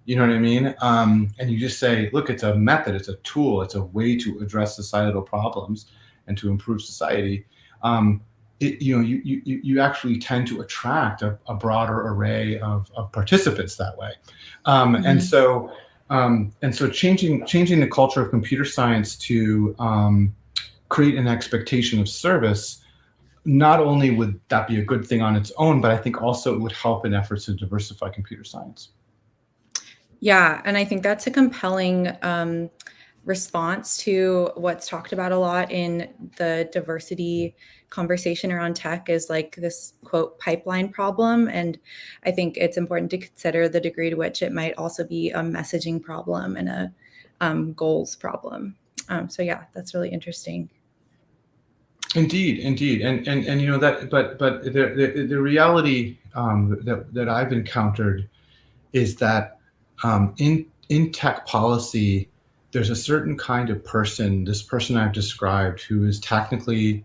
you know what I mean? And you just say, look, it's a method, it's a tool, it's a way to address societal problems and to improve society. You actually tend to attract a broader array of participants that way. And so changing the culture of computer science to create an expectation of service, not only would that be a good thing on its own, but I think also it would help in efforts to diversify computer science. Yeah, and I think that's a compelling response to what's talked about a lot in the diversity conversation around tech, is like this quote pipeline problem. And I think it's important to consider the degree to which it might also be a messaging problem and a goals problem. So yeah, that's really interesting. Indeed, and you know that, but the reality that I've encountered is that in tech policy, there's a certain kind of person, this person I've described, who is technically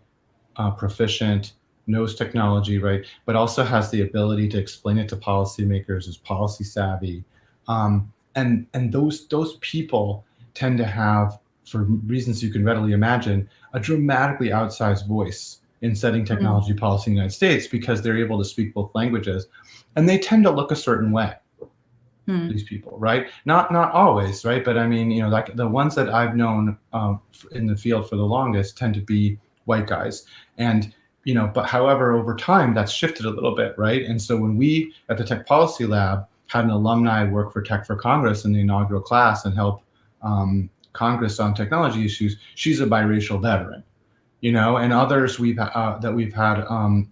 proficient, knows technology, right, but also has the ability to explain it to policymakers, is policy savvy, and those people tend to have, for reasons you can readily imagine, a dramatically outsized voice in setting technology policy in the United States, because they're able to speak both languages, and they tend to look a certain way. These people, right? Not always, right? But I mean, you know, like the ones that I've known in the field for the longest tend to be white guys, and you know, but however, over time that's shifted a little bit, right? And so when we at the Tech Policy Lab had an alumni work for Tech for Congress in the inaugural class and help Congress on technology issues, she's a biracial veteran, you know, and others that we've had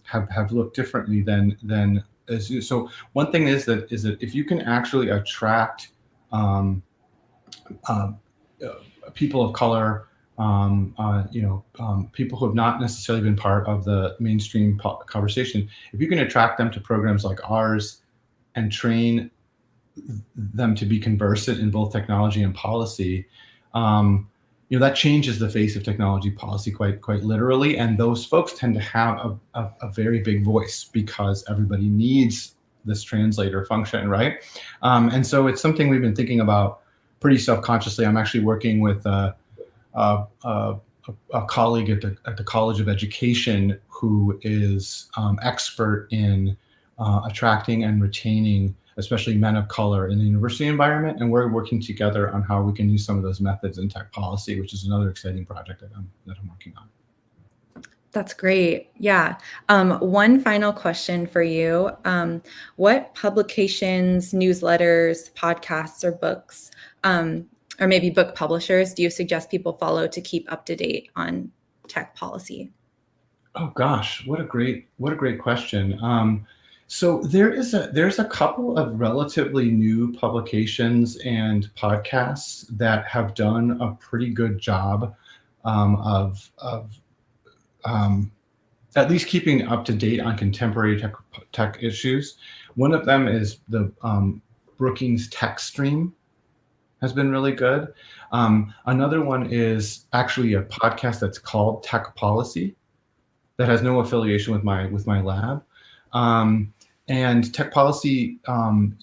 have looked differently than. So one thing is that if you can actually attract people of color, people who have not necessarily been part of the mainstream conversation, if you can attract them to programs like ours and train them to be conversant in both technology and policy, that changes the face of technology policy quite literally. And those folks tend to have a very big voice because everybody needs this translator function, right? And so it's something we've been thinking about pretty self-consciously. I'm actually working with a colleague at the College of Education who is expert in attracting and retaining especially men of color in the university environment. And we're working together on how we can use some of those methods in tech policy, which is another exciting project that I'm working on. That's great. Yeah. One final question for you. What publications, newsletters, podcasts, or books, or maybe book publishers, do you suggest people follow to keep up to date on tech policy? Oh gosh, what a great question. So there's a couple of relatively new publications and podcasts that have done a pretty good job of at least keeping up to date on contemporary tech issues. One of them is the Brookings Tech Stream, has been really good. Another one is actually a podcast that's called Tech Policy, that has no affiliation with my lab. And Tech Policy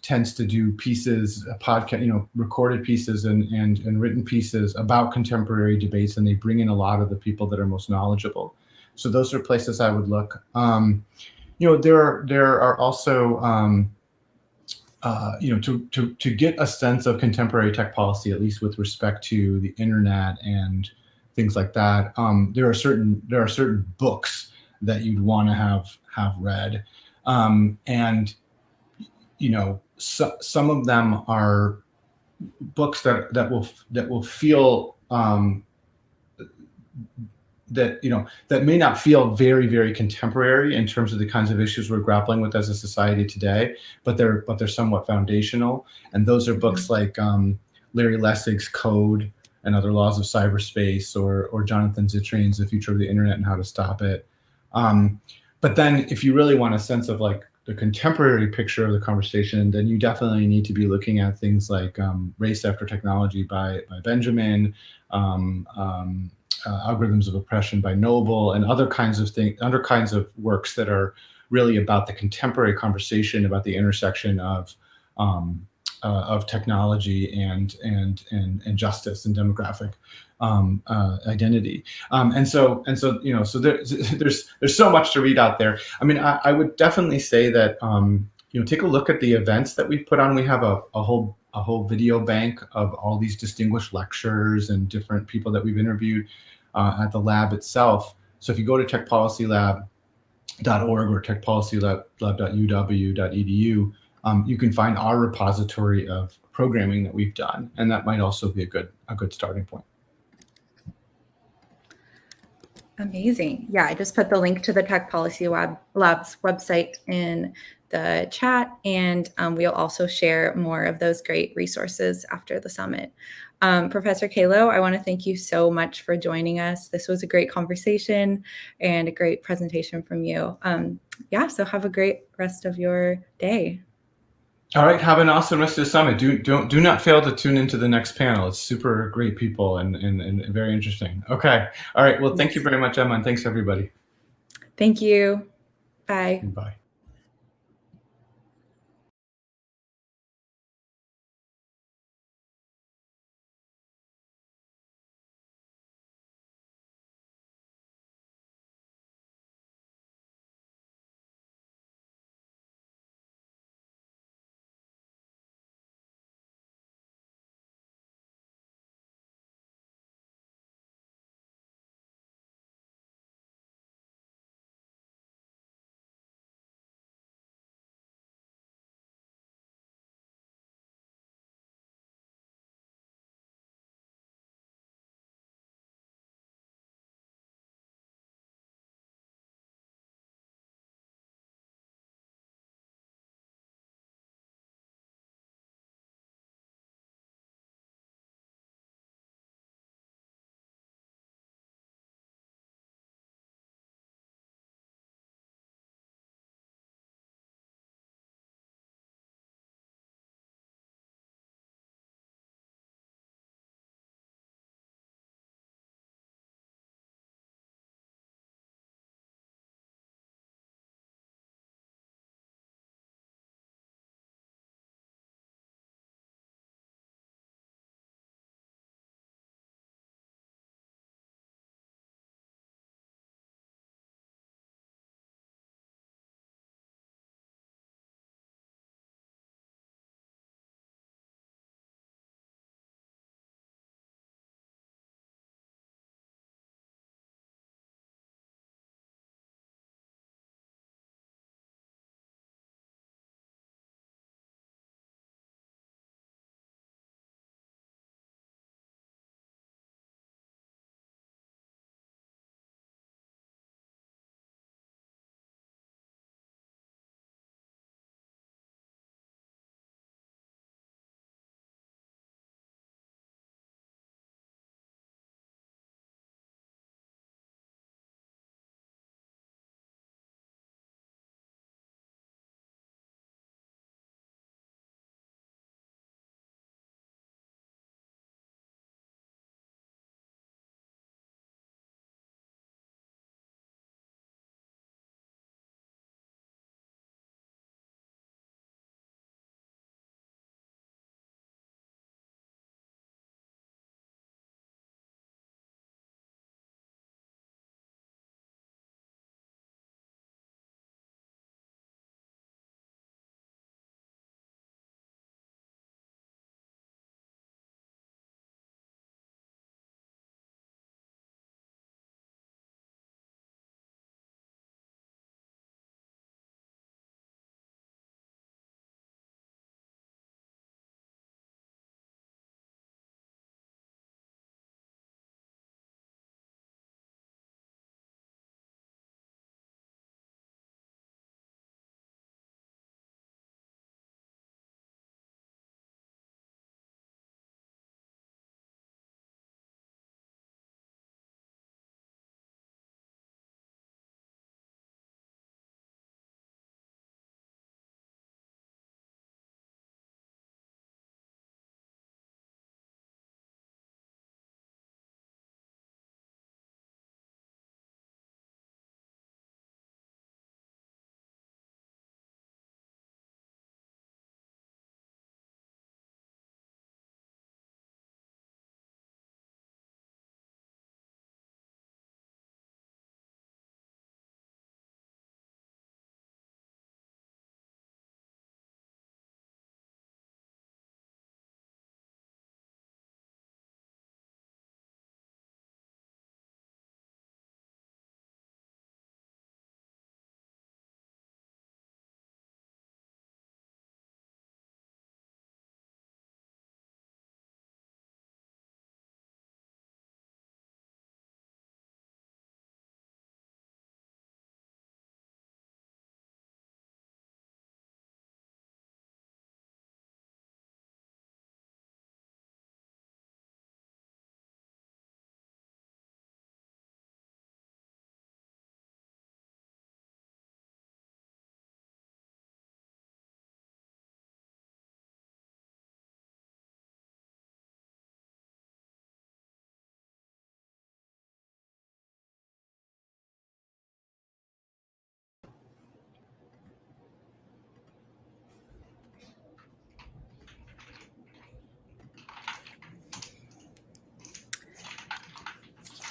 tends to do pieces, podcast, recorded pieces and written pieces about contemporary debates, and they bring in a lot of the people that are most knowledgeable. So those are places I would look. There are also to get a sense of contemporary tech policy, at least with respect to the internet and things like that. There are certain books that you'd want to have read. And some of them are books that will feel that may not feel very, very contemporary in terms of the kinds of issues we're grappling with as a society today, but they're somewhat foundational. And those are books like Larry Lessig's Code and other laws of cyberspace, or Jonathan Zittrain's The Future of the Internet and How to Stop It. But then if you really want a sense of like the contemporary picture of the conversation, then you definitely need to be looking at things like Race After Technology by Benjamin, Algorithms of Oppression by Knodel, and other kinds of works that are really about the contemporary conversation about the intersection of technology and justice and demographic identity. So there's so much to read out there. I mean, I would definitely say that take a look at the events that we've put on. We have a whole video bank of all these distinguished lectures and different people that we've interviewed at the lab itself. So if you go to techpolicylab.org or techpolicylab.uw.edu, you can find our repository of programming that we've done, and that might also be a good starting point. Amazing. Yeah, I just put the link to the Tech Policy Lab's website in the chat, and we'll also share more of those great resources after the summit. Professor Calo, I want to thank you so much for joining us. This was a great conversation and a great presentation from you. So have a great rest of your day. All right, have an awesome rest of the summit. Do not fail to tune into the next panel. It's super great people and very interesting. Okay. All right. Well, thank you very much, Emma, and thanks everybody. Thank you. Bye. Bye.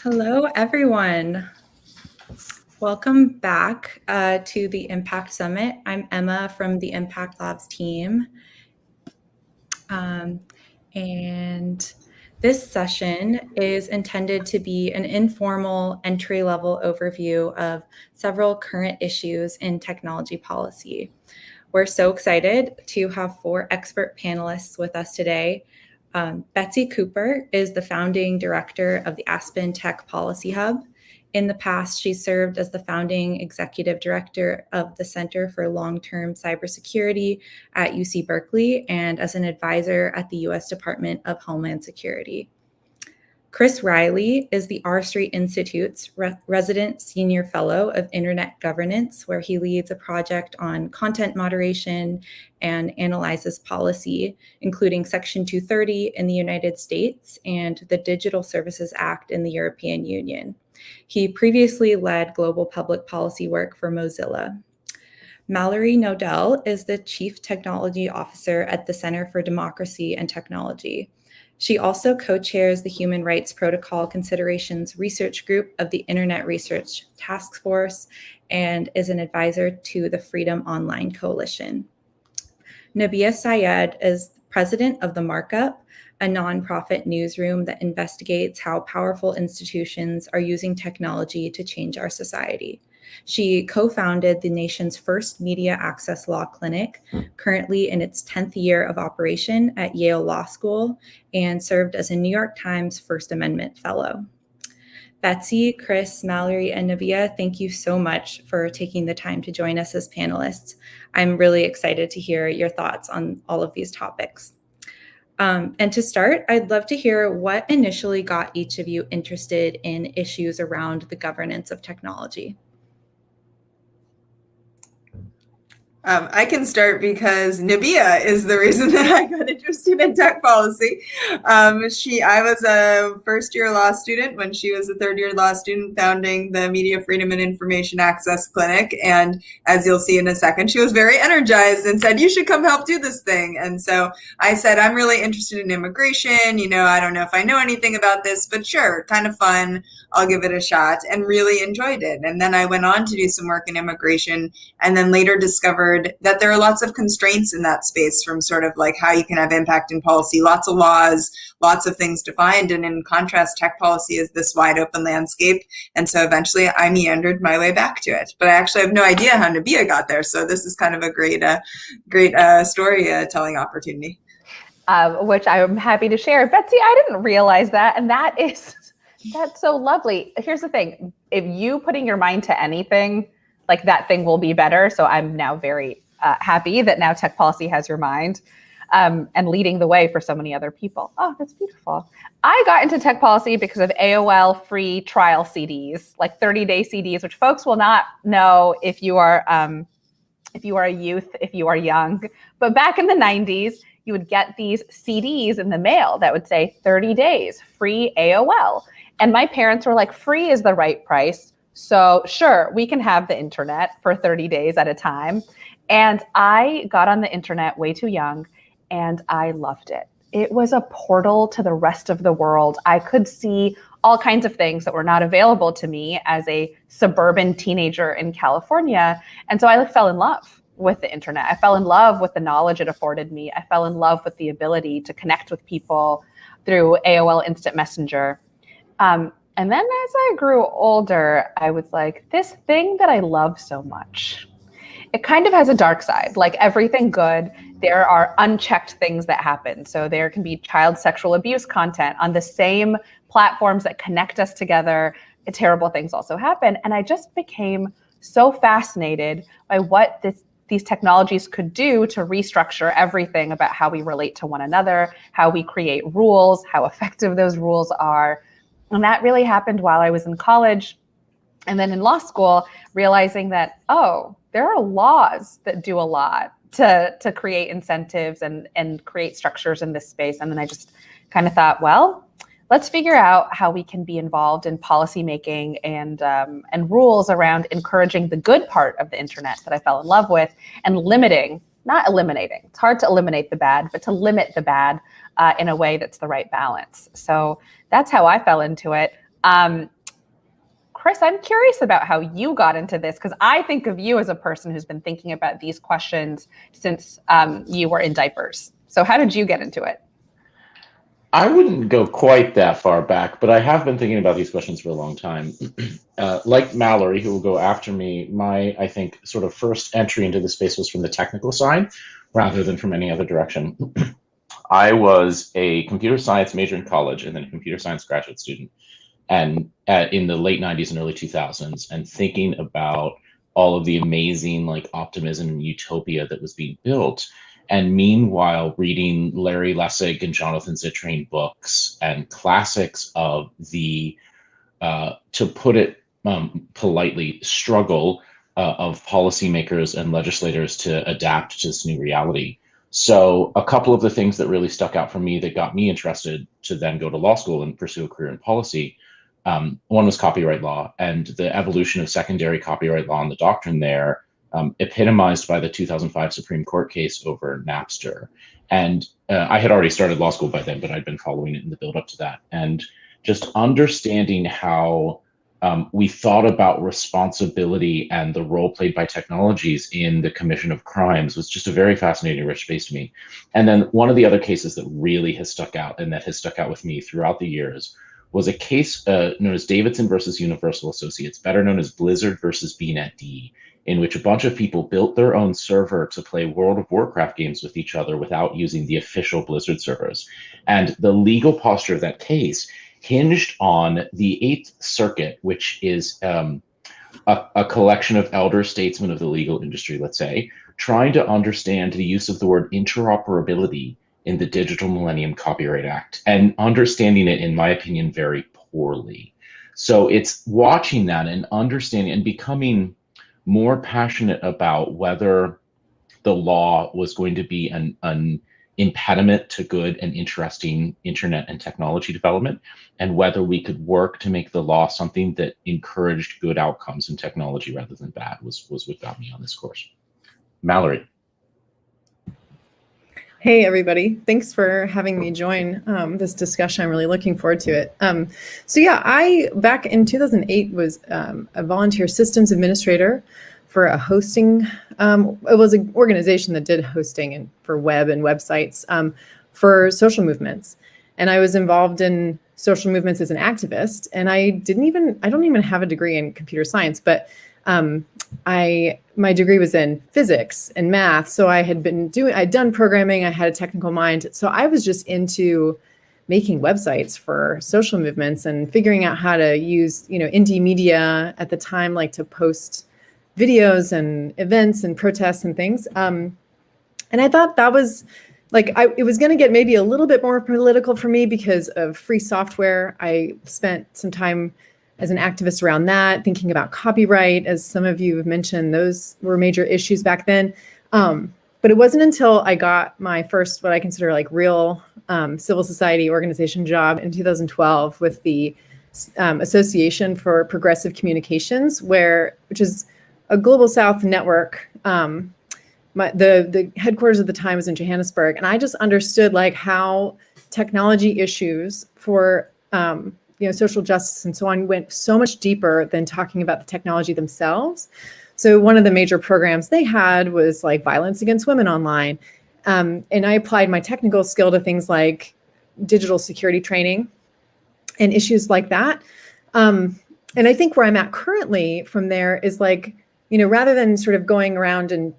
Hello, everyone. Welcome back to the Impact Summit. I'm Emma from the Impact Labs team. And this session is intended to be an informal entry-level overview of several current issues in technology policy. We're so excited to have 4 expert panelists with us today. Betsy Cooper is the founding director of the Aspen Tech Policy Hub. In the past, she served as the founding executive director of the Center for Long-Term Cybersecurity at UC Berkeley and as an advisor at the U.S. Department of Homeland Security. Chris Riley is the R Street Institute's resident senior fellow of Internet Governance, where he leads a project on content moderation and analyzes policy, including Section 230 in the United States and the Digital Services Act in the European Union. He previously led global public policy work for Mozilla. Mallory Knodel is the Chief Technology Officer at the Center for Democracy and Technology. She also co-chairs the Human Rights Protocol Considerations Research Group of the Internet Research Task Force and is an advisor to the Freedom Online Coalition. Nabiha Syed is president of The Markup, a nonprofit newsroom that investigates how powerful institutions are using technology to change our society. She co-founded the nation's first media access law clinic, currently in its 10th year of operation at Yale Law School, and served as a New York Times First Amendment Fellow. Betsy, Chris, Mallory, and Nabiha, thank you so much for taking the time to join us as panelists. I'm really excited to hear your thoughts on all of these topics. And to start, I'd love to hear what initially got each of you interested in issues around the governance of technology. I can start because Nabiha is the reason that I got interested in tech policy. I was a first-year law student when she was a third-year law student founding the Media Freedom and Information Access Clinic. And as you'll see in a second, she was very energized and said, you should come help do this thing. And so I said, I'm really interested in immigration. You know, I don't know if I know anything about this, but sure, kind of fun. I'll give it a shot, and really enjoyed it. And then I went on to do some work in immigration and then later discovered that there are lots of constraints in that space from sort of like how you can have impact in policy, lots of laws, lots of things defined. And in contrast, tech policy is this wide open landscape. And so eventually I meandered my way back to it. But I actually have no idea how Nabiha got there. So this is kind of a great storytelling opportunity. Which I'm happy to share. Betsy, I didn't realize that. And that's so lovely. Here's the thing. If you putting your mind to anything, like that thing will be better. So I'm now very happy that now tech policy has your mind and leading the way for so many other people. Oh, that's beautiful. I got into tech policy because of AOL free trial CDs, like 30-day CDs, which folks will not know if you are a youth, if you are young. But back in the 90s, you would get these CDs in the mail that would say 30 days, free AOL. And my parents were like, free is the right price. So sure, we can have the internet for 30 days at a time. And I got on the internet way too young and I loved it. It was a portal to the rest of the world. I could see all kinds of things that were not available to me as a suburban teenager in California. And so I fell in love with the internet. I fell in love with the knowledge it afforded me. I fell in love with the ability to connect with people through AOL Instant Messenger. And then as I grew older, I was like, this thing that I love so much, it kind of has a dark side. Like everything good, there are unchecked things that happen. So there can be child sexual abuse content on the same platforms that connect us together. Terrible things also happen. And I just became so fascinated by what these technologies could do to restructure everything about how we relate to one another, how we create rules, how effective those rules are. And that really happened while I was in college and then in law school, realizing that, oh, there are laws that do a lot to create incentives and create structures in this space. And then I just kind of thought, well, let's figure out how we can be involved in policymaking and rules around encouraging the good part of the internet that I fell in love with and limiting, not eliminating. It's hard to eliminate the bad, but to limit the bad in a way that's the right balance. So that's how I fell into it. Chris, I'm curious about how you got into this, because I think of you as a person who's been thinking about these questions since you were in diapers. So how did you get into it? I wouldn't go quite that far back, but I have been thinking about these questions for a long time. Like Mallory, who will go after me, I think, sort of first entry into the space was from the technical side rather than from any other direction. I was a computer science major in college and then a computer science graduate student, and in the late 90s and early 2000s, and thinking about all of the amazing like optimism and utopia that was being built. And meanwhile, reading Larry Lessig and Jonathan Zittrain books and classics of the, to put it politely, struggle of policymakers and legislators to adapt to this new reality. So a couple of the things that really stuck out for me that got me interested to then go to law school and pursue a career in policy, one was copyright law and the evolution of secondary copyright law and the doctrine there, epitomized by the 2005 Supreme Court case over Napster. And I had already started law school by then, but I'd been following it in the build up to that. And just understanding how we thought about responsibility and the role played by technologies in the commission of crimes was just a very fascinating, rich space to me. And then one of the other cases that really has stuck out and that has stuck out with me throughout the years was a case known as Davidson versus Universal Associates, better known as Blizzard versus BNetD, in which a bunch of people built their own server to play World of Warcraft games with each other without using the official Blizzard servers. And the legal posture of that case hinged on the Eighth Circuit, which is a collection of elder statesmen of the legal industry, let's say, trying to understand the use of the word interoperability in the Digital Millennium Copyright Act, and understanding it, in my opinion, very poorly. So it's watching that and understanding and becoming more passionate about whether the law was going to be an impediment to good and interesting internet and technology development, and whether we could work to make the law something that encouraged good outcomes in technology rather than bad was what got me on this course. Mallory. Hey, everybody. Thanks for having me join this discussion. I'm really looking forward to it. So yeah, I, back in 2008, was a volunteer systems administrator for a hosting, it was an organization that did hosting for web and websites for social movements. And I was involved in social movements as an activist. And I don't even have a degree in computer science, but my degree was in physics and math. So I'd done programming, I had a technical mind. So I was just into making websites for social movements and figuring out how to use, indie media at the time, like to post videos and events and protests and things. And I thought that was it was going to get maybe a little bit more political for me because of free software. I spent some time as an activist around that, thinking about copyright, as some of you have mentioned, those were major issues back then. But it wasn't until I got my first, what I consider real civil society organization job in 2012 with the Association for Progressive Communications, which is a Global South network. The headquarters at the time was in Johannesburg, and I just understood how technology issues for social justice and so on went so much deeper than talking about the technology themselves. So one of the major programs they had was violence against women online. And I applied my technical skill to things like digital security training and issues like that. And I think where I'm at currently from there is rather than sort of going around and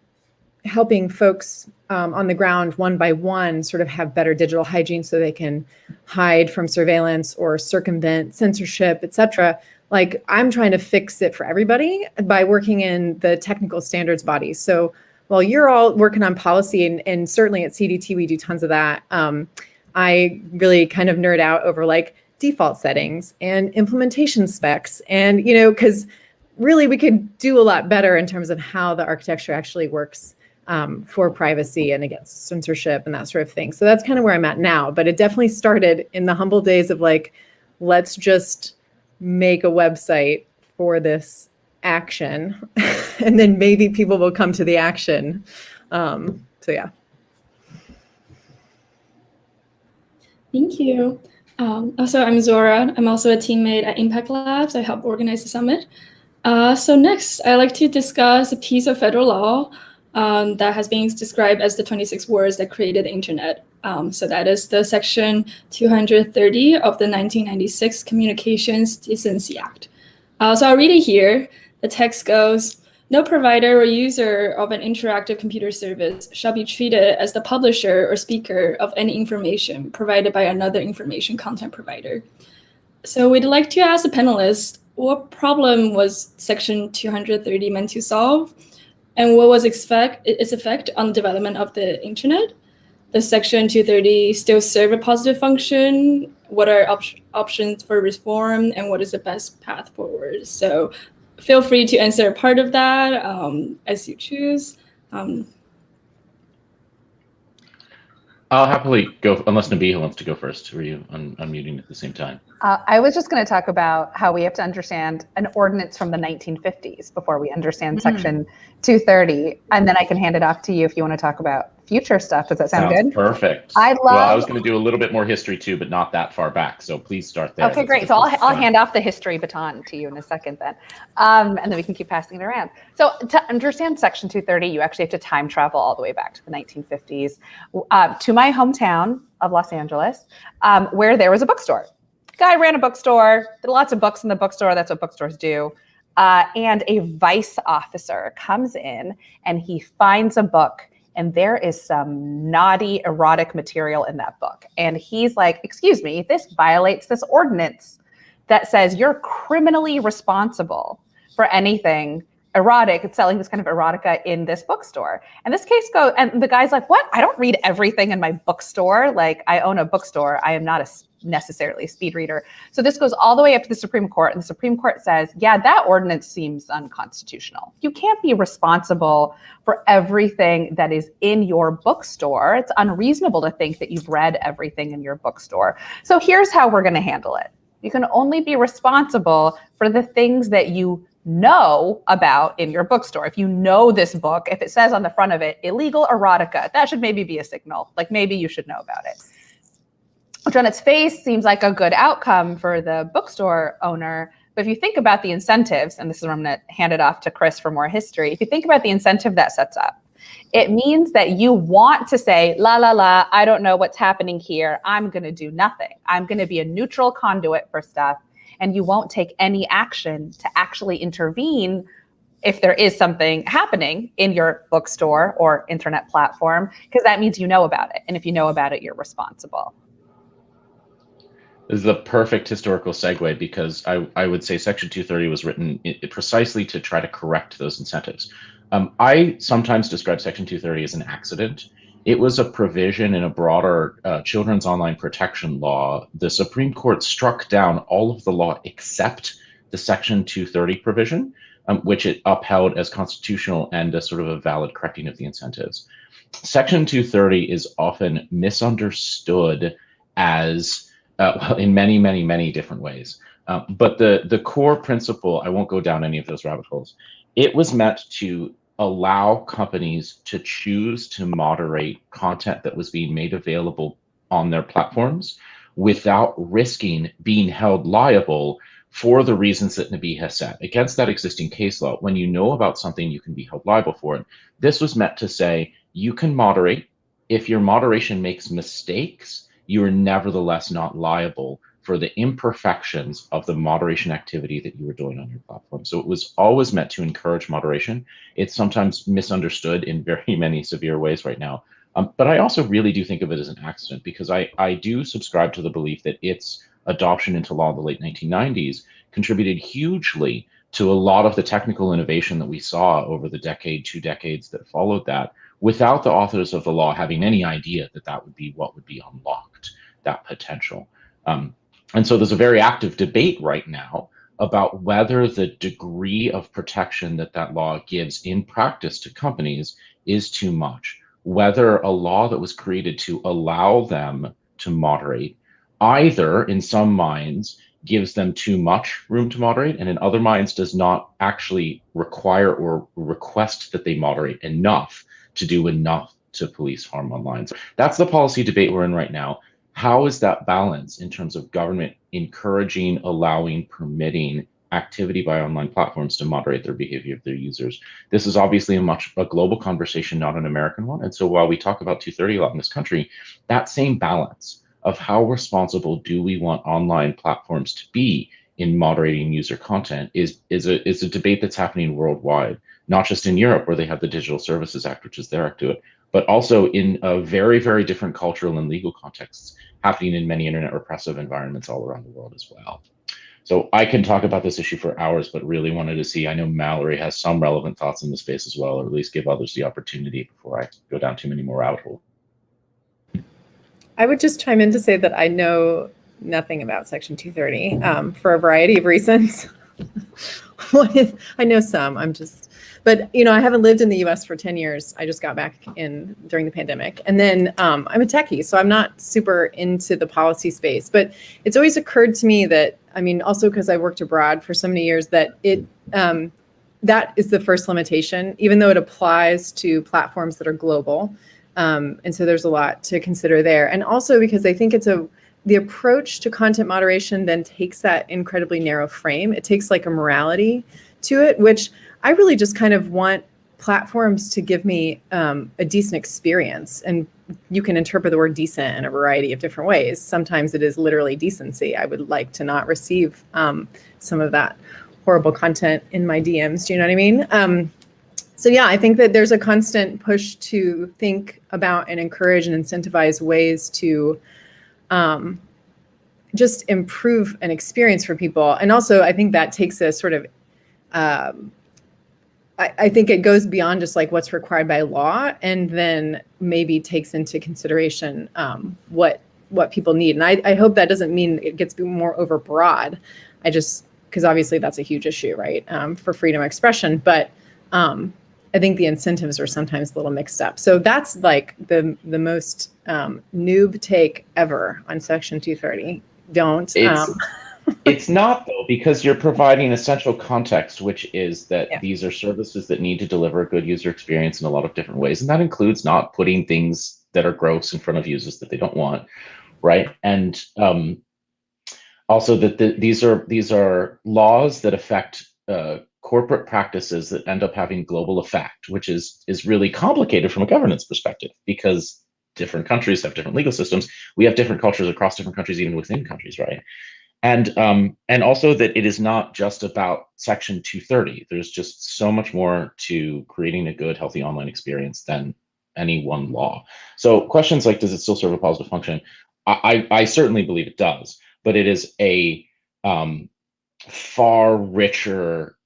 helping folks on the ground one by one sort of have better digital hygiene so they can hide from surveillance or circumvent censorship, et cetera. I'm trying to fix it for everybody by working in the technical standards bodies. So while you're all working on policy, and certainly at CDT, we do tons of that, I really kind of nerd out over default settings and implementation specs. And, because really we could do a lot better in terms of how the architecture actually works for privacy and against censorship and that sort of thing. So that's kind of where I'm at now. But it definitely started in the humble days of let's just make a website for this action, and then maybe people will come to the action. So yeah. Thank you. Also, I'm Zora. I'm also a teammate at Impact Labs. I help organize the summit. So next, I'd like to discuss a piece of federal law that has been described as the 26 words that created the internet. So that is the Section 230 of the 1996 Communications Decency Act. So I'll read it here. The text goes, "No provider or user of an interactive computer service shall be treated as the publisher or speaker of any information provided by another information content provider." So we'd like to ask the panelists, what problem was Section 230 meant to solve? And what was its effect on the development of the internet? Does Section 230 still serve a positive function? What are options for reform? And what is the best path forward? So feel free to answer a part of that as you choose. I'll happily go, unless Nabiha wants to go first. Were you unmuting at the same time? I was just going to talk about how we have to understand an ordinance from the 1950s before we understand Section 230, and then I can hand it off to you if you want to talk about future stuff. Does that sound good? Perfect. I was going to do a little bit more history too, but not that far back. So please start there. Okay, great. So I'll hand off the history baton to you in a second then, and then we can keep passing it around. So to understand Section 230, you actually have to time travel all the way back to the 1950s to my hometown of Los Angeles, where there was a bookstore. Guy ran a bookstore, did lots of books in the bookstore. That's what bookstores do. And a vice officer comes in and he finds a book, and there is some naughty erotic material in that book. And he's like, "Excuse me, this violates this ordinance that says you're criminally responsible for anything erotic. It's selling this kind of erotica in this bookstore." And this case goes, and the guy's like, "What? I don't read everything in my bookstore. Like, I own a bookstore. I am not necessarily a speed reader." So this goes all the way up to the Supreme Court, and the Supreme Court says, yeah, that ordinance seems unconstitutional. You can't be responsible for everything that is in your bookstore. It's unreasonable to think that you've read everything in your bookstore. So here's how we're going to handle it. You can only be responsible for the things that you know about in your bookstore. If you know this book, if it says on the front of it, illegal erotica, that should maybe be a signal. Like, maybe you should know about it. Which on its face seems like a good outcome for the bookstore owner. But if you think about the incentives, and this is where I'm going to hand it off to Chris for more history. If you think about the incentive that sets up, it means that you want to say, la, la, la, I don't know what's happening here. I'm going to do nothing. I'm going to be a neutral conduit for stuff. And you won't take any action to actually intervene if there is something happening in your bookstore or internet platform, because that means you know about it. And if you know about it, you're responsible. This is the perfect historical segue, because I would say Section 230 was written precisely to try to correct those incentives. I sometimes describe Section 230 as an accident. It was a provision in a broader children's online protection law. The Supreme Court struck down all of the law except the Section 230 provision, which it upheld as constitutional and a sort of a valid correcting of the incentives. Section 230 is often misunderstood as well, in many, many, many different ways. But the core principle, I won't go down any of those rabbit holes. It was meant to allow companies to choose to moderate content that was being made available on their platforms without risking being held liable for the reasons that Nabiha said. Against that existing case law, when you know about something, you can be held liable for it. This was meant to say, you can moderate. If your moderation makes mistakes, you are nevertheless not liable for the imperfections of the moderation activity that you were doing on your platform. So it was always meant to encourage moderation. It's sometimes misunderstood in very many severe ways right now. But I also really do think of it as an accident, because I do subscribe to the belief that its adoption into law in the late 1990s contributed hugely to a lot of the technical innovation that we saw over the decade, 2 decades that followed that, without the authors of the law having any idea that that would be what would be unlocked, that potential. And so there's a very active debate right now about whether the degree of protection that that law gives in practice to companies is too much, whether a law that was created to allow them to moderate either in some minds gives them too much room to moderate, and in other minds does not actually require or request that they moderate enough to do enough to police harm online. So that's the policy debate we're in right now. How is that balance in terms of government encouraging, allowing, permitting activity by online platforms to moderate their behavior of their users? This is obviously a global conversation, not an American one. And so while we talk about 230 a lot in this country, that same balance of how responsible do we want online platforms to be in moderating user content is a debate that's happening worldwide, not just in Europe where they have the Digital Services Act, which is their act to it, but also in a very, very different cultural and legal contexts happening in many internet repressive environments all around the world as well. So I can talk about this issue for hours, but really wanted to see, I know Mallory has some relevant thoughts in the space as well, or at least give others the opportunity before I go down too many more rabbit holes. I would just chime in to say that I know nothing about Section 230 for a variety of reasons. I know some, but I haven't lived in the US for 10 years. I just got back in during the pandemic. And then I'm a techie, so I'm not super into the policy space, but it's always occurred to me that, also because I worked abroad for so many years, that that is the first limitation, even though it applies to platforms that are global. And so there's a lot to consider there. And also because I think the approach to content moderation then takes that incredibly narrow frame. It takes like a morality to it, which I really just kind of want platforms to give me a decent experience. And you can interpret the word decent in a variety of different ways. Sometimes it is literally decency. I would like to not receive some of that horrible content in my DMs. Do you know what I mean? So yeah, I think that there's a constant push to think about and encourage and incentivize ways to just improve an experience for people. And also, I think that takes a sort of, I think it goes beyond just like what's required by law, and then maybe takes into consideration what people need. And I hope that doesn't mean it gets more overbroad. Because obviously that's a huge issue, right, for freedom of expression. But I think the incentives are sometimes a little mixed up. So that's like the most noob take ever on Section 230. Don't. It's not, though, because you're providing essential context, which is that these are services that need to deliver a good user experience in a lot of different ways. And that includes not putting things that are gross in front of users that they don't want, right? And also that these are laws that affect corporate practices that end up having global effect, which is really complicated from a governance perspective, because different countries have different legal systems. We have different cultures across different countries, even within countries, right? And also that it is not just about Section 230. There's just so much more to creating a good, healthy online experience than any one law. So questions like, does it still serve a positive function? I certainly believe it does, but it is a far richer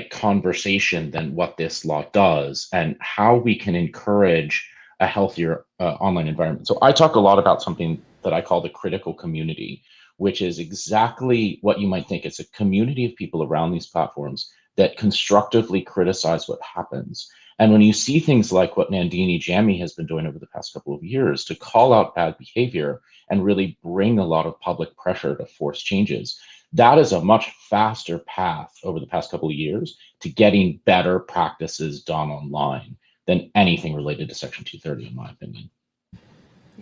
conversation than what this law does, and how we can encourage a healthier online environment. So I talk a lot about something that I call the critical community, which is exactly what you might think. It's a community of people around these platforms that constructively criticize what happens. And when you see things like what Nandini Jammy has been doing over the past couple of years to call out bad behavior and really bring a lot of public pressure to force changes, that is a much faster path over the past couple of years to getting better practices done online than anything related to Section 230, in my opinion.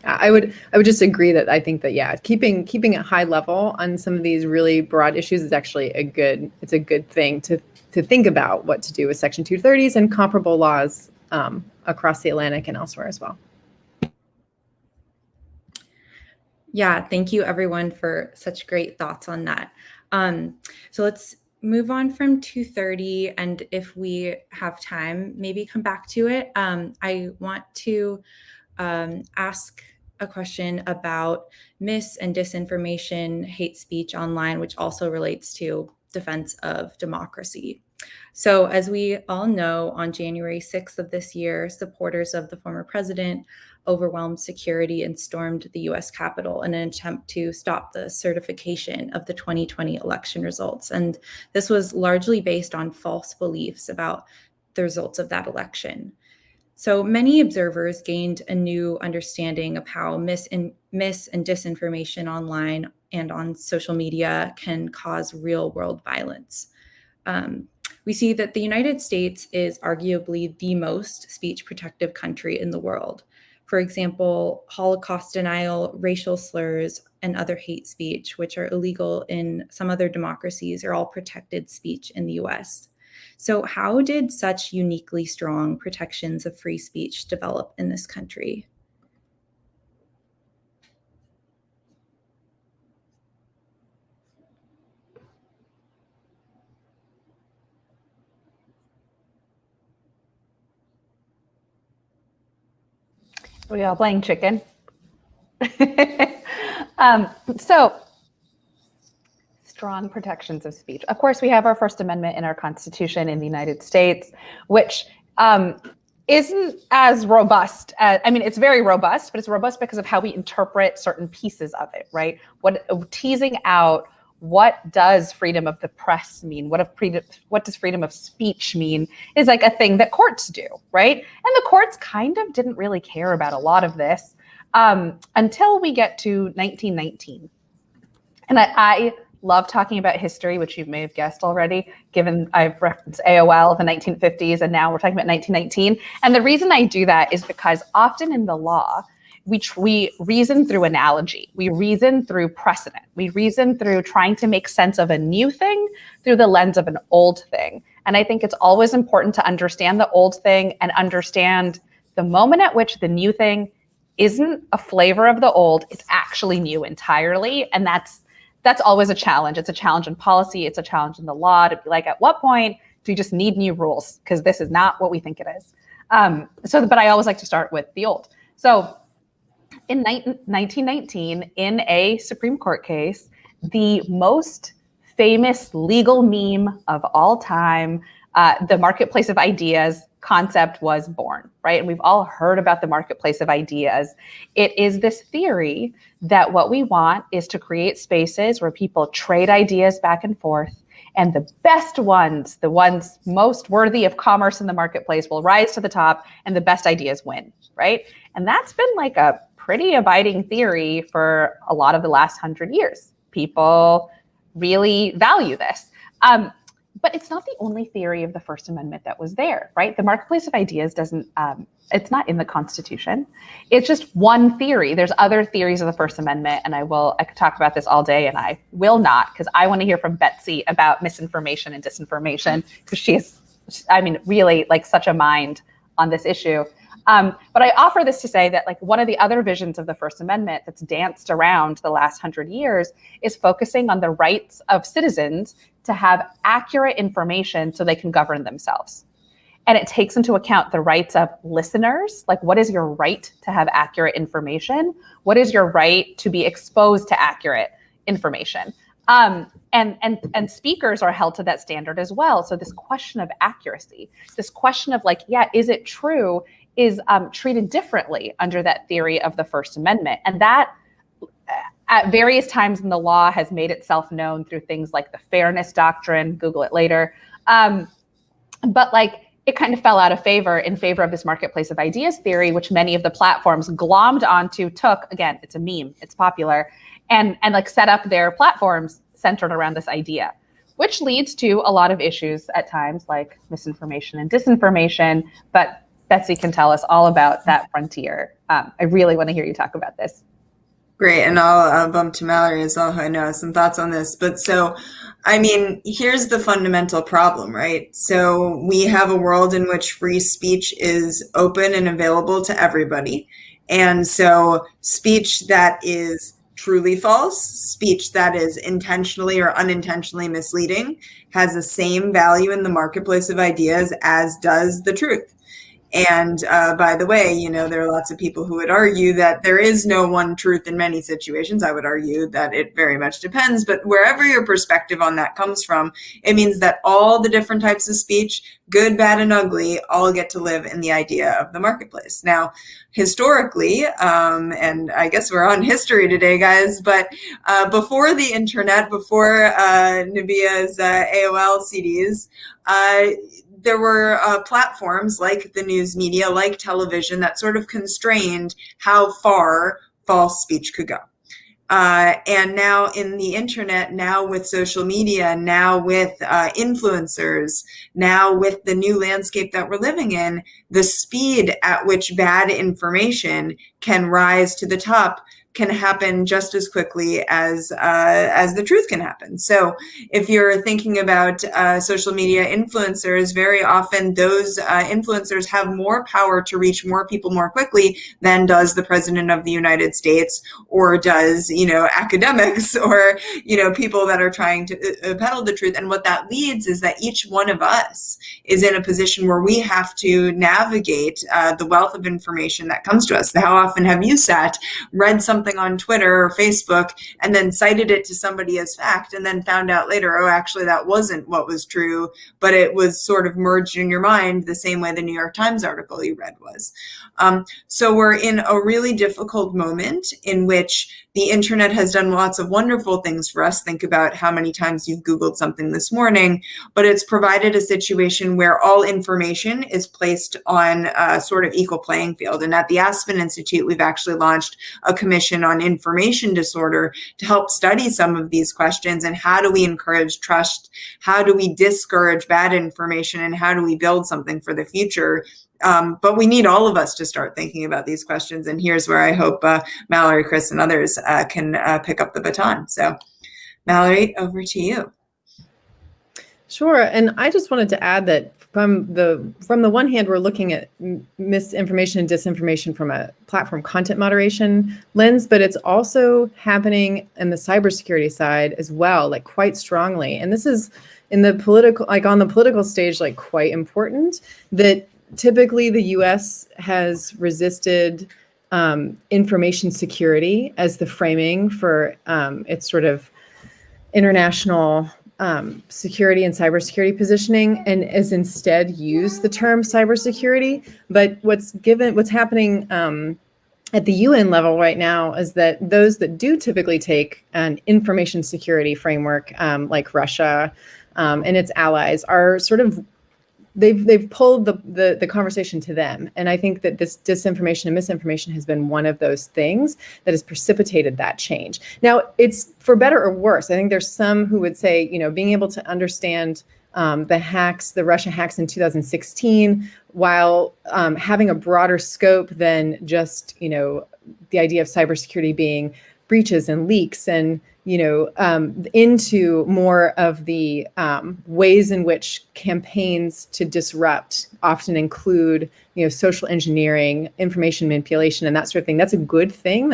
I would just agree that I think that keeping it high level on some of these really broad issues is actually a good thing to think about what to do with Section 230s and comparable laws across the Atlantic and elsewhere as well. Yeah, thank you everyone for such great thoughts on that. So let's move on from 230, and if we have time, maybe come back to it. I want to ask a question about mis and disinformation, hate speech online, which also relates to defense of democracy. So as we all know, on January 6th of this year, supporters of the former president overwhelmed security and stormed the US Capitol in an attempt to stop the certification of the 2020 election results. And this was largely based on false beliefs about the results of that election. So many observers gained a new understanding of how mis and disinformation online and on social media can cause real world violence. We see that the United States is arguably the most speech protective country in the world. For example, Holocaust denial, racial slurs, and other hate speech, which are illegal in some other democracies, are all protected speech in the US. So how did such uniquely strong protections of free speech develop in this country? We all playing chicken. So strong protections of speech. Of course, we have our First Amendment in our Constitution in the United States, which isn't as robust as, I mean, it's very robust, but it's robust because of how we interpret certain pieces of it, right? Teasing out what does freedom of the press mean? What does freedom of speech mean is like a thing that courts do, right? And the courts kind of didn't really care about a lot of this until we get to 1919. And I love talking about history, which you may have guessed already, given I've referenced AOL, the 1950s, and now we're talking about 1919. And the reason I do that is because often in the law, we reason through analogy. We reason through precedent. We reason through trying to make sense of a new thing through the lens of an old thing. And I think it's always important to understand the old thing and understand the moment at which the new thing isn't a flavor of the old, it's actually new entirely. And that's always a challenge. It's a challenge in policy. It's a challenge in the law to be like, at what point do you just need new rules? Because this is not what we think it is. But I always like to start with the old. So in 1919, in a Supreme Court case, the most famous legal meme of all time, the marketplace of ideas concept was born, right? And we've all heard about the marketplace of ideas. It is this theory that what we want is to create spaces where people trade ideas back and forth, and the best ones, the ones most worthy of commerce in the marketplace, will rise to the top, and the best ideas win, right? And that's been like a pretty abiding theory for a lot of the last 100 years. People really value this. But it's not the only theory of the First Amendment that was there, right? The marketplace of ideas it's not in the Constitution. It's just one theory. There's other theories of the First Amendment, and I could talk about this all day, and I will not, because I want to hear from Betsy about misinformation and disinformation, because she's, really like such a mind on this issue. But I offer this to say that like one of the other visions of the First Amendment that's danced around the last 100 years is focusing on the rights of citizens to have accurate information so they can govern themselves. And it takes into account the rights of listeners, like what is your right to have accurate information? What is your right to be exposed to accurate information? And speakers are held to that standard as well. So this question of accuracy, this question of like, is it true, is treated differently under that theory of the First Amendment. And that at various times in the law has made itself known through things like the fairness doctrine, Google it later. But like it kind of fell out of favor in favor of this marketplace of ideas theory, which many of the platforms glommed onto, again, it's a meme, it's popular, and like set up their platforms centered around this idea, which leads to a lot of issues at times like misinformation and disinformation. But Betsy can tell us all about that frontier. I really want to hear you talk about this. Great, and I'll bump to Mallory as well, who I know has some thoughts on this. But so, here's the fundamental problem, right? So we have a world in which free speech is open and available to everybody. And so speech that is truly false, speech that is intentionally or unintentionally misleading, has the same value in the marketplace of ideas as does the truth. And by the way, there are lots of people who would argue that there is no one truth in many situations. I would argue that it very much depends. But wherever your perspective on that comes from, it means that all the different types of speech, good, bad, and ugly, all get to live in the idea of the marketplace. Now, historically, and I guess we're on history today, guys, but before the internet, before Nabiha's AOL CDs, there were platforms like the news media, like television, that sort of constrained how far false speech could go. And now in the internet, now with social media, now with influencers, now with the new landscape that we're living in, the speed at which bad information can rise to the top can happen just as quickly as the truth can happen. So if you're thinking about social media influencers, very often those influencers have more power to reach more people more quickly than does the President of the United States, or does, academics, or, people that are trying to peddle the truth. And what that leads is that each one of us is in a position where we have to navigate the wealth of information that comes to us. How often have you read something on Twitter or Facebook, and then cited it to somebody as fact, and then found out later, oh, actually that wasn't what was true, but it was sort of merged in your mind the same way the New York Times article you read was. So we're in a really difficult moment in which the internet has done lots of wonderful things for us. Think about how many times you've Googled something this morning, but it's provided a situation where all information is placed on a sort of equal playing field. And at the Aspen Institute, we've actually launched a commission on information disorder to help study some of these questions. And how do we encourage trust? How do we discourage bad information? And how do we build something for the future? But we need all of us to start thinking about these questions. And here's where I hope Mallory, Chris, and others can pick up the baton. So Mallory, over to you. Sure. And I just wanted to add that from the one hand, we're looking at misinformation and disinformation from a platform content moderation lens, but it's also happening in the cybersecurity side as well, like quite strongly. And this is in the political, like on the political stage, like quite important, that typically the US has resisted information security as the framing for its sort of international security and cybersecurity positioning, and has instead used the term cybersecurity. But what's happening at the UN level right now is that those that do typically take an information security framework, like Russia and its allies, are sort of they've pulled the conversation to them. And I think that this disinformation and misinformation has been one of those things that has precipitated that change. Now, it's for better or worse. I think there's some who would say, being able to understand the Russia hacks in 2016, while having a broader scope than just, the idea of cybersecurity being breaches and leaks, and into more of the ways in which campaigns to disrupt often include, social engineering, information manipulation, and that sort of thing. That's a good thing.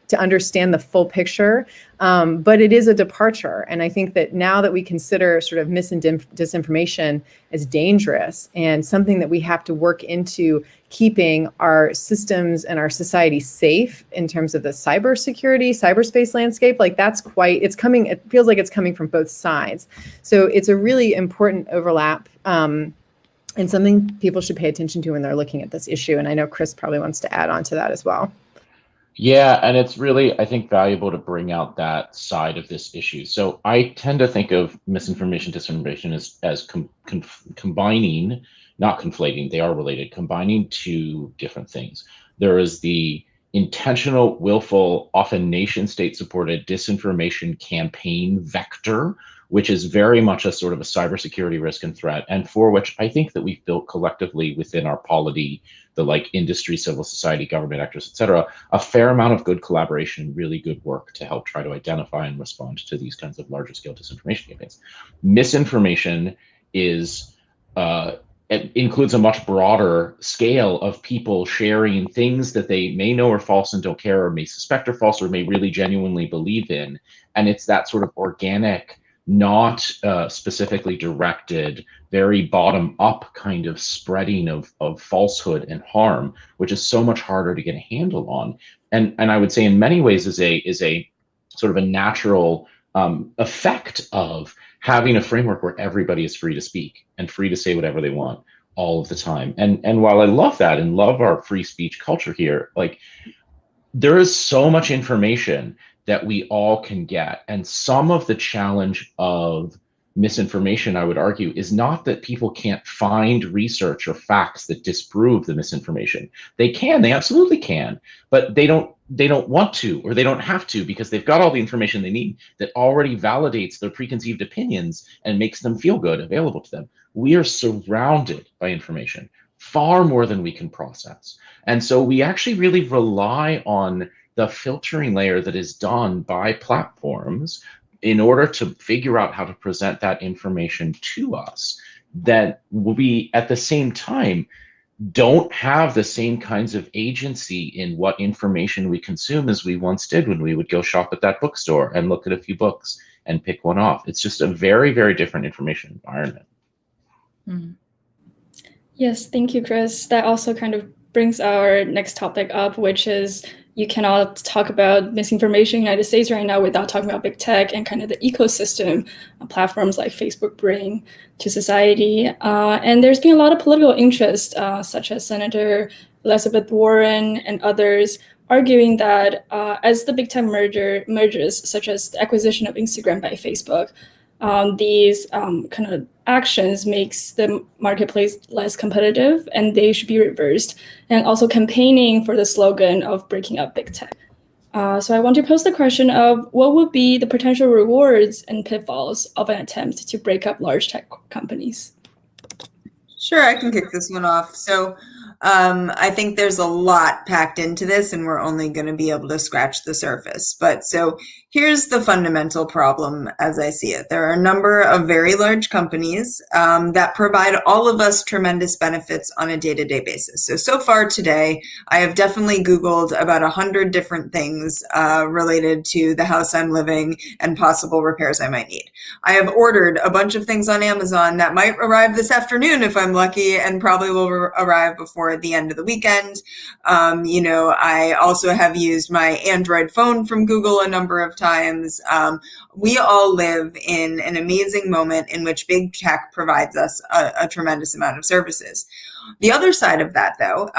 To understand the full picture, but it is a departure. And I think that now that we consider sort of mis and disinformation as dangerous and something that we have to work into keeping our systems and our society safe in terms of the cybersecurity, cyberspace landscape, like it feels like it's coming from both sides. So it's a really important overlap and something people should pay attention to when they're looking at this issue. And I know Chris probably wants to add on to that as well. Yeah, and it's really, I think, valuable to bring out that side of this issue. So I tend to think of misinformation, disinformation as combining, not conflating, they are related, combining two different things. There is the intentional, willful, often nation-state supported disinformation campaign vector, which is very much a sort of a cybersecurity risk and threat, and for which I think that we've built collectively within our polity, the industry, civil society, government actors, et cetera, a fair amount of good collaboration, really good work to help try to identify and respond to these kinds of larger scale disinformation campaigns. Misinformation it includes a much broader scale of people sharing things that they may know are false and don't care, or may suspect are false, or may really genuinely believe in. And it's that sort of organic, not specifically directed, very bottom up kind of spreading of falsehood and harm, which is so much harder to get a handle on. And I would say in many ways is a sort of a natural effect of having a framework where everybody is free to speak and free to say whatever they want all of the time. And while I love that and love our free speech culture here, there is so much information that we all can get. And some of the challenge of misinformation, I would argue, is not that people can't find research or facts that disprove the misinformation. They can, they absolutely can, but they don't want to, or they don't have to, because they've got all the information they need that already validates their preconceived opinions and makes them feel good available to them. We are surrounded by information, far more than we can process. And so we actually really rely on the filtering layer that is done by platforms in order to figure out how to present that information to us, that we at the same time don't have the same kinds of agency in what information we consume as we once did when we would go shop at that bookstore and look at a few books and pick one off. It's just a very, very different information environment. Mm-hmm. Yes, thank you, Chris. That also kind of brings our next topic up, which is you cannot talk about misinformation in the United States right now without talking about big tech and kind of the ecosystem platforms like Facebook bring to society. And there's been a lot of political interest, such as Senator Elizabeth Warren and others, arguing that as the big tech mergers, such as the acquisition of Instagram by Facebook, these kind of actions makes the marketplace less competitive and they should be reversed, and also campaigning for the slogan of breaking up big tech. So I want to pose the question of what would be the potential rewards and pitfalls of an attempt to break up large tech companies? Sure, I can kick this one off. So I think there's a lot packed into this, and we're only going to be able to scratch the surface. But so here's the fundamental problem as I see it. There are a number of very large companies that provide all of us tremendous benefits on a day-to-day basis. So far today, I have definitely Googled about 100 different things related to the house I'm living and possible repairs I might need. I have ordered a bunch of things on Amazon that might arrive this afternoon if I'm lucky, and probably will arrive before the end of the weekend. I also have used my Android phone from Google a number of times. We all live in an amazing moment in which big tech provides us a tremendous amount of services. The other side of that, though,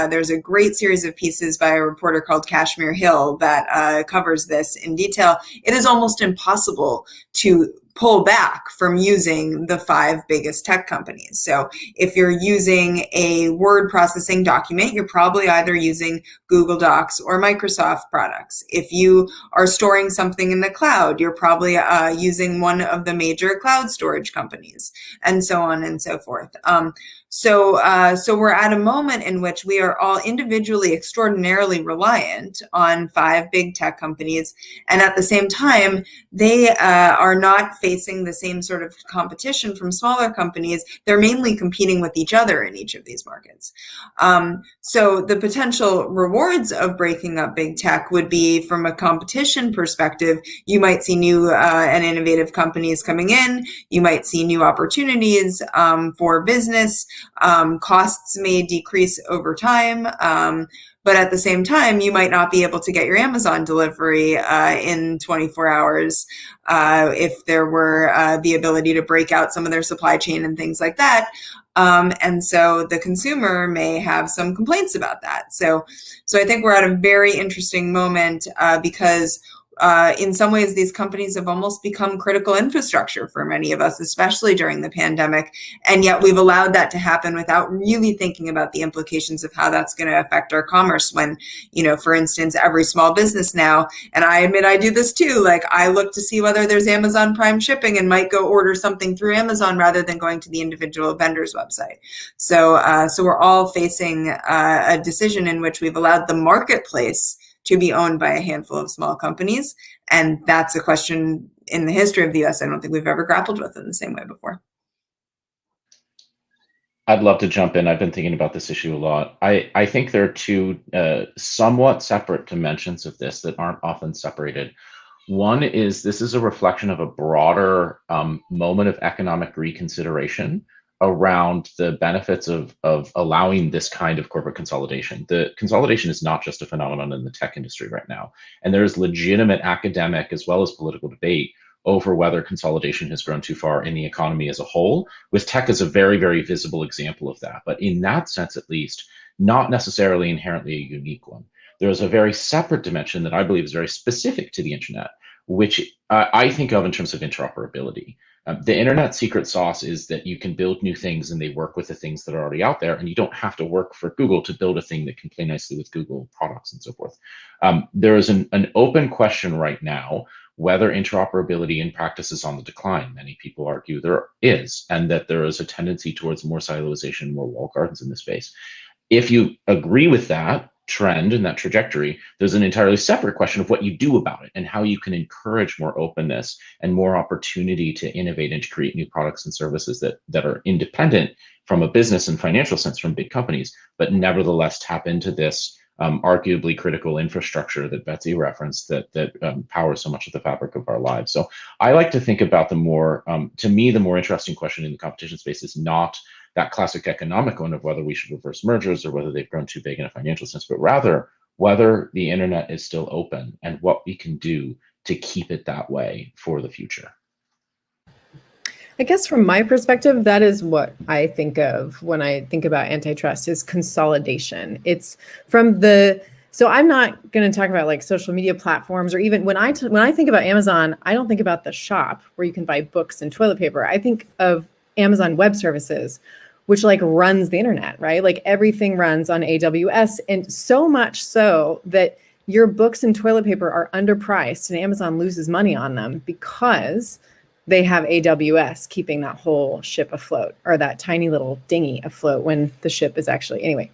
there's a great series of pieces by a reporter called Kashmir Hill that covers this in detail. It is almost impossible to pull back from using the 5 biggest tech companies. So if you're using a word processing document, you're probably either using Google Docs or Microsoft products. If you are storing something in the cloud, you're probably using one of the major cloud storage companies, and so on and so forth. So we're at a moment in which we are all individually extraordinarily reliant on 5 big tech companies, and at the same time, they are not facing the same sort of competition from smaller companies. They're mainly competing with each other in each of these markets. So the potential rewards of breaking up big tech would be, from a competition perspective, you might see new and innovative companies coming in. You might see new opportunities for business. Costs may decrease over time. But at the same time, you might not be able to get your Amazon delivery in 24 hours if there were the ability to break out some of their supply chain and things like that. And so the consumer may have some complaints about that. So I think we're at a very interesting moment because in some ways, these companies have almost become critical infrastructure for many of us, especially during the pandemic. And yet we've allowed that to happen without really thinking about the implications of how that's going to affect our commerce when, for instance, every small business now, and I admit I do this too, like I look to see whether there's Amazon Prime shipping and might go order something through Amazon rather than going to the individual vendor's website. So we're all facing a decision in which we've allowed the marketplace to be owned by a handful of small companies. And that's a question in the history of the US I don't think we've ever grappled with in the same way before. I'd love to jump in. I've been thinking about this issue a lot. I think there are 2 somewhat separate dimensions of this that aren't often separated. One is this is a reflection of a broader moment of economic reconsideration around the benefits of allowing this kind of corporate consolidation. The consolidation is not just a phenomenon in the tech industry right now. And there is legitimate academic as well as political debate over whether consolidation has grown too far in the economy as a whole, with tech as a very, very visible example of that. But in that sense, at least, not necessarily inherently a unique one. There is a very separate dimension that I believe is very specific to the internet, which I think of in terms of interoperability. The internet secret sauce is that you can build new things and they work with the things that are already out there, and you don't have to work for Google to build a thing that can play nicely with Google products and so forth. There is an open question right now whether interoperability in practice is on the decline. Many people argue there is, and that there is a tendency towards more siloization, more walled gardens in this space. If you agree with that trend and that trajectory, there's an entirely separate question of what you do about it and how you can encourage more openness and more opportunity to innovate and to create new products and services that are independent from a business and financial sense from big companies, but nevertheless tap into this arguably critical infrastructure that Betsy referenced that powers so much of the fabric of our lives. So I like to think about the more, to me, the more interesting question in the competition space is not that classic economic one of whether we should reverse mergers or whether they've grown too big in a financial sense, but rather whether the internet is still open and what we can do to keep it that way for the future. I guess from my perspective, that is what I think of when I think about antitrust is consolidation. It's from so I'm not going to talk about like social media platforms, or even when I think about Amazon, I don't think about the shop where you can buy books and toilet paper. I think of Amazon Web Services, which like runs the internet, right? Like everything runs on AWS, and so much so that your books and toilet paper are underpriced and Amazon loses money on them because they have AWS keeping that whole ship afloat, or that tiny little dinghy afloat when the ship is actually, anyway,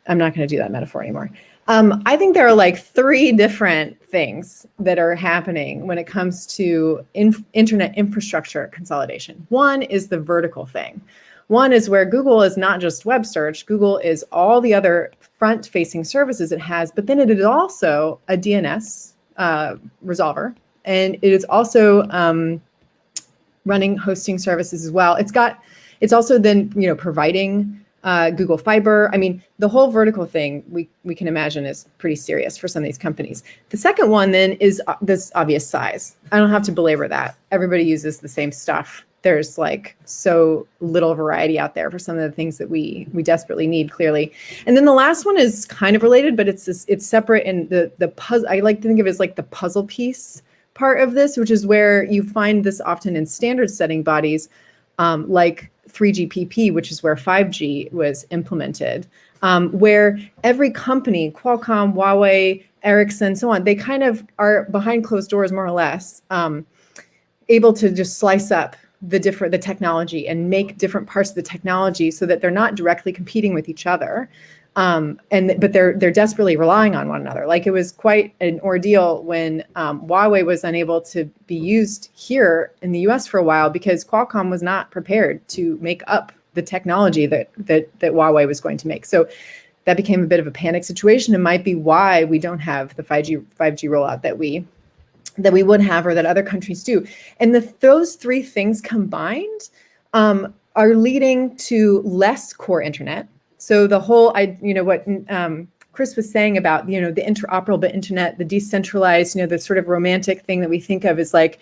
I'm not going to do that metaphor anymore. I think there are like 3 different things that are happening when it comes to internet infrastructure consolidation. One is the vertical thing. One is where Google is not just web search, Google is all the other front-facing services it has, but then it is also a DNS resolver, and it is also running hosting services as well. It's also then, providing Google Fiber. I mean, the whole vertical thing we can imagine is pretty serious for some of these companies. The second one then is this obvious size. I don't have to belabor that. Everybody uses the same stuff. There's like so little variety out there for some of the things that we desperately need, clearly. And then the last one is kind of related, but it's separate. And the puzzle, I like to think of it as like the puzzle piece part of this, which is where you find this often in standard setting bodies, like 3GPP, which is where 5G was implemented, where every company, Qualcomm, Huawei, Ericsson, so on, they kind of are behind closed doors, more or less, able to just slice up the technology and make different parts of the technology so that they're not directly competing with each other. But they're desperately relying on one another. Like, it was quite an ordeal when Huawei was unable to be used here in the US for a while because Qualcomm was not prepared to make up the technology that Huawei was going to make. So that became a bit of a panic situation, and might be why we don't have the 5G rollout that we would have, or that other countries do. And those 3 things combined are leading to less core internet. So the whole, what Chris was saying about, the interoperable internet, the decentralized, the sort of romantic thing that we think of is like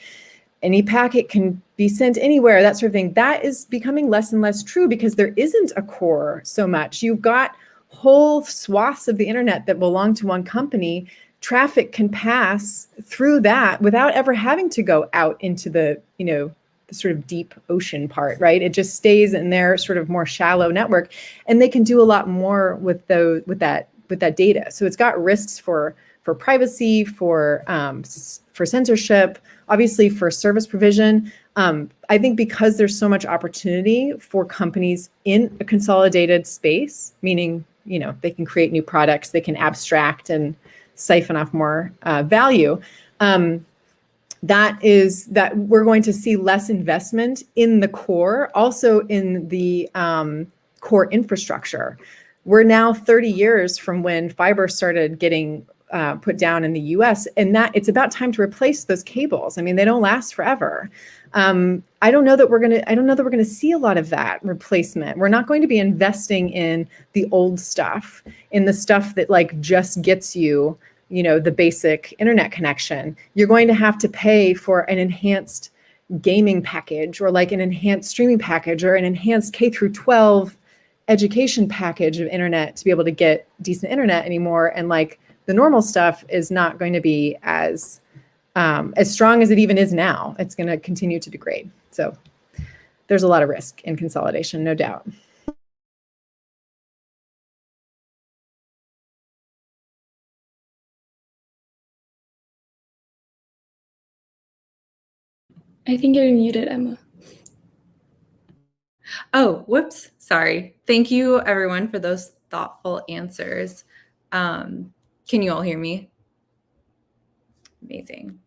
any packet can be sent anywhere, that sort of thing. That is becoming less and less true because there isn't a core so much. You've got whole swaths of the internet that belong to one company. Traffic can pass through that without ever having to go out into the sort of deep ocean part, right? It just stays in their sort of more shallow network, and they can do a lot more with that data. So it's got risks for privacy, for censorship, obviously for service provision. I think because there's so much opportunity for companies in a consolidated space, meaning they can create new products, they can abstract and siphon off more value. That we're going to see less investment in the core, also in the core infrastructure. We're now 30 years from when fiber started getting put down in the US, and that it's about time to replace those cables. I mean, they don't last forever. I don't know that we're gonna see a lot of that replacement. We're not going to be investing in the old stuff, in the stuff that like just gets you the basic internet connection. You're going to have to pay for an enhanced gaming package, or like an enhanced streaming package, or an enhanced K through 12 education package of internet to be able to get decent internet anymore. And like the normal stuff is not going to be as as strong as it even is now, it's going to continue to degrade. So there's a lot of risk in consolidation, no doubt. I think you're muted, Emma. Oh, whoops. Sorry. Thank you, everyone, for those thoughtful answers. Can you all hear me? Amazing.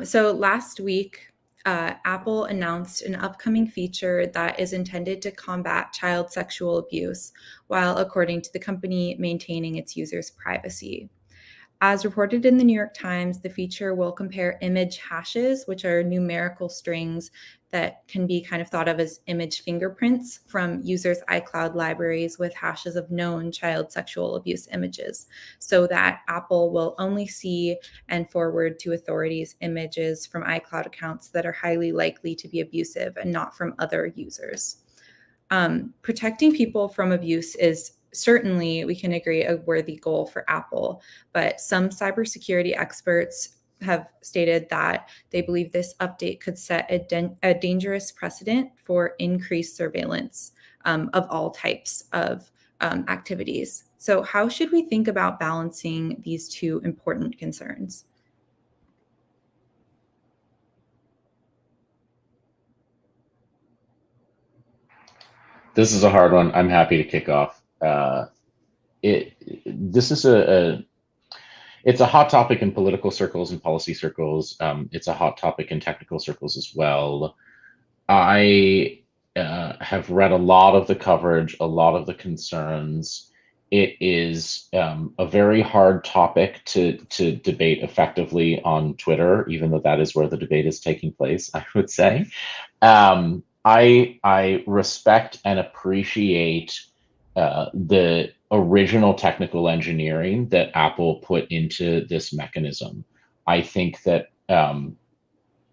So last week, Apple announced an upcoming feature that is intended to combat child sexual abuse, while, according to the company, maintaining its users' privacy. As reported in the New York Times, the feature will compare image hashes, which are numerical strings that can be kind of thought of as image fingerprints from users' iCloud libraries with hashes of known child sexual abuse images, so that Apple will only see and forward to authorities images from iCloud accounts that are highly likely to be abusive and not from other users. Protecting people from abuse is certainly, we can agree, a worthy goal for Apple, but some cybersecurity experts have stated that they believe this update could set a dangerous precedent for increased surveillance of all types of activities. So how should we think about balancing these two important concerns? This is a hard one. I'm happy to kick off. This is it's a hot topic in political circles and policy circles. It's a hot topic in technical circles as well. I have read a lot of the coverage, a lot of the concerns. It is a very hard topic to debate effectively on Twitter, even though that is where the debate is taking place, I would say. I respect and appreciate the original technical engineering that Apple put into this mechanism. I think that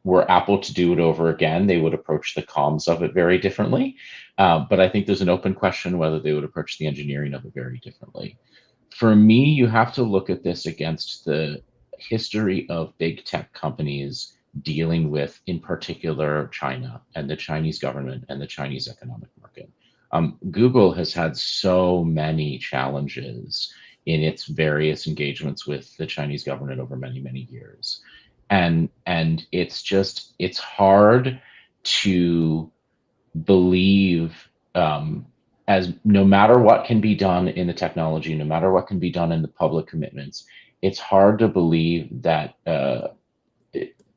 were Apple to do it over again, they would approach the comms of it very differently. But I think there's an open question whether they would approach the engineering of it very differently. For me, you have to look at this against the history of big tech companies dealing with, in particular, China and the Chinese government and the Chinese economic market. Google has had so many challenges in its various engagements with the Chinese government over many, many years. And it's hard to believe, as no matter what can be done in the technology, no matter what can be done in the public commitments, it's hard to believe that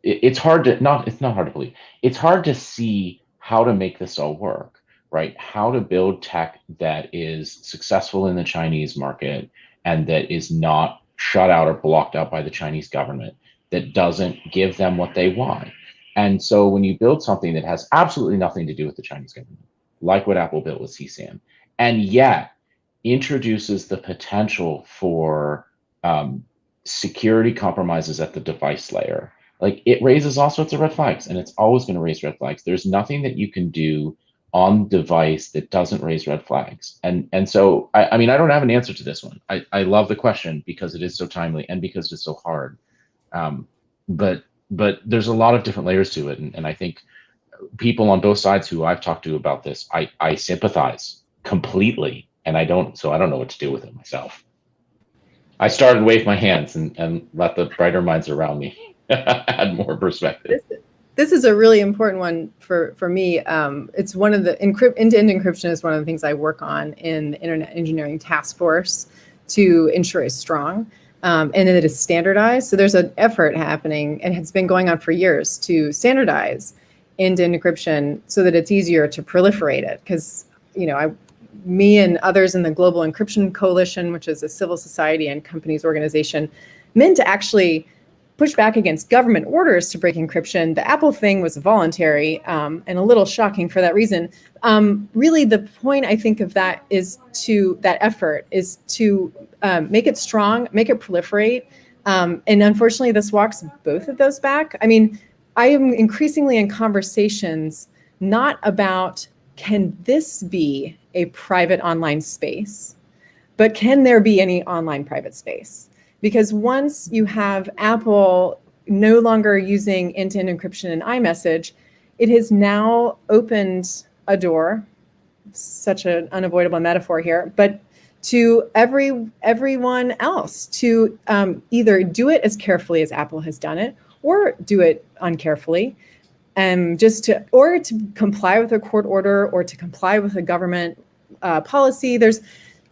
it's not hard to believe. It's hard to see how to make this all work, right? How to build tech that is successful in the Chinese market and that is not shut out or blocked out by the Chinese government, that doesn't give them what they want. And so when you build something that has absolutely nothing to do with the Chinese government, like what Apple built with CSAM, and yet introduces the potential for security compromises at the device layer, like, it raises all sorts of red flags, and it's always going to raise red flags. There's nothing that you can do on device that doesn't raise red flags. And so, I mean, I don't have an answer to this one. I love the question because it is so timely and because it's so hard. But there's a lot of different layers to it. And I think people on both sides who I've talked to about this, I sympathize completely. And I don't know what to do with it myself. I started to wave my hands and let the brighter minds around me add more perspective. This is a really important one for me. It's one of the end-to-end encryption is one of the things I work on in the Internet Engineering Task Force to ensure it's strong and that it is standardized. So there's an effort happening, and it's been going on for years, to standardize end-to-end encryption so that it's easier to proliferate it. Because me and others in the Global Encryption Coalition, which is a civil society and companies organization meant to actually push back against government orders to break encryption. The Apple thing was voluntary and a little shocking for that reason. Really, the point I think of that is that effort is to make it strong, make it proliferate. And unfortunately, this walks both of those back. I mean, I am increasingly in conversations not about, can this be a private online space, but can there be any online private space? Because once you have Apple, no longer using end-to-end encryption in iMessage, it has now opened a door, such an unavoidable metaphor here, but to everyone else to either do it as carefully as Apple has done it, or do it uncarefully, or to comply with a court order, or to comply with a government policy. There's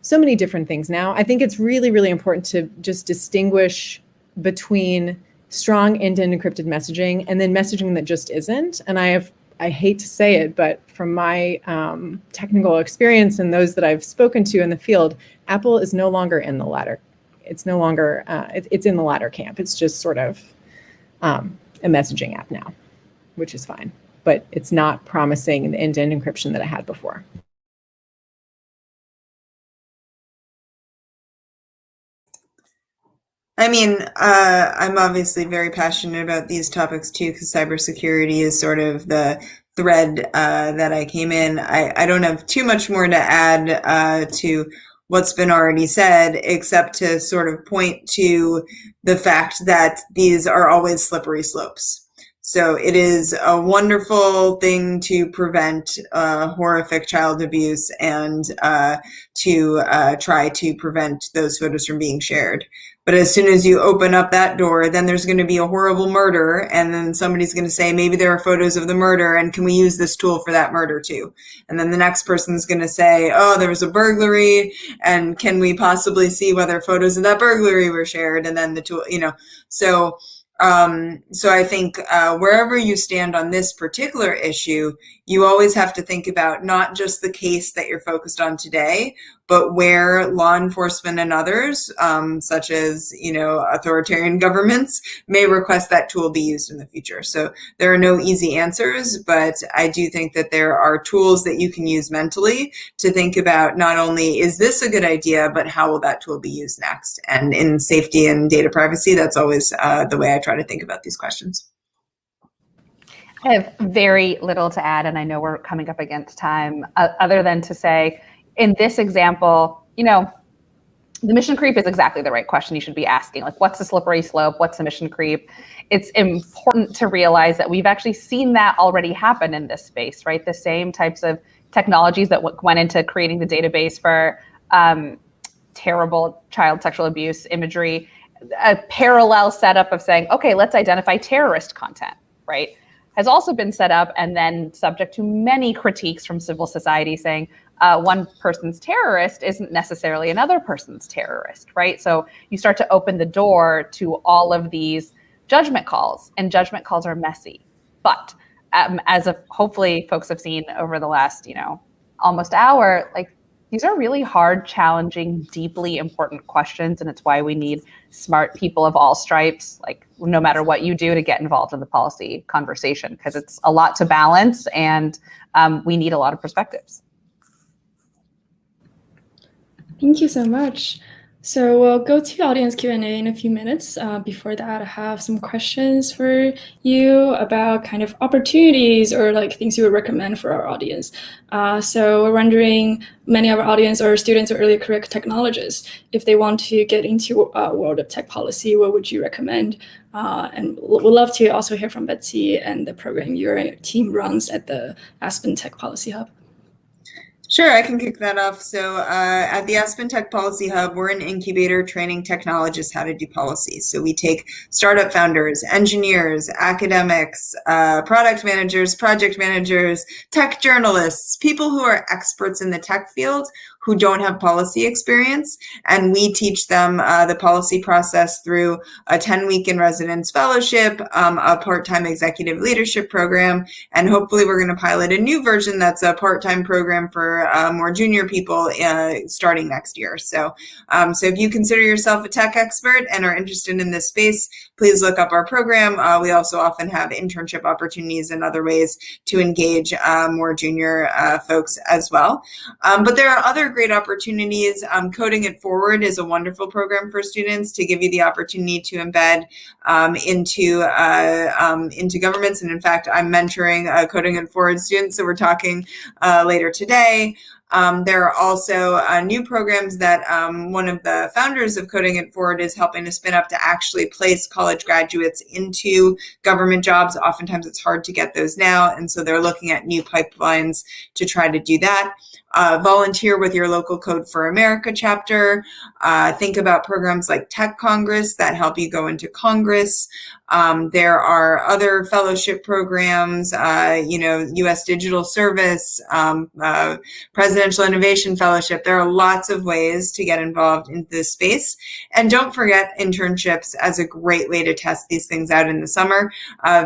so many different things now. I think it's really, really important to just distinguish between strong end-to-end encrypted messaging and then messaging that just isn't. And I hate to say it, but from my technical experience and those that I've spoken to in the field, Apple is no longer in the latter. It's no longer, it's in the latter camp. It's just sort of a messaging app now, which is fine, but it's not promising the end-to-end encryption that it had before. I mean, I'm obviously very passionate about these topics too, because cybersecurity is sort of the thread that I came in. I don't have too much more to add to what's been already said, except to sort of point to the fact that these are always slippery slopes. So it is a wonderful thing to prevent horrific child abuse and to try to prevent those photos from being shared. But as soon as you open up that door, then there's going to be a horrible murder, and then somebody's going to say, maybe there are photos of the murder, and can we use this tool for that murder too? And then the next person's going to say, oh, there was a burglary, and can we possibly see whether photos of that burglary were shared? And then the tool, so I think wherever you stand on this particular issue, you always have to think about not just the case that you're focused on today, but where law enforcement and others, such as, authoritarian governments, may request that tool be used in the future. So there are no easy answers, but I do think that there are tools that you can use mentally to think about not only is this a good idea, but how will that tool be used next? And in safety and data privacy, that's always the way I try to think about these questions. I have very little to add, and I know we're coming up against time, other than to say, in this example, the mission creep is exactly the right question you should be asking. Like, what's the slippery slope? What's the mission creep? It's important to realize that we've actually seen that already happen in this space, right? The same types of technologies that went into creating the database for terrible child sexual abuse imagery, a parallel setup of saying, okay, let's identify terrorist content, right? Has also been set up and then subject to many critiques from civil society saying one person's terrorist isn't necessarily another person's terrorist, right? So you start to open the door to all of these judgment calls, and judgment calls are messy. But as hopefully folks have seen over the last, almost hour, like, these are really hard, challenging, deeply important questions, and it's why we need smart people of all stripes, like no matter what you do, to get involved in the policy conversation, because it's a lot to balance, and we need a lot of perspectives. Thank you so much. So we'll go to audience Q&A in a few minutes. Before that, I have some questions for you about kind of opportunities or like things you would recommend for our audience. So we're wondering, many of our audience are students or early career technologists. If they want to get into a world of tech policy, what would you recommend? And we'd love to also hear from Betsy and the program your team runs at the Aspen Tech Policy Hub. Sure, I can kick that off. So at the Aspen Tech Policy Hub, we're an incubator training technologists how to do policy. So we take startup founders, engineers, academics, product managers, project managers, tech journalists, people who are experts in the tech field who don't have policy experience, and we teach them the policy process through a 10-week in residence fellowship, a part-time executive leadership program, and hopefully we're going to pilot a new version that's a part-time program for more junior people starting next year. So if you consider yourself a tech expert and are interested in this space, please look up our program. We also often have internship opportunities and other ways to engage more junior folks as well. But there are other great opportunities. Coding It Forward is a wonderful program for students to give you the opportunity to embed into governments. And in fact, I'm mentoring Coding It Forward students, so we're talking later today. There are also new programs that one of the founders of Coding It Forward is helping to spin up to actually place college graduates into government jobs. Oftentimes it's hard to get those now, and so they're looking at new pipelines to try to do that. Volunteer with your local Code for America chapter. Think about programs like Tech Congress that help you go into Congress. There are other fellowship programs, U.S. Digital Service, Presidential Innovation Fellowship. There are lots of ways to get involved in this space. And don't forget internships as a great way to test these things out in the summer.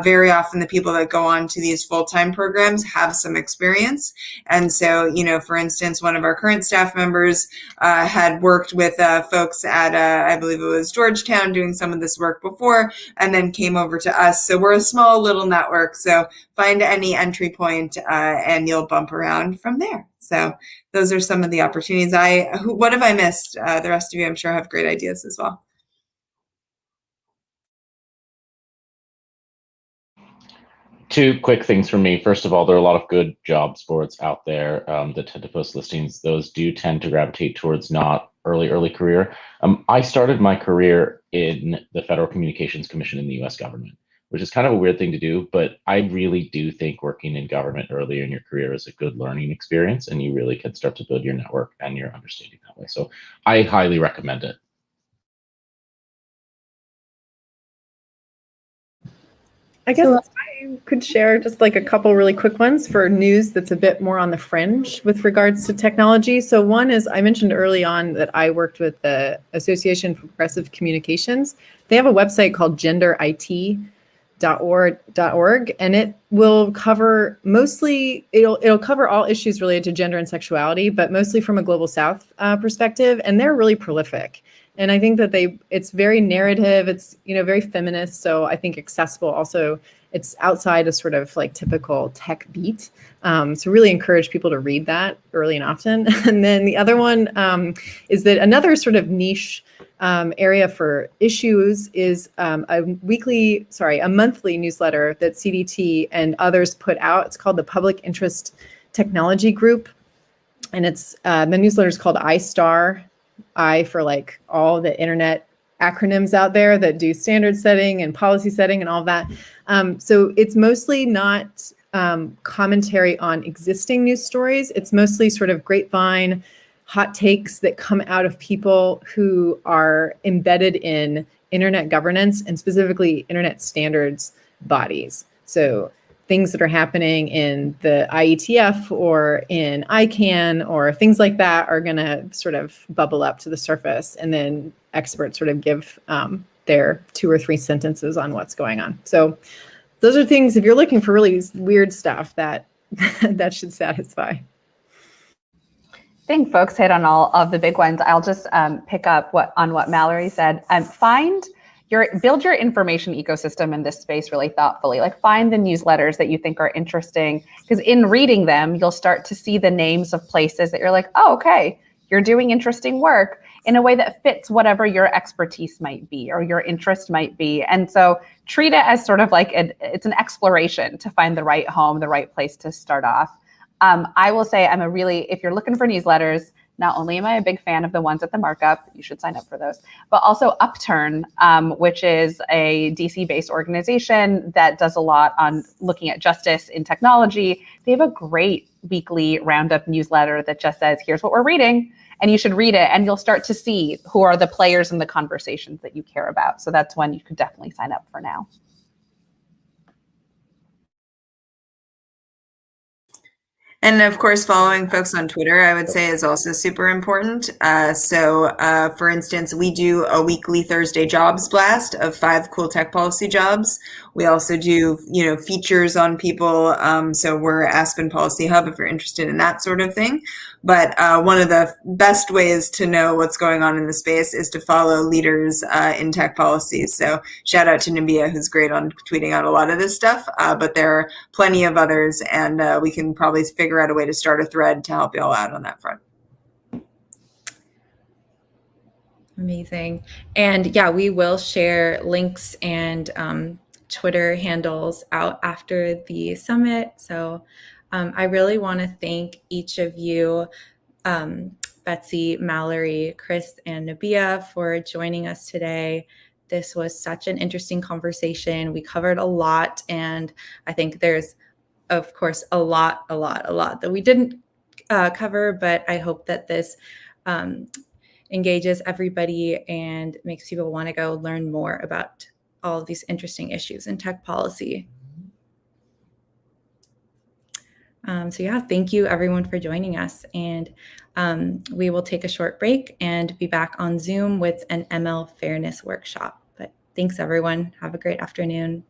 Very often the people that go on to these full-time programs have some experience. And so, for instance, one of our current staff members had worked with folks at, I believe it was Georgetown, doing some of this work before, and then came over to us. So we're a small little network. So find any entry point and you'll bump around from there. So those are some of the opportunities. What have I missed? The rest of you, I'm sure, have great ideas as well. Two quick things for me. First of all, there are a lot of good jobs boards out there that tend to post listings. Those do tend to gravitate towards not early career. I started my career in the Federal Communications Commission in the U.S. government, which is kind of a weird thing to do, but I really do think working in government earlier in your career is a good learning experience, and you really can start to build your network and your understanding that way. So I highly recommend it. I guess I could share just like a couple really quick ones for news that's a bit more on the fringe with regards to technology. So one is, I mentioned early on that I worked with the Association for Progressive Communications. They have a website called genderit.org, and it will cover mostly, it'll cover all issues related to gender and sexuality, but mostly from a Global South perspective, and they're really prolific. And I think that it's very narrative, it's, very feminist. So I think accessible also, it's outside a sort of like typical tech beat. So really encourage people to read that early and often. And then the other one is that another sort of niche area for issues is a monthly newsletter that CDT and others put out. It's called the Public Interest Technology Group. And it's the newsletter is called iStar. I for like all the internet acronyms out there that do standard setting and policy setting and all that. So it's mostly not commentary on existing news stories. It's mostly sort of grapevine hot takes that come out of people who are embedded in internet governance and specifically internet standards bodies. So things that are happening in the IETF or in ICANN or things like that are going to sort of bubble up to the surface, and then experts sort of give their 2 or 3 sentences on what's going on. So those are things, if you're looking for really weird stuff, that that should satisfy. I think folks hit on all of the big ones. I'll just pick up on what Mallory said. Build your information ecosystem in this space really thoughtfully. Like find the newsletters that you think are interesting, because in reading them, you'll start to see the names of places that you're like, oh, okay, you're doing interesting work in a way that fits whatever your expertise might be or your interest might be. And so treat it as sort of like it's an exploration to find the right home, the right place to start off. I will say if you're looking for newsletters, not only am I a big fan of the ones at the markup, you should sign up for those, but also Upturn, which is a DC-based organization that does a lot on looking at justice in technology. They have a great weekly roundup newsletter that just says, here's what we're reading, and you should read it, and you'll start to see who are the players in the conversations that you care about. So that's one you could definitely sign up for now. And of course, following folks on Twitter, I would say, is also super important. For instance, we do a weekly Thursday jobs blast of 5 cool tech policy jobs. We also do, features on people. So we're Aspen Policy Hub if you're interested in that sort of thing. But one of the best ways to know what's going on in the space is to follow leaders in tech policy. So shout out to Nabiha, who's great on tweeting out a lot of this stuff. But there are plenty of others, and we can probably figure out a way to start a thread to help you all out on that front. Amazing. And yeah, we will share links and Twitter handles out after the summit. So I really want to thank each of you, Betsy, Mallory, Chris, and Nabiha, for joining us today. This was such an interesting conversation. We covered a lot, and I think there's, of course, a lot that we didn't cover, but I hope that this engages everybody and makes people want to go learn more about all of these interesting issues in tech policy. So yeah, thank you everyone for joining us. And we will take a short break and be back on Zoom with an ML fairness workshop. But thanks everyone. Have a great afternoon.